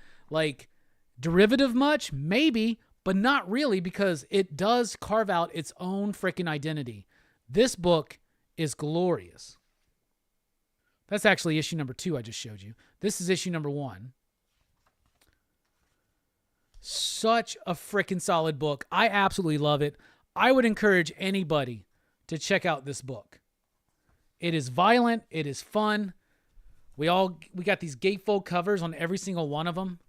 B: Derivative much? Maybe, but not really, because it does carve out its own freaking identity. This book is glorious. That's actually issue number 2 I just showed you. This is issue number 1. Such a freaking solid book. I absolutely love it. I would encourage anybody to check out this book. It is violent. It is fun. We got these gatefold covers on every single one of them.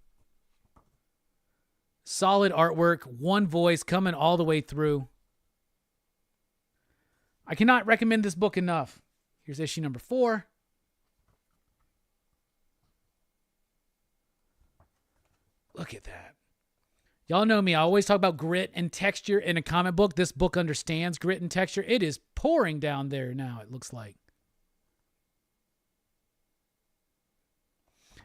B: Solid artwork, one voice coming all the way through. I cannot recommend this book enough. Here's issue number 4. Look at that. Y'all know me. I always talk about grit and texture in a comic book. This book understands grit and texture. It is pouring down there now, it looks like.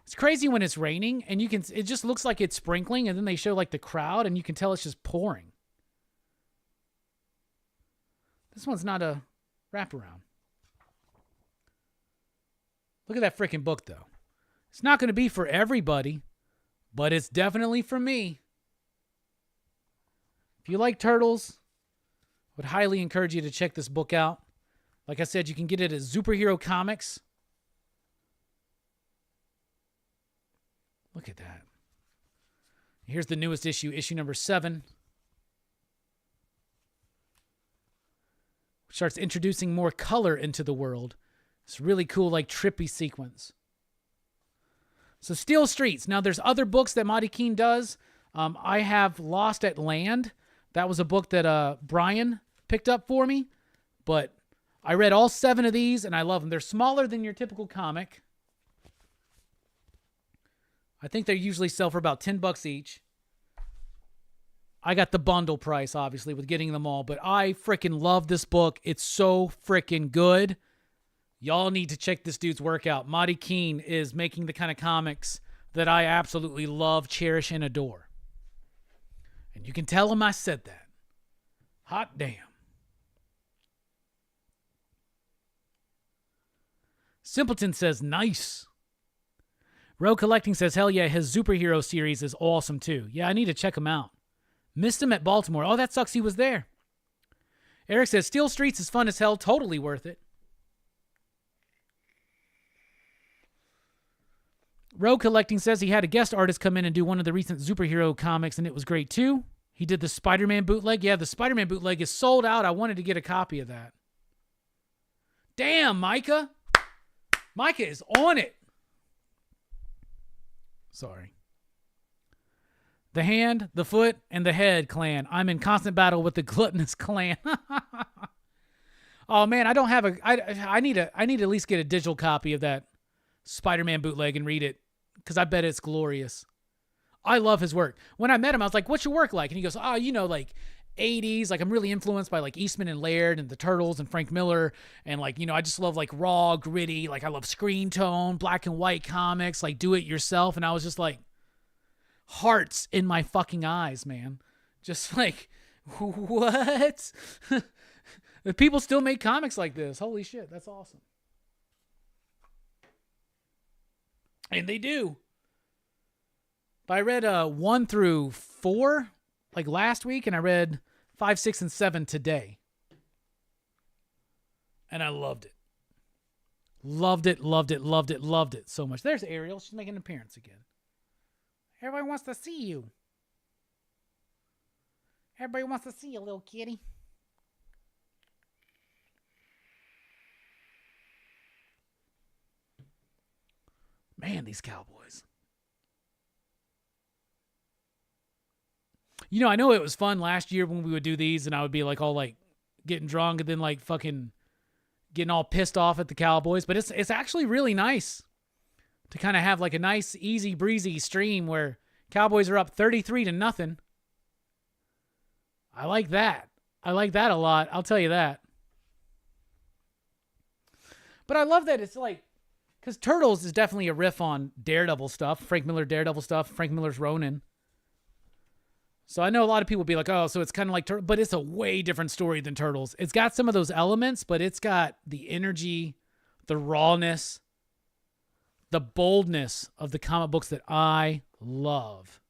B: It's crazy when it's raining and it just looks like it's sprinkling, and then they show the crowd and you can tell it's just pouring. This one's not a wraparound. Look at that freaking book though. It's not going to be for everybody, but it's definitely for me. If you like turtles, I would highly encourage you to check this book out. Like I said, you can get it at Superhero Comics. Look at that. Here's the newest issue, issue number 7. Which starts introducing more color into the world. It's really cool, trippy sequence. So Steel Streets. Now, there's other books that Monty Keene does. I have Lost at Land. That was a book that Brian picked up for me. But I read all 7 of these, and I love them. They're smaller than your typical comic. I think they usually sell for about $10 each. I got the bundle price, obviously, with getting them all. But I freaking love this book. It's so freaking good. Y'all need to check this dude's work out. Monty Keene is making the kind of comics that I absolutely love, cherish, and adore. And you can tell him I said that. Hot damn. Simpleton says, nice. Row Collecting says, hell yeah, his superhero series is awesome too. Yeah, I need to check him out. Missed him at Baltimore. Oh, that sucks he was there. Eric says, Steel Streets is fun as hell. Totally worth it. Row Collecting says he had a guest artist come in and do one of the recent superhero comics, and it was great too. He did the Spider-Man bootleg. Yeah, the Spider-Man bootleg is sold out. I wanted to get a copy of that. Damn, Micah. Micah is on it. Sorry. The Hand, the Foot, and the Head clan. I'm in constant battle with the Gluttonous clan. Oh man, I don't have I need to at least get a digital copy of that Spider-Man bootleg and read it, because I bet it's glorious. I love his work. When I met him, I was like, what's your work like? And he goes, 80s. I'm really influenced by Eastman and Laird and the Turtles and Frank Miller. And I just love raw, gritty. I love screen tone, black and white comics, do it yourself. And I was just hearts in my fucking eyes, man. Just what? People still make comics like this. Holy shit. That's awesome. And they do. But I read 1 through 4 last week, and I read 5, 6, and 7 today. And I loved it. Loved it, loved it, loved it, loved it so much. There's Ariel. She's making an appearance again. Everybody wants to see you. Everybody wants to see you, little kitty. Man, these Cowboys. You know, I know it was fun last year when we would do these and I would be like all like getting drunk and then like fucking getting all pissed off at the Cowboys. But it's actually really nice to kind of have like a nice, easy breezy stream where Cowboys are up 33-0. I like that. I like that a lot. I'll tell you that. But I love that it's like, because Turtles is definitely a riff on Daredevil stuff, Frank Miller Daredevil stuff, Frank Miller's Ronin. So I know a lot of people will be like, oh, so it's kind of like Turtles, but it's a way different story than Turtles. It's got some of those elements, but it's got the energy, the rawness, the boldness of the comic books that I love.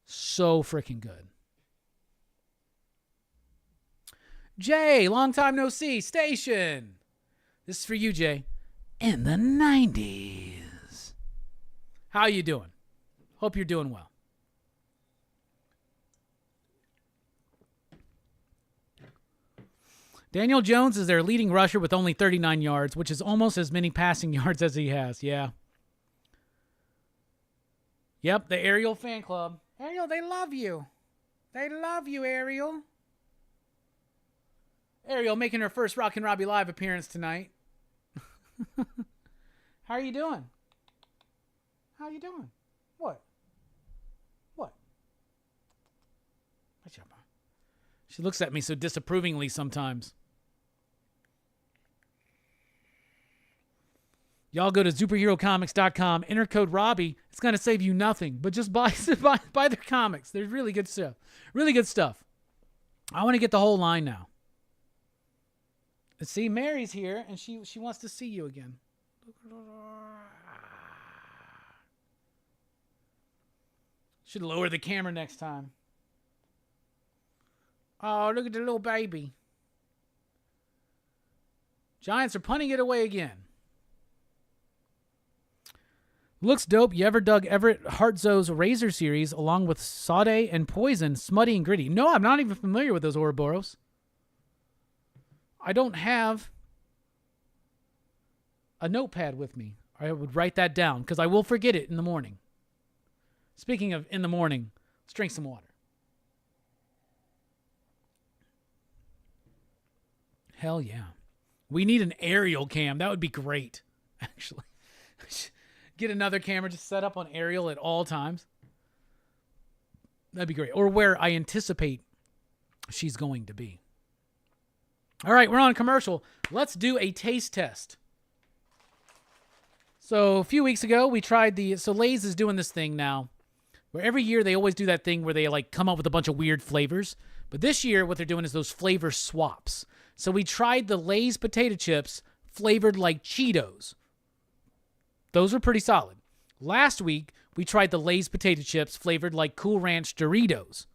B: So freaking good. Jay, long time no see, station. This is for you, Jay. In the 90s. How you doing? Hope you're doing well. Daniel Jones is their leading rusher with only 39 yards, which is almost as many passing yards as he has. Yeah. Yep, the Ariel fan club. Ariel, they love you. They love you, Ariel. Ariel making her first Rockin Robbie Live appearance tonight. How are you doing? How you doing? What? She looks at me so disapprovingly sometimes. Y'all go to superherocomics.com, enter code Robbie. It's going to save you nothing, but just buy their comics. They're really good stuff. Really good stuff. I want to get the whole line now. See, Mary's here, and she wants to see you again. Should lower the camera next time. Oh, look at the little baby. Giants are punting it away again. Looks dope. You ever dug Everett Hartzo's Razor series along with Sade and Poison, Smutty and Gritty? No, I'm not even familiar with those Ouroboros. I don't have a notepad with me. I would write that down because I will forget it in the morning. Speaking of in the morning, let's drink some water. Hell yeah. We need an aerial cam. That would be great, actually. Get another camera just set up on aerial at all times. That'd be great. Or where I anticipate she's going to be. All right, we're on commercial. Let's do a taste test. So a few weeks ago, we tried so Lay's is doing this thing now, where every year they always do that thing where they like come up with a bunch of weird flavors. But this year, what they're doing is those flavor swaps. So we tried the Lay's potato chips flavored like Cheetos. Those were pretty solid. Last week, we tried the Lay's potato chips flavored like Cool Ranch Doritos.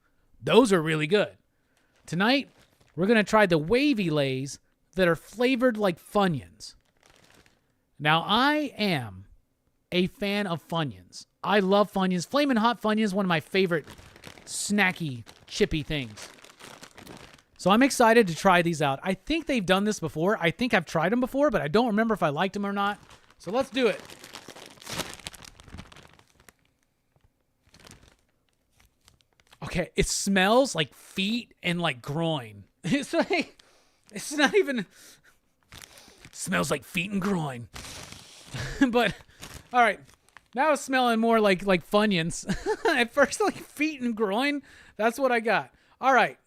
B: Those are really good. Tonight, we're going to try the wavy Lay's that are flavored like Funyuns. Now, I am a fan of Funyuns. I love Funyuns. Flamin' Hot Funyuns, one of my favorite snacky, chippy things. So I'm excited to try these out. I think they've done this before. I think I've tried them before, but I don't remember if I liked them or not. So let's do it. Okay, it smells like feet and like groin. It's like, it's not even, it smells like feet and groin. But, all right, now it's smelling more like Funyuns. At first, like feet and groin, that's what I got. All right,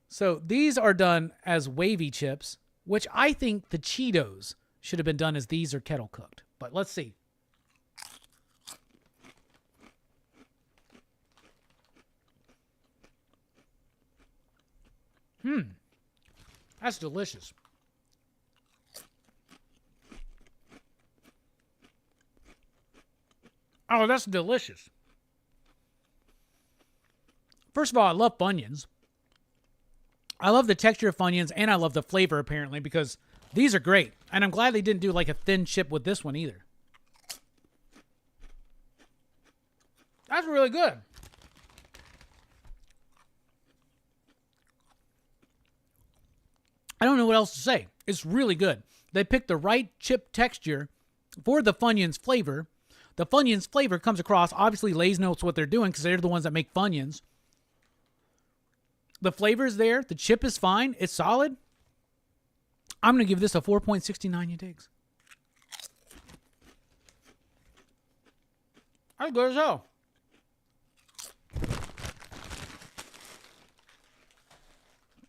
B: so these are done as wavy chips, which I think the Cheetos should have been done as these are kettle cooked. But let's see. That's delicious. Oh, that's delicious. First of all, I love Funyuns. I love the texture of Funyuns, and I love the flavor, apparently, because these are great. And I'm glad they didn't do like a thin chip with this one either. That's really good. I don't know what else to say. It's really good. They picked the right chip texture for the Funyuns flavor. The Funyuns flavor comes across. Obviously, Lay's knows what they're doing because they're the ones that make Funyuns. The flavor's there. The chip is fine. It's solid. I'm going to give this a 4.69, you digs. That's good as hell.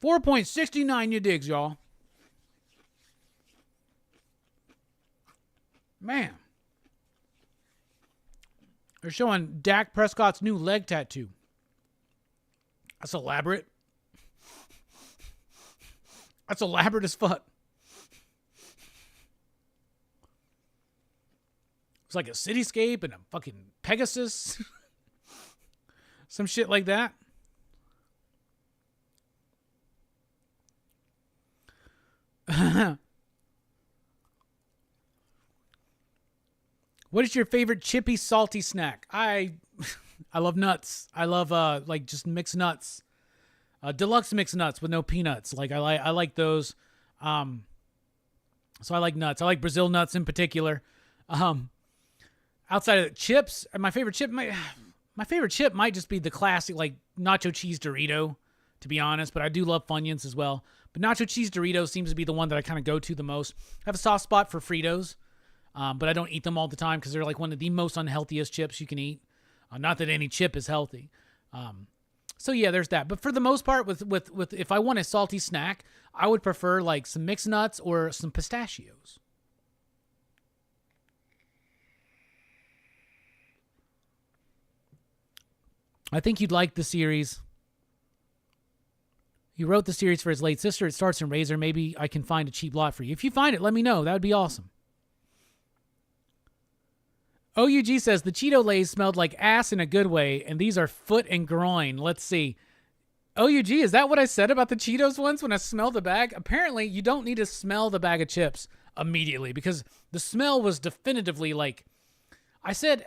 B: $4.69, you digs, y'all. Man. They're showing Dak Prescott's new leg tattoo. That's elaborate. That's elaborate as fuck. It's like a cityscape and a fucking Pegasus. Some shit like that. What is your favorite chippy salty snack? I love nuts. I love like just mixed nuts. Deluxe mixed nuts with no peanuts. Like I like those. So I like nuts. I like Brazil nuts in particular. Outside of chips, my favorite chip might just be the classic like nacho cheese Dorito, to be honest, but I do love Funyuns as well. But nacho cheese Dorito seems to be the one that I kind of go to the most. I have a soft spot for Fritos, but I don't eat them all the time because they're like one of the most unhealthiest chips you can eat. Not that any chip is healthy. So yeah, there's that. But for the most part, with if I want a salty snack, I would prefer like some mixed nuts or some pistachios. I think you'd like the series. He wrote the series for his late sister. It starts in Razor. Maybe I can find a cheap lot for you. If you find it, let me know. That would be awesome. OUG says, the Cheeto Lays smelled like ass in a good way, and these are foot and groin. Let's see. OUG, is that what I said about the Cheetos once when I smelled the bag? Apparently, you don't need to smell the bag of chips immediately because the smell was definitively like... I said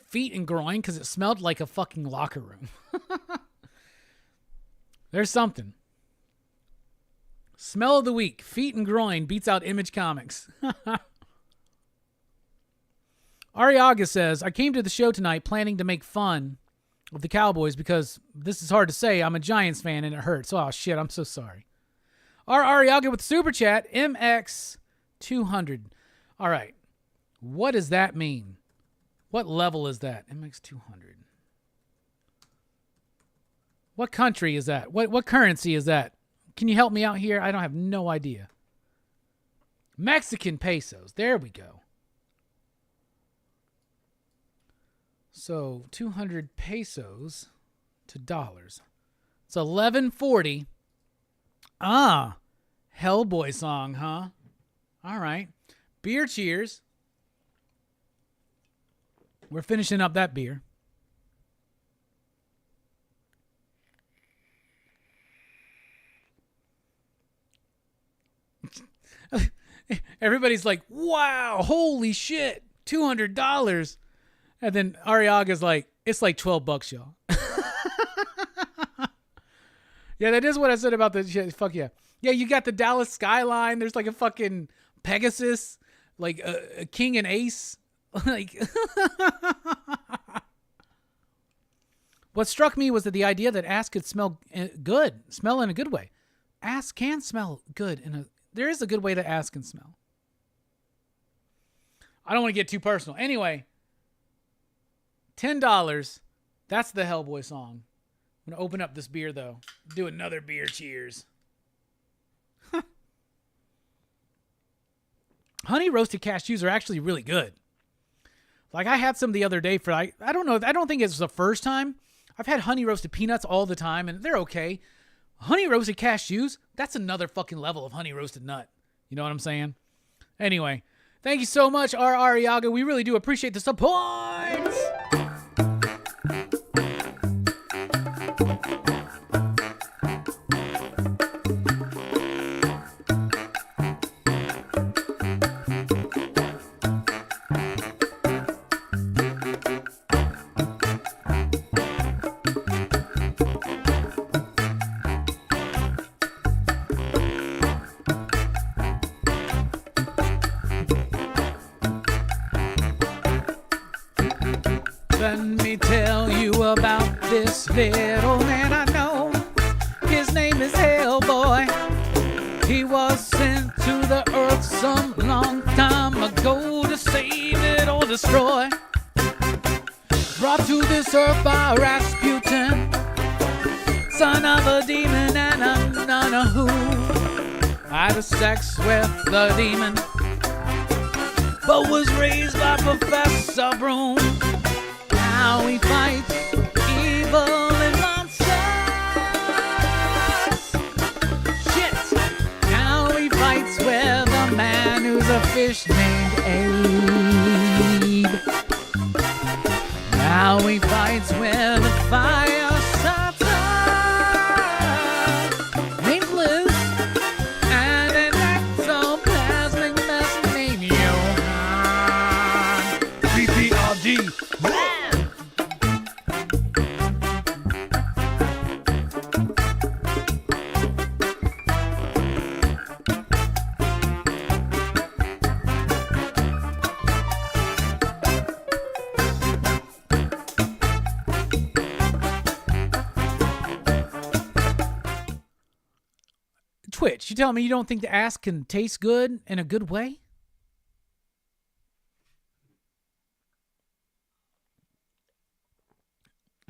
B: feet and groin because it smelled like a fucking locker room. There's something. Smell of the week. Feet and groin beats out Image Comics. Ariaga says, I came to the show tonight planning to make fun of the Cowboys because this is hard to say. I'm a Giants fan and it hurts. Oh, shit. I'm so sorry. Ariaga with Super Chat. MX200. All right. What does that mean? What level is that? MX200. What country is that? What currency is that? Can you help me out here? I don't have no idea. Mexican pesos. There we go. So 200 pesos to dollars. It's 1140. Ah, Hellboy song, huh? All right. Beer cheers. We're finishing up that beer. Everybody's like, wow, holy shit, $200. And then Ariaga's like, it's like $12, y'all. Yeah, that is what I said about the shit. Fuck yeah. Yeah, you got the Dallas skyline. There's like a fucking Pegasus, like a king and ace. Like, what struck me was that the idea that ass could smell good, smell in a good way. Ass can smell good there is a good way that ass can smell. I don't want to get too personal. Anyway, $10. That's the Hellboy song. I'm going to open up this beer, though. Do another beer cheers. Honey roasted cashews are actually really good. Like, I had some the other day for, I don't know. I don't think it's the first time. I've had honey roasted peanuts all the time, and they're okay. Honey roasted cashews, that's another fucking level of honey roasted nut. You know what I'm saying? Anyway, thank you so much, Ariaga. We really do appreciate the support. me tell you about this little man I know. His name is Hellboy. He was sent to the earth some long time ago to save it or destroy. Brought to this earth by Rasputin, son of a demon and a nun who had a sex with the demon, but was raised by Professor Broom. Now he fights evil and monsters. Shit! Now he fights with a man who's a fish named Abe. Now he fights with a fire starter named Liz and an ectoplasmic mess named Johan. PPRD. Twitch, you telling me you don't think the ass can taste good in a good way?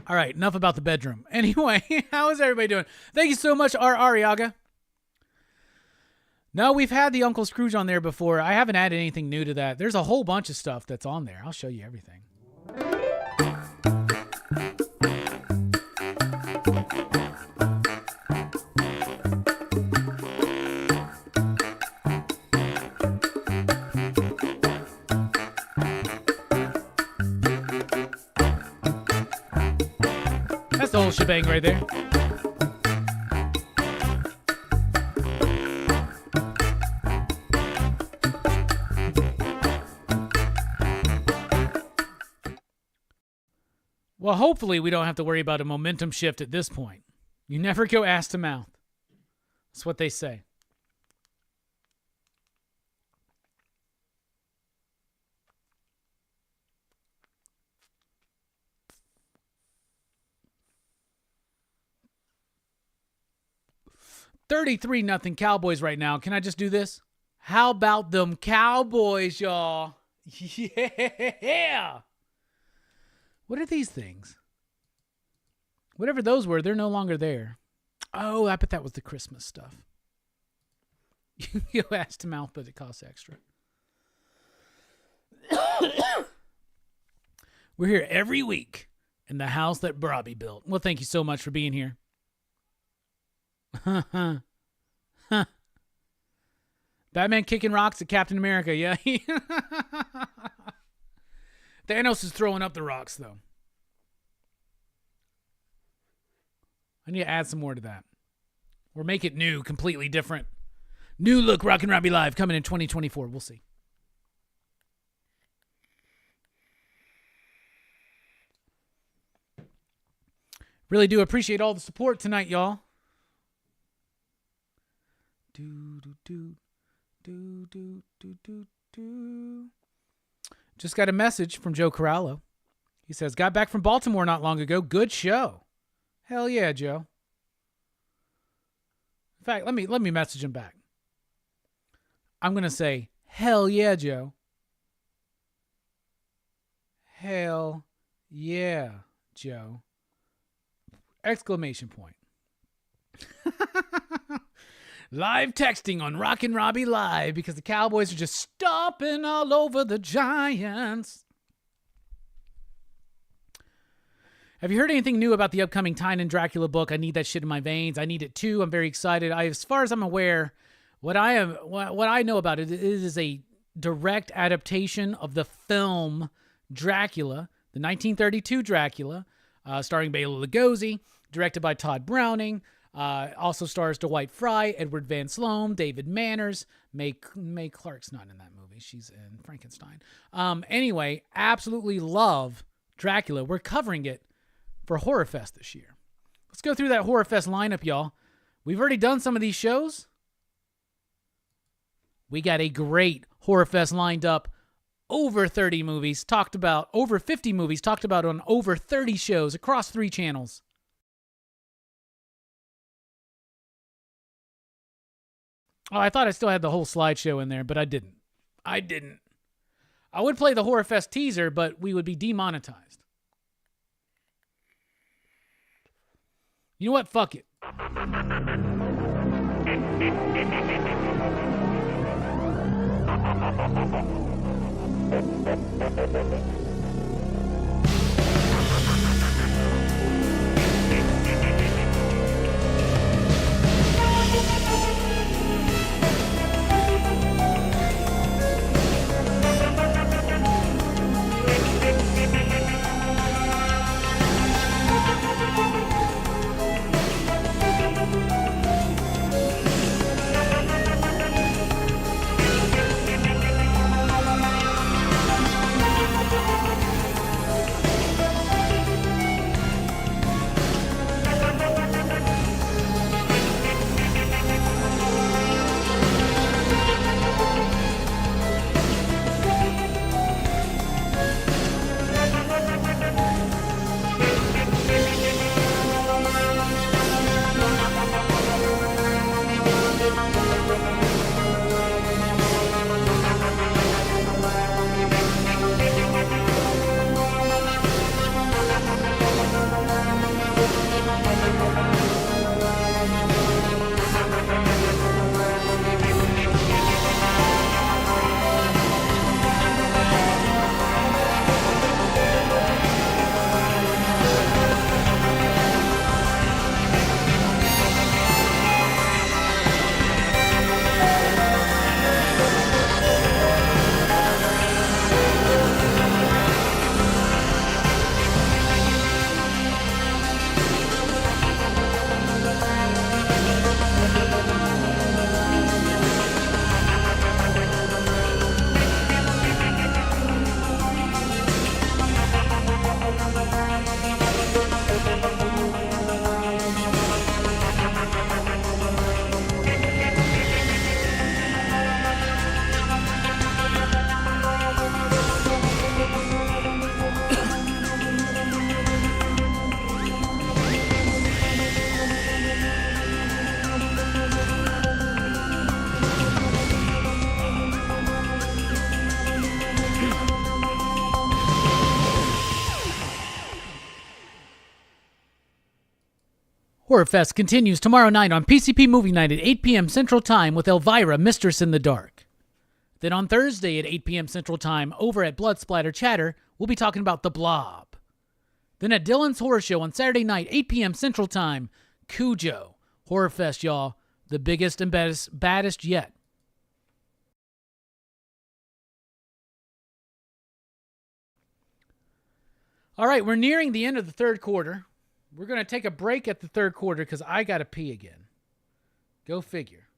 B: All right, enough about the bedroom. Anyway, how is everybody doing? Thank you so much, R. Ariaga. No, we've had the Uncle Scrooge on there before. I haven't added anything new to that. There's a whole bunch of stuff that's on there. I'll show you everything. That's the whole shebang right there. Well, hopefully we don't have to worry about a momentum shift at this point. You never go ass to mouth. That's what they say. $33-0 Cowboys right now. Can I just do this? How about them Cowboys, y'all? Yeah. What are these things? Whatever those were, they're no longer there. Oh, I bet that was the Christmas stuff. You go ass to mouth, but it costs extra. We're here every week in the house that Robbie built. Well, thank you so much for being here. Batman kicking rocks at Captain America. Yeah. Thanos is throwing up the rocks, though. I need to add some more to that. Or make it new, completely different. New look Rockin Robbie Live coming in 2024. We'll see. Really do appreciate all the support tonight, y'all. Just got a message from Joe Corallo. He says, got back from Baltimore not long ago. Good show. Hell yeah, Joe. In fact, let me message him back. I'm going to say, hell yeah, Joe. Hell yeah, Joe. Exclamation point. Live texting on Rockin Robbie Live because the Cowboys are just stomping all over the Giants. Have you heard anything new about the upcoming Tynan Dracula book? I need that shit in my veins. I need it too. I'm very excited. As far as I'm aware, what I know about it is a direct adaptation of the film Dracula, the 1932 Dracula, starring Bela Lugosi, directed by Todd Browning. Also stars Dwight Frye, Edward Van Sloan, David Manners. Mae Clark's not in that movie. She's in Frankenstein. Anyway, absolutely love Dracula. We're covering it for Horror Fest this year. Let's go through that Horror Fest lineup, y'all. We've already done some of these shows. We got a great Horror Fest lined up over 30 movies talked about, over 50 movies talked about on over 30 shows across 3 channels. Oh, I thought I still had the whole slideshow in there, but I didn't. I would play the Horror Fest teaser, but we would be demonetized. You know what? Fuck it. Horror Fest continues tomorrow night on PCP Movie Night at 8 p.m. Central Time with Elvira, Mistress in the Dark. Then on Thursday at 8 p.m. Central Time, over at Blood Splatter Chatter, we'll be talking about The Blob. Then at Dylan's Horror Show on Saturday night, 8 p.m. Central Time, Cujo. Horror Fest, y'all. The biggest and baddest yet. All right, we're nearing the end of the third quarter. We're going to take a break at the third quarter because I got to pee again. Go figure.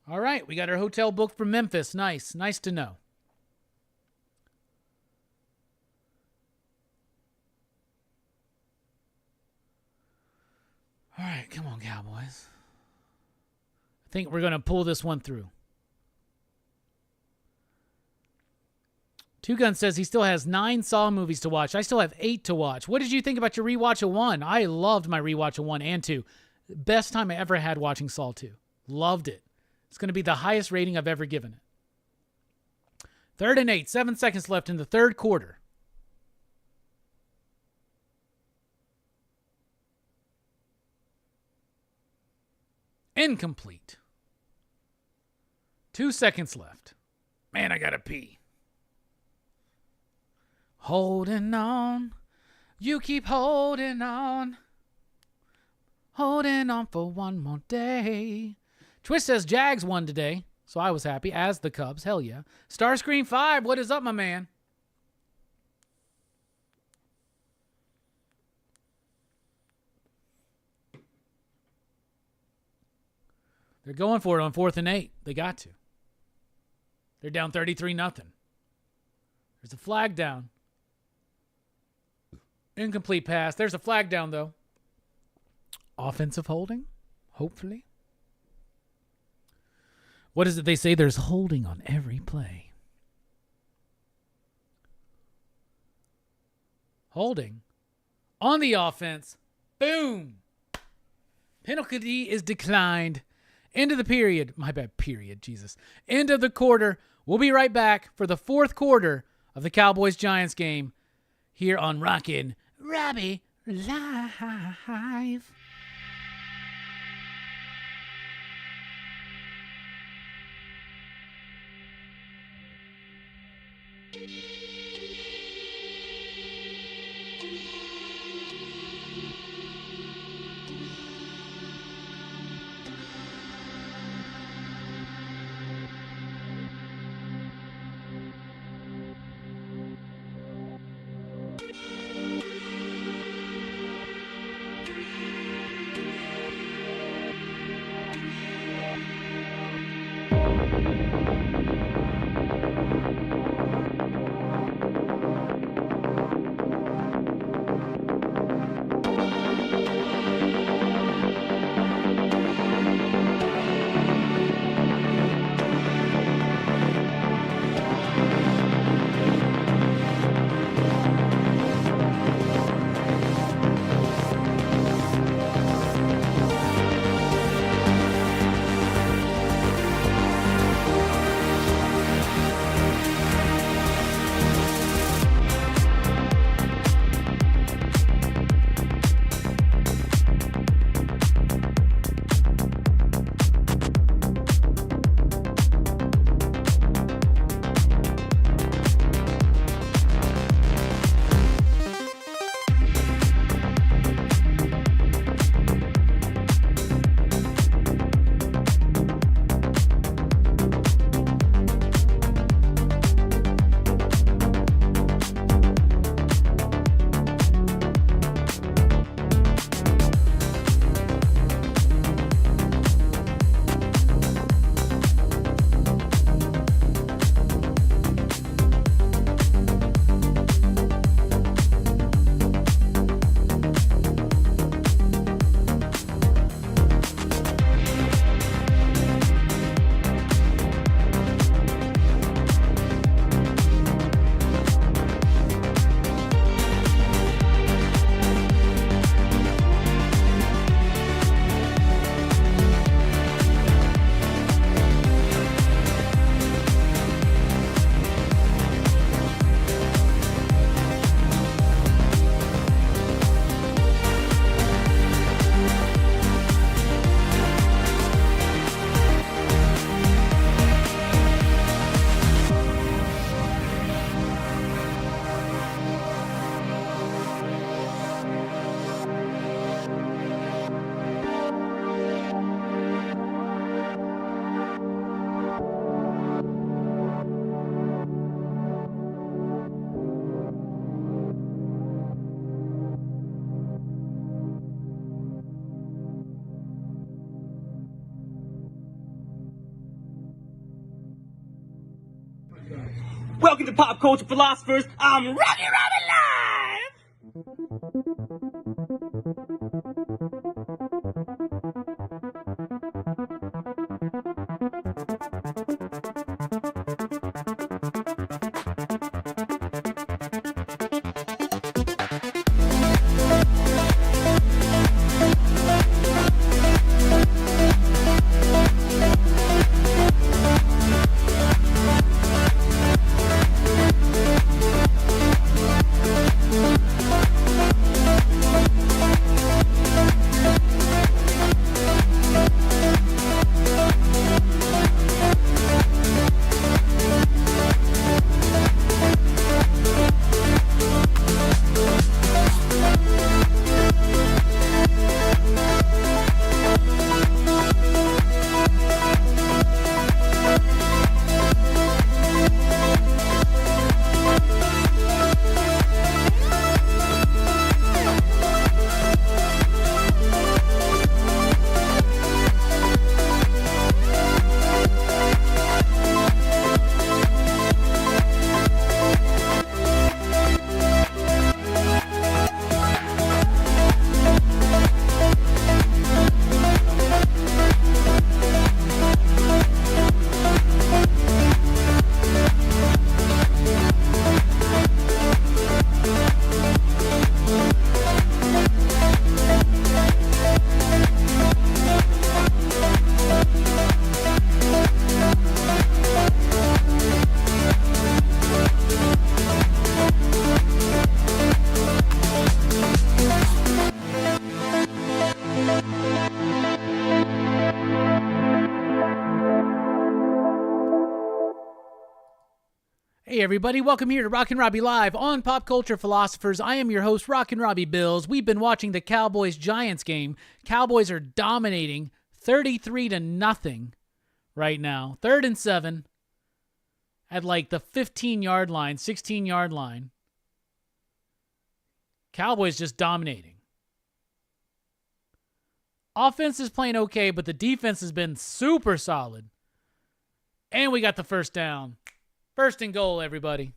B: All right, we got our hotel booked for Memphis. Nice. Nice to know. All right, come on, Cowboys. I think we're going to pull this one through. Two Gun says he still has 9 Saw movies to watch. I still have 8 to watch. What did you think about your rewatch of 1? I loved my rewatch of 1 and 2. Best time I ever had watching Saw 2. Loved it. It's going to be the highest rating I've ever given it. 3rd and 8. 7 seconds left in the third quarter. Incomplete. 2 seconds left. Man, I got to pee. Holding on. You keep holding on. Holding on for one more day. Twist says Jags won today, so I was happy, as the Cubs. Hell yeah. Starscream 5, what is up, my man? They're going for it on 4th and 8. They got to. They're down 33-0. There's a flag down. Incomplete pass. There's a flag down, though. Offensive holding, hopefully. What is it they say? There's holding on every play. Holding on the offense. Boom. Penalty is declined. End of the period. My bad, period. Jesus. End of the quarter. We'll be right back for the fourth quarter of the Cowboys-Giants game here on Rockin Robbie Live.
A: Welcome to Pop Culture Philosophers. I'm Rockin Robbie Live.
B: Hey everybody, welcome here to Rockin Robbie Live on Pop Culture Philosophers. I am your host, Rockin Robbie Billups. We've been watching the Cowboys-Giants game. Cowboys are dominating 33-0 right now. 3rd and 7 at like the 15-yard line, 16-yard line. Cowboys just dominating. Offense is playing okay, but the defense has been super solid. And we got the first down. First and goal, everybody.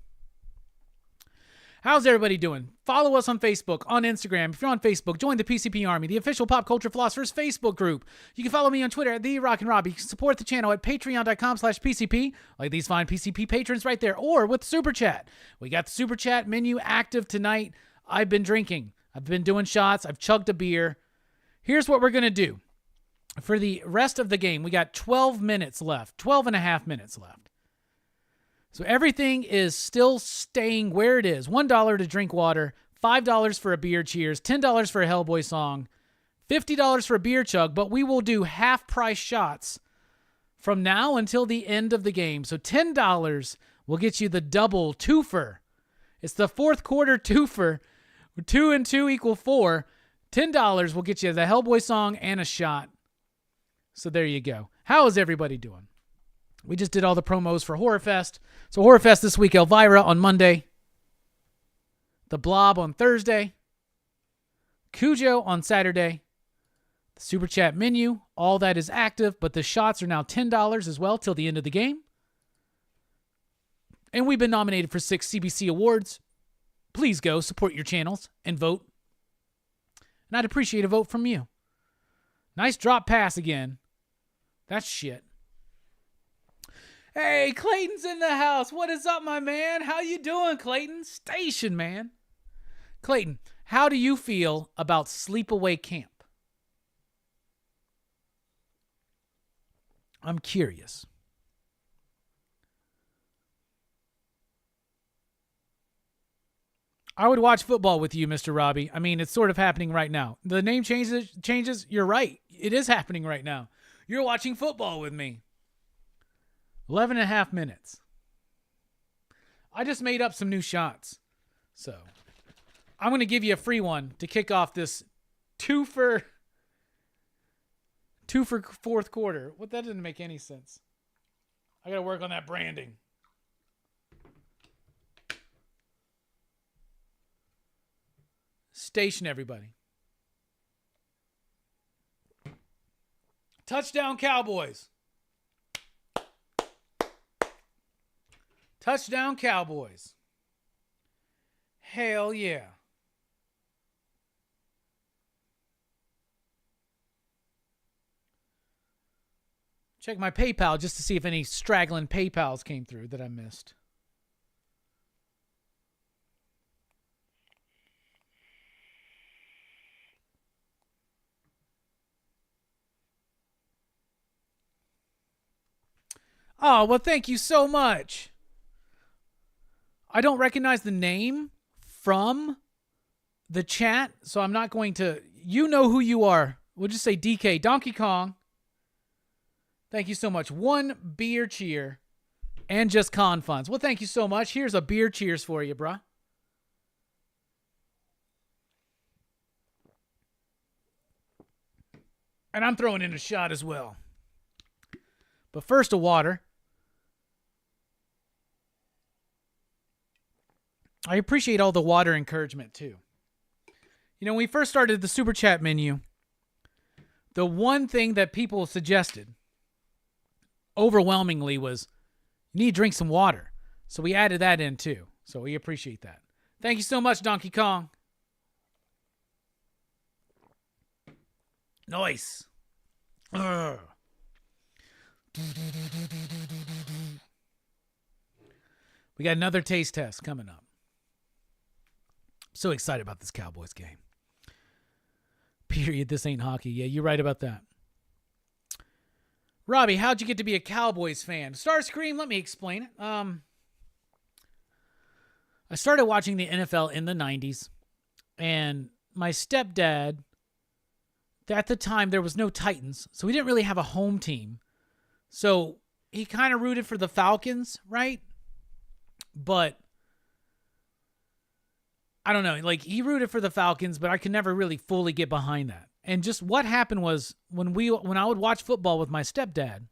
B: How's everybody doing? Follow us on Facebook, on Instagram. If you're on Facebook, join the PCP Army, the official Pop Culture Philosophers Facebook group. You can follow me on Twitter at @TheRockinRobbie. You can support the channel at patreon.com/PCP, like these fine PCP patrons right there, or with Super Chat. We got the Super Chat menu active tonight. I've been drinking. I've been doing shots. I've chugged a beer. Here's what we're going to do. For the rest of the game, we got 12 minutes left, 12 and a half minutes left. So everything is still staying where it is. $1 to drink water, $5 for a beer cheers, $10 for a Hellboy song, $50 for a beer chug, but we will do half-price shots from now until the end of the game. So $10 will get you the double twofer. It's the fourth quarter twofer. 2 and 2 equal 4. $10 will get you the Hellboy song and a shot. So there you go. How is everybody doing? We just did all the promos for Horror Fest. So Horror Fest this week, Elvira on Monday. The Blob on Thursday. Cujo on Saturday. The Super Chat menu, all that is active, but the shots are now $10 as well till the end of the game. And we've been nominated for 6 CBC awards. Please go support your channels and vote. And I'd appreciate a vote from you. Nice drop pass again. That's shit. Hey, Clayton's in the house. What is up, my man? How you doing, Clayton? Station, man. Clayton, how do you feel about sleepaway camp? I'm curious. I would watch football with you, Mr. Robbie. I mean, it's sort of happening right now. The name changes. You're right. It is happening right now. You're watching football with me. 11 and a half minutes. I just made up some new shots. So I'm going to give you a free one to kick off this two for fourth quarter. What? That didn't make any sense. I got to work on that branding. Station, everybody. Touchdown, Cowboys. Touchdown, Cowboys. Hell yeah. Check my PayPal just to see if any straggling PayPals came through that I missed. Oh, well, thank you so much. I don't recognize the name from the chat, so I'm not going to... You know who you are. We'll just say DK. Donkey Kong. Thank you so much. 1 beer cheer and just con funds. Well, thank you so much. Here's a beer cheers for you, bruh. And I'm throwing in a shot as well. But first, a water. I appreciate all the water encouragement, too. You know, when we first started the Super Chat menu, the one thing that people suggested overwhelmingly was, you need to drink some water. So we added that in, too. So we appreciate that. Thank you so much, Donkey Kong. Nice. Ugh. We got another taste test coming up. So excited about this Cowboys game. Period. This ain't hockey. Yeah, you're right about that. Robbie, how'd you get to be a Cowboys fan? Starscream, let me explain it. I started watching the NFL in the 90s, and my stepdad, at the time, there was no Titans, so we didn't really have a home team. So he kind of rooted for the Falcons, right? But I don't know. Like, he rooted for the Falcons, but I could never really fully get behind that. And just what happened was when I would watch football with my stepdad,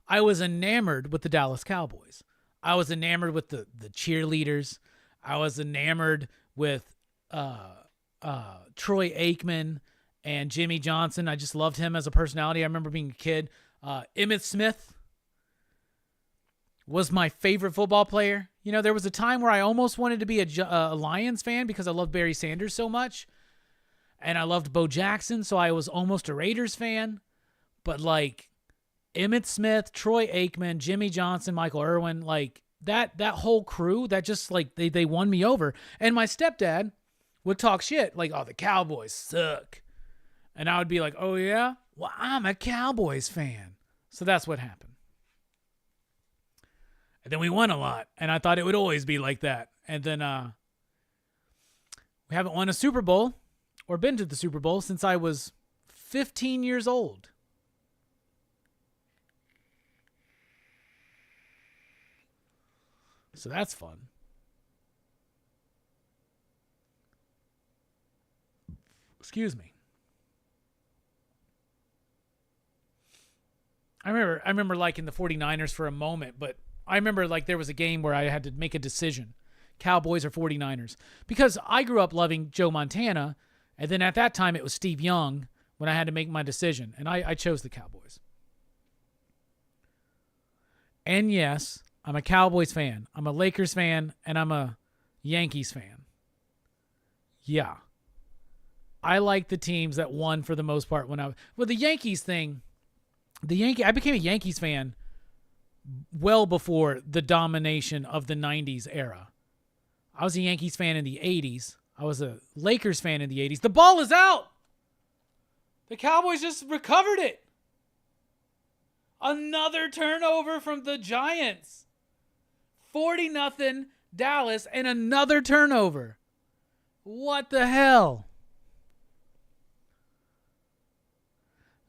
B: I was enamored with the Dallas Cowboys. I was enamored with the cheerleaders. I was enamored with Troy Aikman and Jimmy Johnson. I just loved him as a personality. I remember being a kid. Emmitt Smith was my favorite football player. You know, there was a time where I almost wanted to be a Lions fan because I loved Barry Sanders so much. And I loved Bo Jackson, so I was almost a Raiders fan. But, like, Emmitt Smith, Troy Aikman, Jimmy Johnson, Michael Irvin, like, that whole crew, that just, like, they won me over. And my stepdad would talk shit, like, oh, the Cowboys suck. And I would be like, oh, yeah? Well, I'm a Cowboys fan. So that's what happened. And then we won a lot, and I thought it would always be like that. And then we haven't won a Super Bowl or been to the Super Bowl since I was 15 years old. So that's fun. Excuse me. I remember liking the 49ers for a moment, but I remember like there was a game where I had to make a decision. Cowboys or 49ers. Because I grew up loving Joe Montana, and then at that time it was Steve Young when I had to make my decision, and I chose the Cowboys. And yes, I'm a Cowboys fan, I'm a Lakers fan, and I'm a Yankees fan. Yeah. I like the teams that won for the most part the Yankees thing, I became a Yankees fan well before the domination of the 90s era. I was a Yankees fan in the 80s. I was a Lakers fan in the 80s. The ball is out. The Cowboys just recovered it. Another turnover from the Giants. 40-0 Dallas and another turnover. What the hell?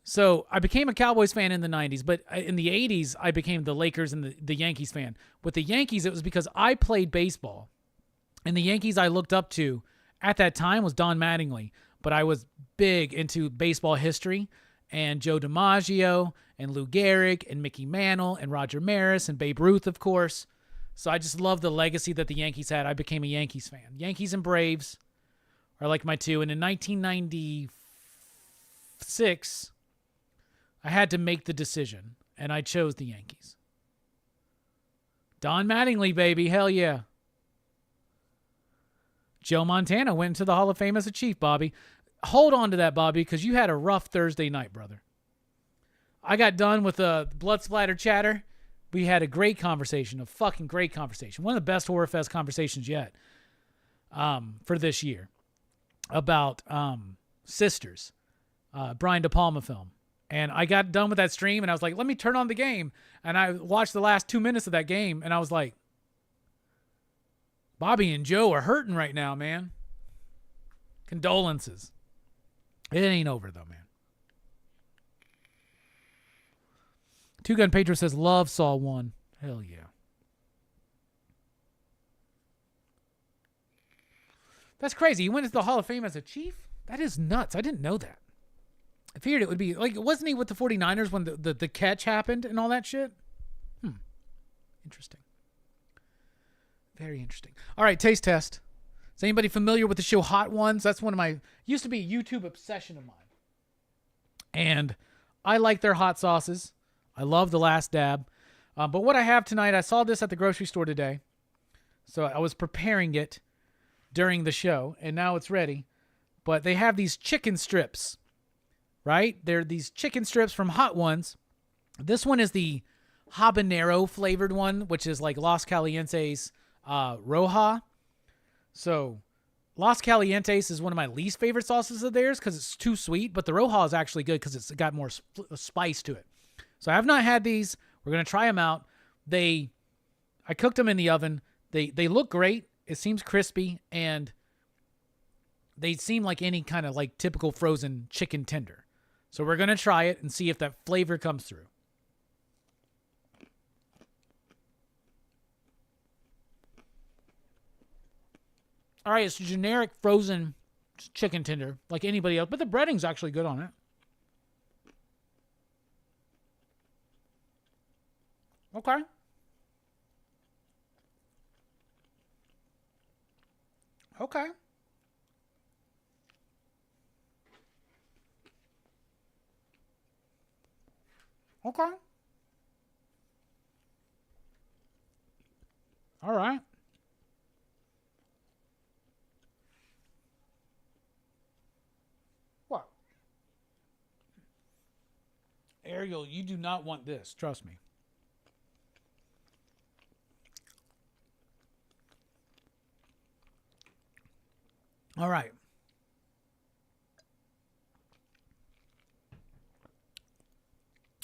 B: So I became a Cowboys fan in the 90s, but in the 80s, I became the Lakers and the Yankees fan. With the Yankees, it was because I played baseball. And the Yankees I looked up to at that time was Don Mattingly. But I was big into baseball history, and Joe DiMaggio and Lou Gehrig and Mickey Mantle and Roger Maris and Babe Ruth, of course. So I just love the legacy that the Yankees had. I became a Yankees fan. Yankees and Braves are like my two. And in 1996, I had to make the decision, and I chose the Yankees. Don Mattingly, baby. Hell yeah. Joe Montana went into the Hall of Fame as a Chief, Bobby. Hold on to that, Bobby, because you had a rough Thursday night, brother. I got done with a blood splatter chatter. We had a great conversation, a fucking great conversation. One of the best Horror Fest conversations yet for this year about Sisters, Brian De Palma film. And I got done with that stream, and I was like, let me turn on the game. And I watched the last 2 minutes of that game, and I was like, Bobby and Joe are hurting right now, man. Condolences. It ain't over, though, man. Two Gun Pedro says, love Saw 1. Hell yeah. That's crazy. He went into the Hall of Fame as a Chief? That is nuts. I didn't know that. I figured it would be, like, wasn't he with the 49ers when the catch happened and all that shit? Interesting. Very interesting. All right, taste test. Is anybody familiar with the show Hot Ones? That's one of my, used to be a YouTube obsession of mine. And I like their hot sauces. I love the Last Dab. But what I have tonight, I saw this at the grocery store today. So I was preparing it during the show, and now it's ready. But they have these chicken strips, right? They're these chicken strips from Hot Ones. This one is the habanero flavored one, which is like Los Calientes Roja. So Los Calientes is one of my least favorite sauces of theirs because it's too sweet, but the Roja is actually good because it's got more spice to it. So I have not had these. We're going to try them out. I cooked them in the oven. They look great. It seems crispy, and they seem like any kind of like typical frozen chicken tender. So we're going to try it and see if that flavor comes through. All right, it's a generic frozen chicken tender like anybody else, but the breading's actually good on it. Okay. Okay. Okay. All right. What? Ariel, you do not want this. Trust me. All right.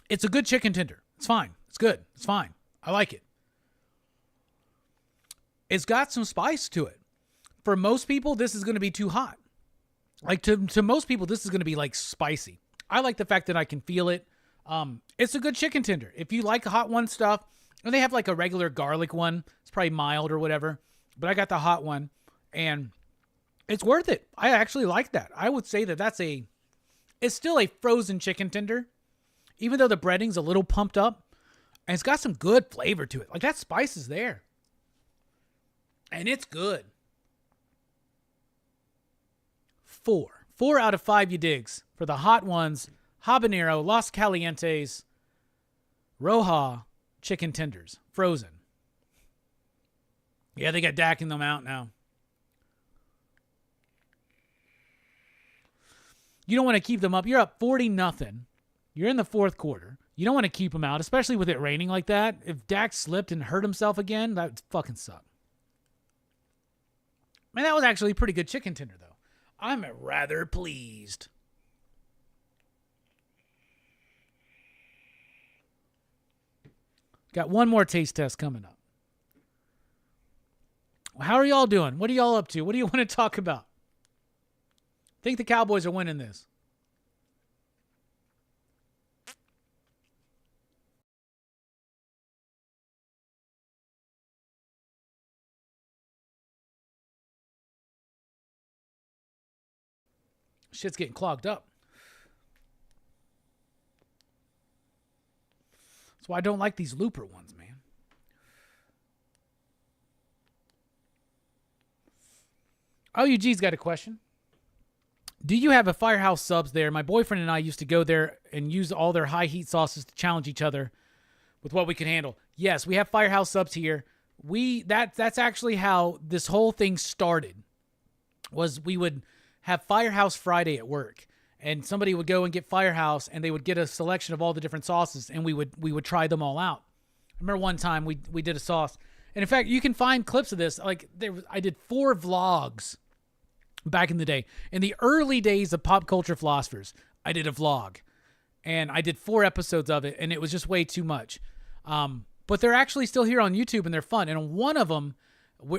B: It's a good chicken tender. It's fine. It's good. It's fine. I like it. It's got some spice to it. For most people, this is going to be too hot. Like to most people, this is going to be like spicy. I like the fact that I can feel it. It's a good chicken tender. If you like hot one stuff, and they have like a regular garlic one, it's probably mild or whatever, but I got the hot one and it's worth it. I actually like that. I would say that it's still a frozen chicken tender, even though the breading's a little pumped up, and it's got some good flavor to it. Like that spice is there. And it's good. 4 out of 5 you digs for the hot ones. Habanero, Los Calientes, Roja chicken tenders, frozen. Yeah, they got dacking them out now. You don't want to keep them up. You're up 40-0. You're in the fourth quarter. You don't want to keep them out, especially with it raining like that. If Dak slipped and hurt himself again, that would fucking suck. Man, that was actually a pretty good chicken tender, though. I'm rather pleased. Got one more taste test coming up. How are y'all doing? What are y'all up to? What do you want to talk about? Think the Cowboys are winning this. Shit's getting clogged up. That's why I don't like these looper ones, man. OUG's got a question. Do you have a Firehouse Subs there? My boyfriend and I used to go there and use all their high heat sauces to challenge each other with what we could handle. Yes, we have Firehouse Subs here. That's actually how this whole thing started. Was we would have Firehouse Friday at work, and somebody would go and get Firehouse, and they would get a selection of all the different sauces, and we would try them all out. I remember one time we did a sauce, and in fact, you can find clips of this. Like I did 4 vlogs back in the day. In the early days of Pop Culture Philosophers, I did a vlog, and I did 4 episodes of it, and it was just way too much. But they're actually still here on YouTube, and they're fun. And on one of them,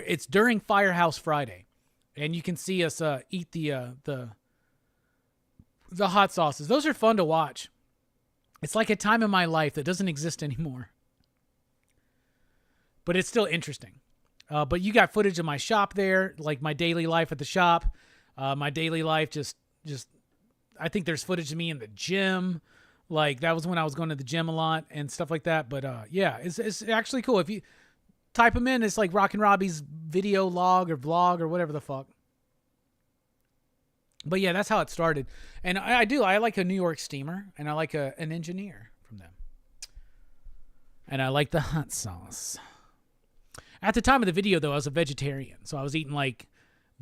B: it's during Firehouse Friday. And you can see us eat the hot sauces. Those are fun to watch. It's like a time in my life that doesn't exist anymore. But it's still interesting. But you got footage of my shop there, like my daily life at the shop. My daily life just I think there's footage of me in the gym. Like that was when I was going to the gym a lot and stuff like that. But yeah, it's actually cool. If you type them in, it's like Rockin Robbie's video log or vlog or whatever the fuck. But yeah, that's how it started. And I like a New York steamer, and I like an engineer from them. And I like the hot sauce. At the time of the video, though, I was a vegetarian. So I was eating like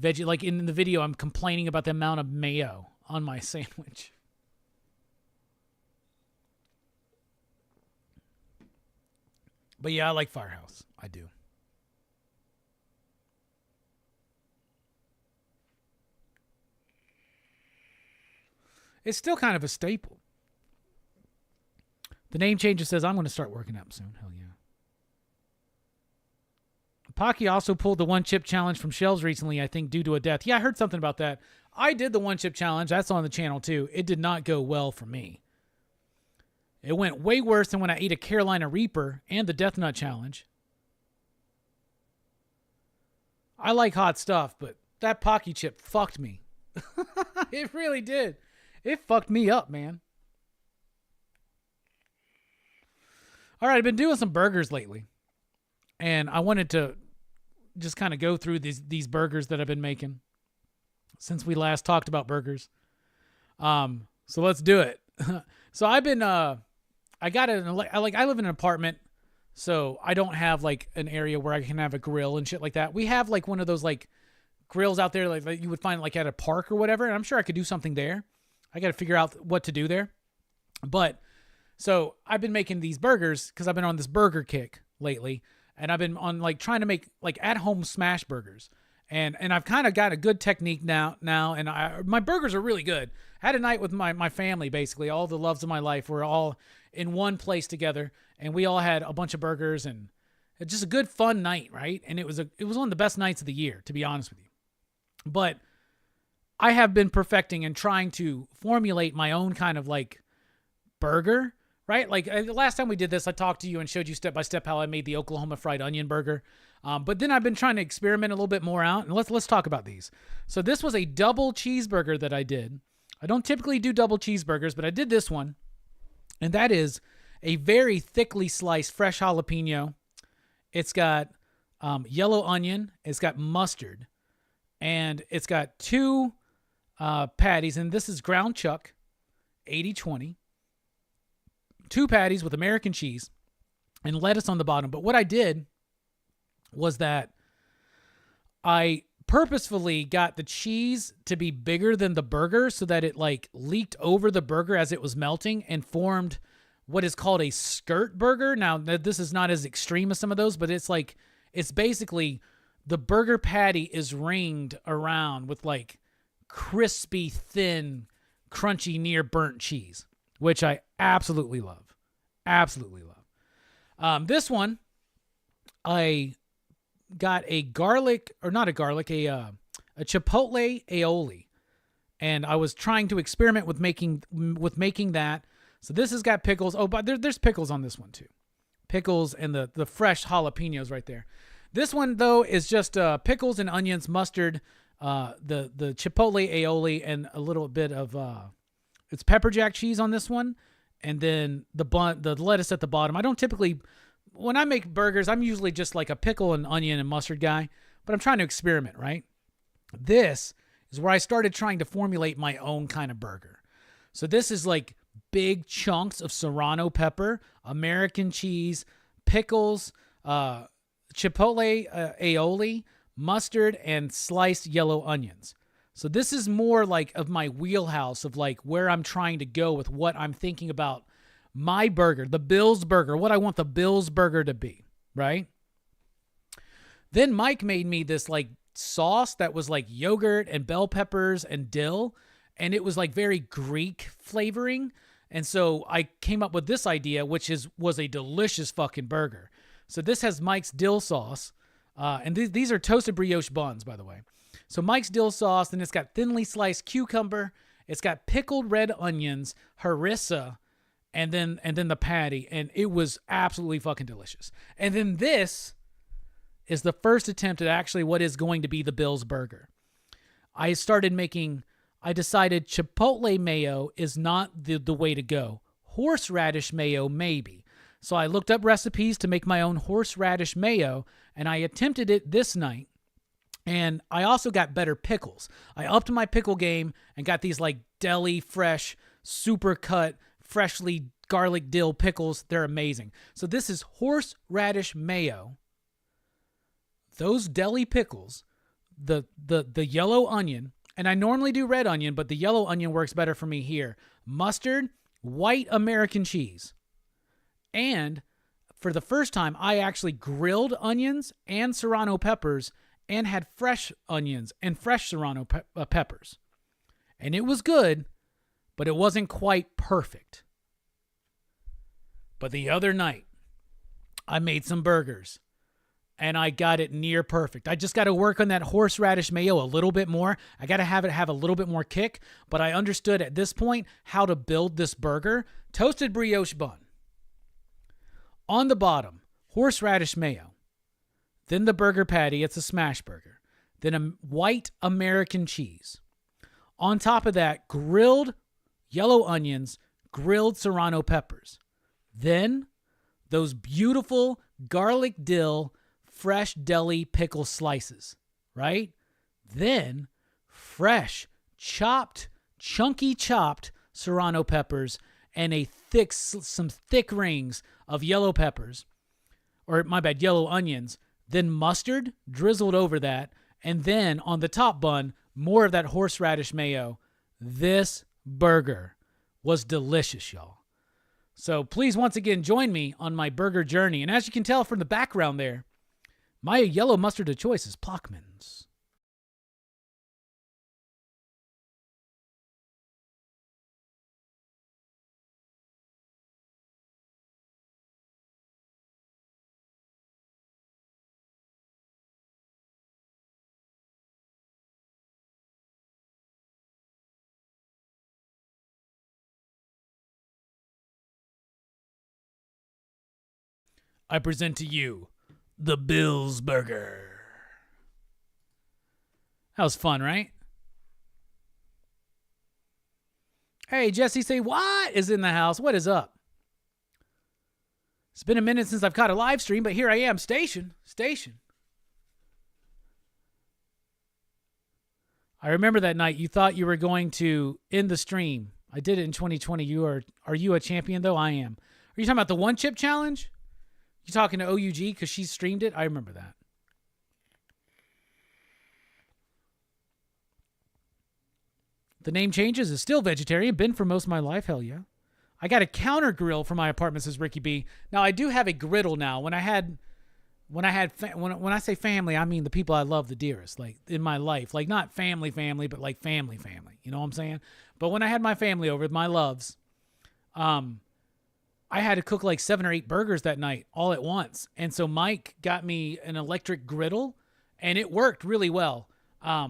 B: veggie. Like in the video, I'm complaining about the amount of mayo on my sandwich. But yeah, I like Firehouse. I do. It's still kind of a staple. The name changer says, I'm going to start working out soon. Hell yeah. Pocky also pulled the 1-chip challenge from shelves recently, I think, due to a death. Yeah, I heard something about that. I did the 1-chip challenge. That's on the channel, too. It did not go well for me. It went way worse than when I ate a Carolina Reaper and the Death Nut Challenge. I like hot stuff, but that Pocky chip fucked me. It really did. It fucked me up, man. All right, I've been doing some burgers lately, and I wanted to just kind of go through these burgers that I've been making since we last talked about burgers. So let's do it. So I've been I live in an apartment, so I don't have like an area where I can have a grill and shit like that. We have like one of those like grills out there like you would find like at a park or whatever, and I'm sure I could do something there. I got to figure out what to do there. But so I've been making these burgers because I've been on this burger kick lately, and I've been on like trying to make like at-home smash burgers. And I've kind of got a good technique now, and my burgers are really good. I had a night with my family, basically. All the loves of my life were all in one place together, and we all had a bunch of burgers, and it's just a good, fun night, right? And it was one of the best nights of the year, to be honest with you. But I have been perfecting and trying to formulate my own kind of like burger, right? Like the last time we did this, I talked to you and showed you step by step how I made the Oklahoma fried onion burger. But then I've been trying to experiment a little bit more out, and let's talk about these. So this was a double cheeseburger that I did. I don't typically do double cheeseburgers, but I did this one, and that is a very thickly sliced fresh jalapeno. It's got yellow onion. It's got mustard, and it's got two patties, and this is ground chuck, 80-20. Two patties with American cheese and lettuce on the bottom. But what I did was that I purposefully got the cheese to be bigger than the burger so that it like leaked over the burger as it was melting and formed what is called a skirt burger. Now, this is not as extreme as some of those, but it's basically the burger patty is ringed around with like crispy, thin, crunchy, near burnt cheese, which I absolutely love. Absolutely love. This one, I got a chipotle aioli, and I was trying to experiment with making that. So this has got pickles. Oh, but there's pickles on this one too, pickles and the fresh jalapenos right there. This one though is just pickles and onions, mustard, the chipotle aioli, and a little bit of it's pepper jack cheese on this one, and then the lettuce at the bottom. I don't typically. When I make burgers, I'm usually just like a pickle and onion and mustard guy, but I'm trying to experiment, right? This is where I started trying to formulate my own kind of burger. So this is like big chunks of serrano pepper, American cheese, pickles, chipotle aioli, mustard, and sliced yellow onions. So this is more like of my wheelhouse of like where I'm trying to go with what I'm thinking about my burger, the Bill's burger, what I want the Bill's burger to be, right? Then Mike made me this like sauce that was like yogurt and bell peppers and dill, and it was like very Greek flavoring. And so I came up with this idea, which was a delicious fucking burger. So this has Mike's dill sauce, and these are toasted brioche buns, by the way. So Mike's dill sauce, then it's got thinly sliced cucumber, it's got pickled red onions, harissa, and then the patty, and it was absolutely fucking delicious. And then this is the first attempt at actually what is going to be the Bill's burger. I decided chipotle mayo is not the way to go. Horseradish mayo, maybe. So I looked up recipes to make my own horseradish mayo, and I attempted it this night. And I also got better pickles. I upped my pickle game and got these like deli fresh, super cut, freshly garlic dill pickles. They're amazing. So this is horseradish mayo, those deli pickles, the yellow onion, and I normally do red onion, but the yellow onion works better for me here. Mustard, white American cheese. And for the first time, I actually grilled onions and serrano peppers and had fresh onions and fresh serrano peppers. And it was good, but it wasn't quite perfect. But the other night, I made some burgers, and I got it near perfect. I just got to work on that horseradish mayo a little bit more. I got to have it have a little bit more kick, but I understood at this point how to build this burger. Toasted brioche bun. On the bottom, horseradish mayo. Then the burger patty, it's a smash burger. then a white American cheese. On top of that, grilled yellow onions, grilled serrano peppers. Then those beautiful garlic dill, fresh deli pickle slices, right? Then fresh, chunky chopped serrano peppers and some thick rings of yellow peppers, or my bad, yellow onions. Then mustard drizzled over that, and then on the top bun, more of that horseradish mayo. This burger was delicious, y'all. So please, once again, join me on my burger journey. And as you can tell from the background there, my yellow mustard of choice is Plockman's. I present to you the Bill's Burger. That was fun, right? Hey, Jesse, say what is in the house? What is up? It's been a minute since I've caught a live stream, but here I am, station. I remember that night you thought you were going to end the stream. I did it in 2020. Are you a champion, though? I am. Are you talking about the one chip challenge? You talking to OUG because she streamed it? I remember that. The name changes. Is still vegetarian. Been for most of my life. Hell yeah. I got a counter grill for my apartment, says Ricky B. Now I do have a griddle now. When I say family, I mean the people I love the dearest, like in my life, like not family, but like family. You know what I'm saying? But when I had my family over, my loves, I had to cook like 7 or 8 burgers that night all at once. And so Mike got me an electric griddle and it worked really well. I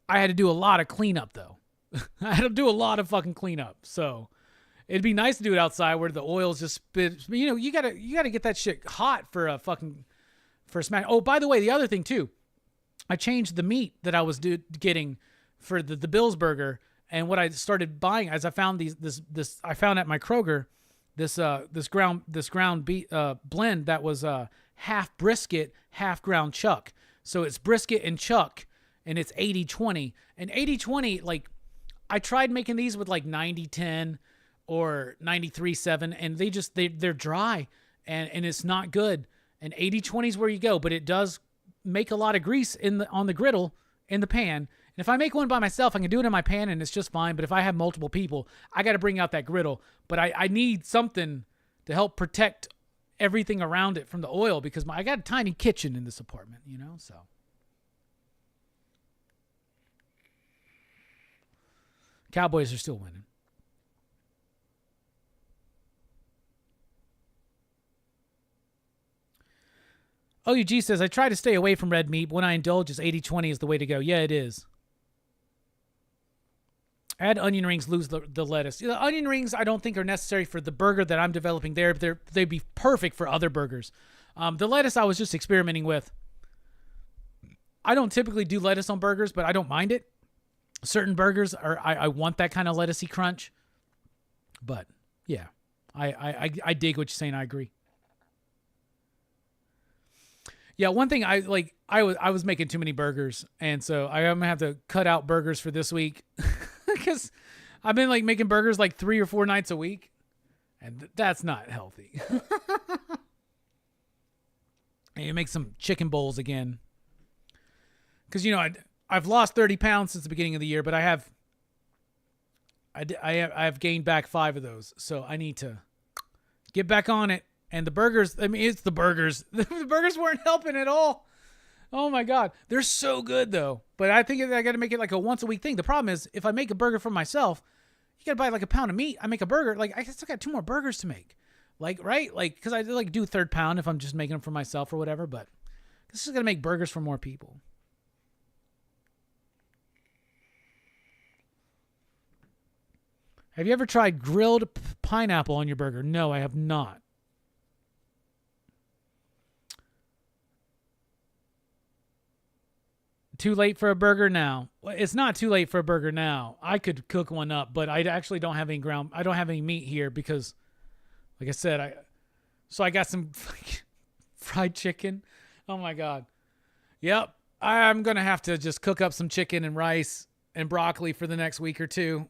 B: had to do a lot of cleanup though. I had to do a lot of fucking cleanup. So it'd be nice to do it outside where the oil's just spit. You know, you gotta get that shit hot for a smash. Oh, by the way, the other thing too, I changed the meat that I was getting for the Bill's Burger. And what I started buying as I found I found at my Kroger, this ground beef blend that was half brisket, half ground chuck. So it's brisket and chuck, and it's 80-20. And 80-20, like I tried making these with like 90-10 or 93-7, and they're dry and it's not good. And 80-20 is where you go, but it does make a lot of grease on the griddle in the pan. And if I make one by myself, I can do it in my pan and it's just fine. But if I have multiple people, I got to bring out that griddle. But I need something to help protect everything around it from the oil because I got a tiny kitchen in this apartment, you know, so. Cowboys are still winning. OUG says, I try to stay away from red meat, but when I indulge, 80-20 is the way to go. Yeah, it is. Add onion rings, lose the lettuce. The onion rings I don't think are necessary for the burger that I'm developing there. They'd be perfect for other burgers. The lettuce I was just experimenting with. I don't typically do lettuce on burgers, but I don't mind it. Certain burgers I want that kind of lettucey crunch. But yeah, I dig what you're saying. I agree. Yeah, one thing I was making too many burgers, and so I'm gonna have to cut out burgers for this week because I've been like making burgers like 3 or 4 nights a week, and that's not healthy. And you make some chicken bowls again, because you know I've lost 30 pounds since the beginning of the year, but I have gained back 5 of those, so I need to get back on it. And the burgers, I mean, it's the burgers. The burgers weren't helping at all. Oh, my God. They're so good, though. But I think I got to make it like a once-a-week thing. The problem is, if I make a burger for myself, you got to buy like a pound of meat. I make a burger. Like, I still got 2 more burgers to make. Like, right? Like, because I like do 1/3 pound if I'm just making them for myself or whatever. But this is going to make burgers for more people. Have you ever tried grilled pineapple on your burger? No, I have not. Too late for a burger now. Well, it's not too late for a burger now. I could cook one up, but I actually don't have any I don't have any meat here because, like I said, I got some fried chicken. Oh my God. Yep. I'm going to have to just cook up some chicken and rice and broccoli for the next week or two.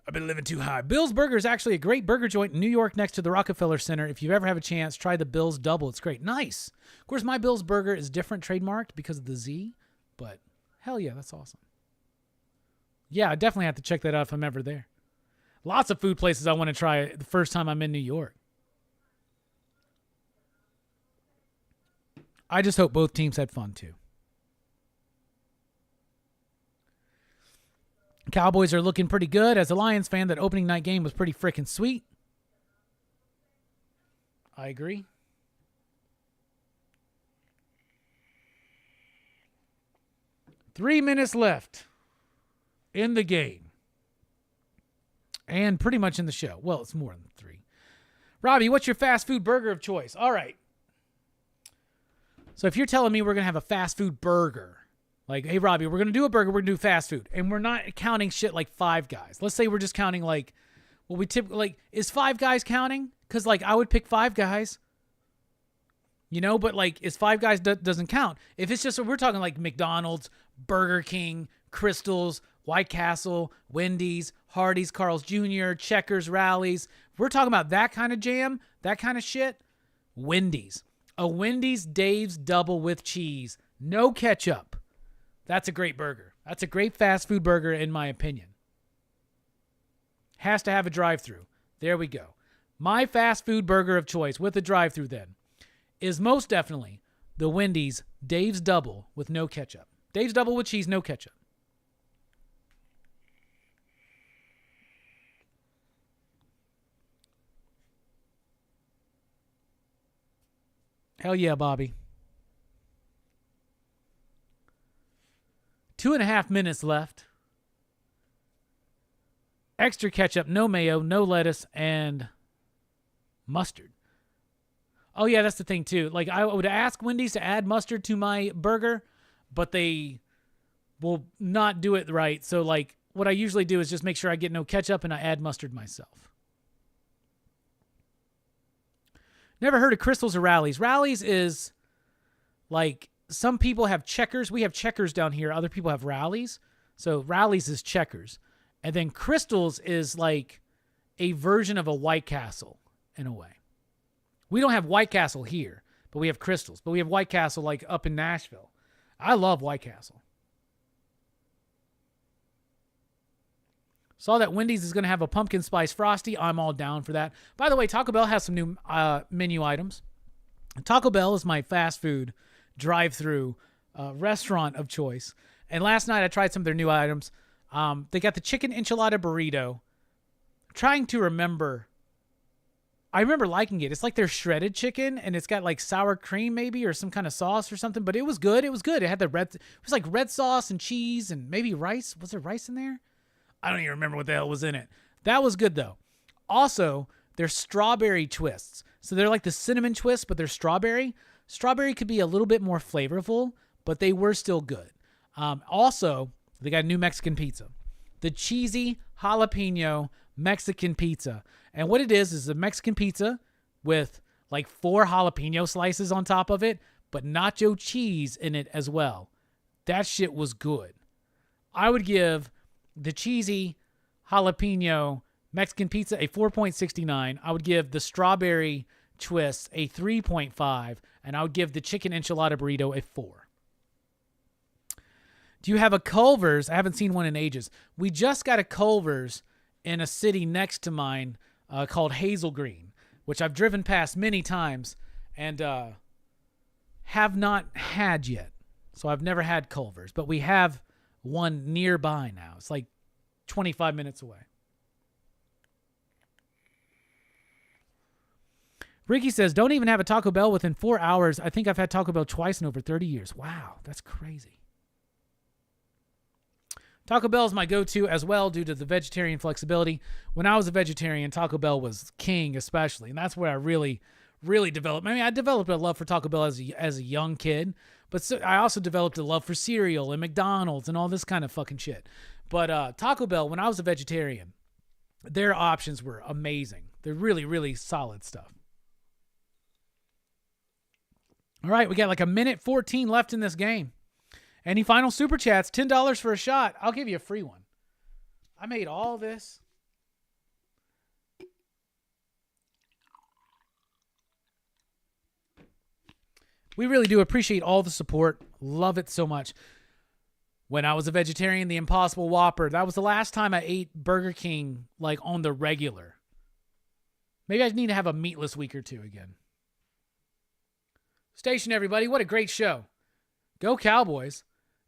B: I've been living too high. Bill's Burger is actually a great burger joint in New York next to the Rockefeller Center. If you ever have a chance, try the Bill's Double. It's great. Nice. Of course, my Bill's Burger is different trademarked because of the Z, but hell yeah, that's awesome. Yeah, I definitely have to check that out if I'm ever there. Lots of food places I want to try the first time I'm in New York. I just hope both teams had fun too. Cowboys are looking pretty good. As a Lions fan, that opening night game was pretty freaking sweet. I agree. Three minutes left in the game. And pretty much in the show. Well, it's more than 3. Robbie, what's your fast food burger of choice? All right. So if you're telling me we're going to have a fast food burger, like, hey, Robbie, we're going to do a burger, we're going to do fast food, and we're not counting shit like Five Guys. Let's say we're just counting, like, well, we typically, like, is Five Guys counting? Because, like, I would pick Five Guys, you know, but, like, is Five Guys doesn't count. If it's just, we're talking, like, McDonald's, Burger King, Crystals, White Castle, Wendy's, Hardee's, Carl's Jr., Checkers, Rallies. We're talking about that kind of jam, that kind of shit. Wendy's. A Wendy's Dave's Double with cheese. No ketchup. That's a great burger. That's a great fast food burger in my opinion. Has to have a drive-thru. There we go. My fast food burger of choice with a drive-thru then is most definitely the Wendy's Dave's Double with no ketchup. Dave's Double with cheese, no ketchup. Hell yeah, Bobby. 2.5 minutes left. Extra ketchup, no mayo, no lettuce, and mustard. Oh, yeah, that's the thing, too. Like, I would ask Wendy's to add mustard to my burger, but they will not do it right. So, like, what I usually do is just make sure I get no ketchup and I add mustard myself. Never heard of Crystals or Rallies. Rallies is, like, some people have Checkers. We have Checkers down here. Other people have Rallies. So Rallies is Checkers. And then Crystals is like a version of a White Castle in a way. We don't have White Castle here, but we have Crystals. But we have White Castle like up in Nashville. I love White Castle. Saw that Wendy's is going to have a pumpkin spice frosty. I'm all down for that. By the way, Taco Bell has some new menu items. Taco Bell is my fast food drive-through restaurant of choice. And last night I tried some of their new items. They got the chicken enchilada burrito. I'm trying to remember. I remember liking it. It's like their shredded chicken, and it's got like sour cream maybe or some kind of sauce or something. But it was good. It was good. It had it was like red sauce and cheese and maybe rice. Was there rice in there? I don't even remember what the hell was in it. That was good though. Also, they're strawberry twists. So they're like the cinnamon twists, but they're strawberry. Strawberry could be a little bit more flavorful, but they were still good. Also, they got new Mexican pizza. The cheesy jalapeno Mexican pizza. And what it is a Mexican pizza with like 4 jalapeno slices on top of it, but nacho cheese in it as well. That shit was good. I would give the cheesy jalapeno Mexican pizza a 4.69. I would give the strawberry twist a 3.5, and I would give the chicken enchilada burrito a 4. Do you have a Culver's? I haven't seen one in ages. We just got a Culver's in a city next to mine called Hazel Green, which I've driven past many times and have not had yet. So I've never had Culver's, but we have one nearby now. It's like 25 minutes away. Ricky says, don't even have a Taco Bell within 4 hours. I think I've had Taco Bell twice in over 30 years. Wow, that's crazy. Taco Bell is my go-to as well due to the vegetarian flexibility. When I was a vegetarian, Taco Bell was king especially, and that's where I really, really developed. I mean, I developed a love for Taco Bell as a young kid, but I also developed a love for cereal and McDonald's and all this kind of fucking shit. But Taco Bell, when I was a vegetarian, their options were amazing. They're really, really solid stuff. All right, we got like a minute 14 left in this game. Any final super chats? $10 for a shot. I'll give you a free one. I made all this. We really do appreciate all the support. Love it so much. When I was a vegetarian, the Impossible Whopper, that was the last time I ate Burger King like on the regular. Maybe I need to have a meatless week or two again. Station, everybody. What a great show. Go Cowboys.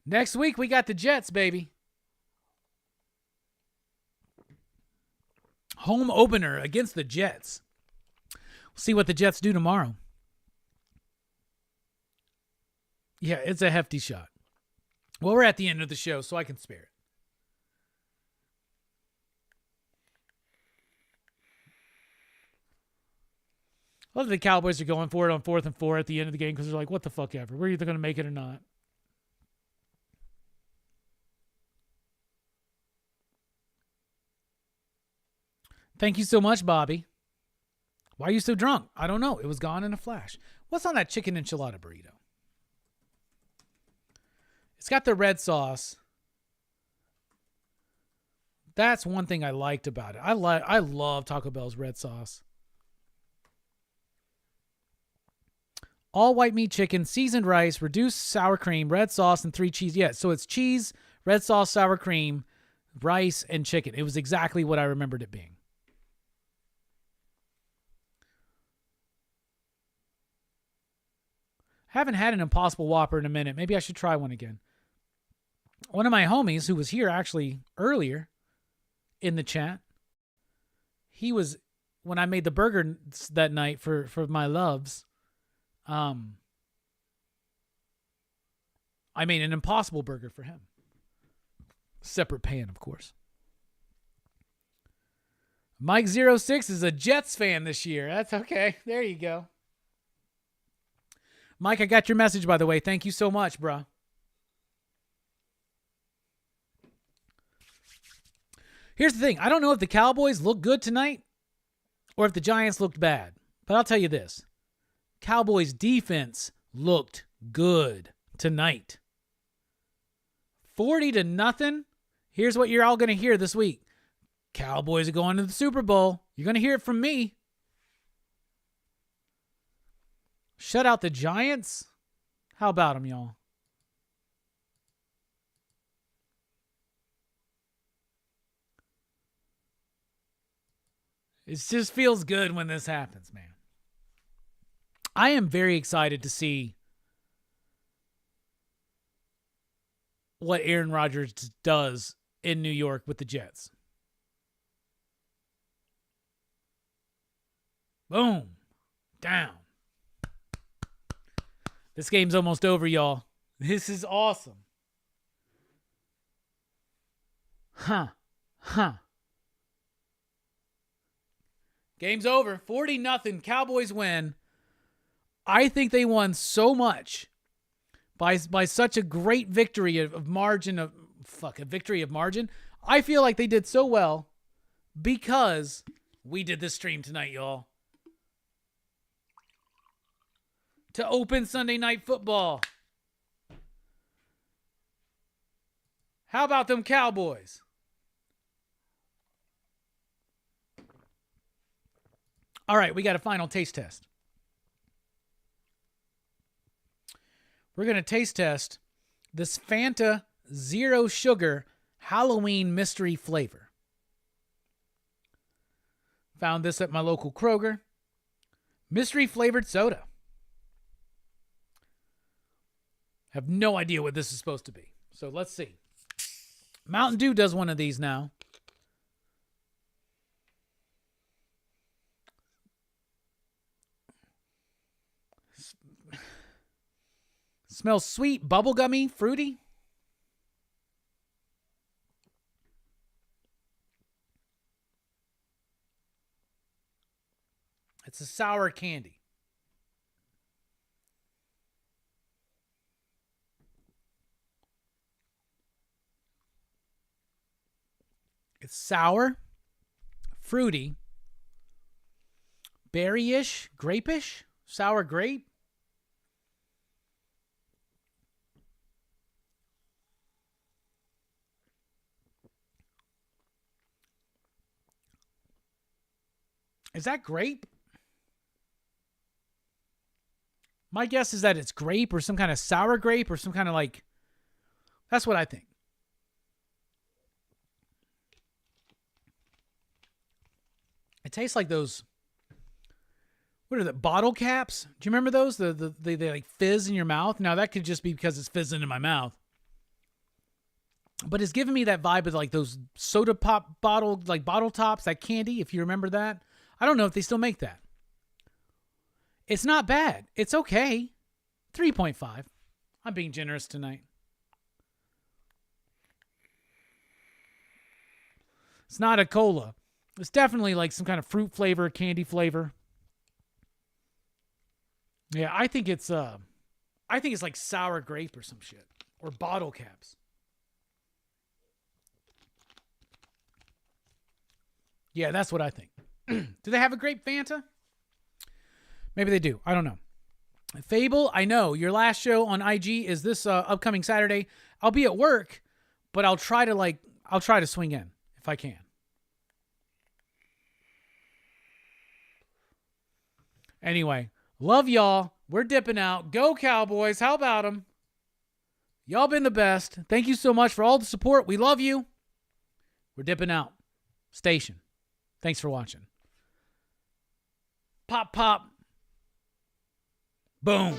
B: Next week, we got the Jets, baby. Home opener against the Jets. We'll see what the Jets do tomorrow. Yeah, it's a hefty shot. Well, we're at the end of the show, so I can spare it. I love the Cowboys are going for it on 4th and 4 at the end of the game because they're like, what the fuck ever. We're either going to make it or not. Thank you so much, Bobby. Why are you so drunk? I don't know. It was gone in a flash. What's on that chicken enchilada burrito? It's got the red sauce. That's one thing I liked about it. I love Taco Bell's red sauce. All white meat chicken, seasoned rice, reduced sour cream, red sauce, and 3 cheese. Yeah, so it's cheese, red sauce, sour cream, rice, and chicken. It was exactly what I remembered it being. Haven't had an Impossible Whopper in a minute. Maybe I should try one again. One of my homies who was here actually earlier in the chat, he was, when I made the burger that night for my loves, I made an Impossible burger for him. Separate pan, of course. Mike06 is a Jets fan this year. That's okay. There you go. Mike, I got your message, by the way. Thank you so much, bro. Here's the thing. I don't know if the Cowboys look good tonight or if the Giants looked bad. But I'll tell you this. Cowboys defense looked good tonight. 40-0. Here's what you're all going to hear this week. Cowboys are going to the Super Bowl. You're going to hear it from me. Shut out the Giants? How about them, y'all? It just feels good when this happens, man. I am very excited to see what Aaron Rodgers does in New York with the Jets. Boom. Down. This game's almost over, y'all. This is awesome. Huh. Game's over. 40-0. Cowboys win. I think they won so much by such a great victory of margin of a victory of margin. I feel like they did so well because we did this stream tonight, y'all. To open Sunday Night Football. How about them Cowboys? All right, we got a final taste test. We're going to taste test this Fanta Zero Sugar Halloween mystery flavor. Found this at my local Kroger. Mystery flavored soda. Have no idea what this is supposed to be. So let's see. Mountain Dew does one of these now. Smells sweet, bubblegummy, fruity. It's a sour candy. It's sour, fruity, berry-ish, grape-ish, sour grape. Is that grape? My guess is that it's grape or some kind of sour grape or some kind of like, that's what I think. It tastes like those, what are the bottle caps? Do you remember those? They like fizz in your mouth. Now that could just be because it's fizzing in my mouth. But it's giving me that vibe of like those soda pop bottle, like bottle tops, that candy, if you remember that. I don't know if they still make that. It's not bad. It's okay. 3.5. I'm being generous tonight. It's not a cola. It's definitely like some kind of fruit flavor, candy flavor. Yeah, I think it's like sour grape or some shit. Or bottle caps. Yeah, that's what I think. Do they have a grape Fanta? Maybe they do. I don't know. Fable, I know. Your last show on IG is this upcoming Saturday. I'll be at work, but I'll try to swing in if I can. Anyway, love y'all. We're dipping out. Go Cowboys. How about them? Y'all been the best. Thank you so much for all the support. We love you. We're dipping out. Station. Thanks for watching. Pop, pop. Boom.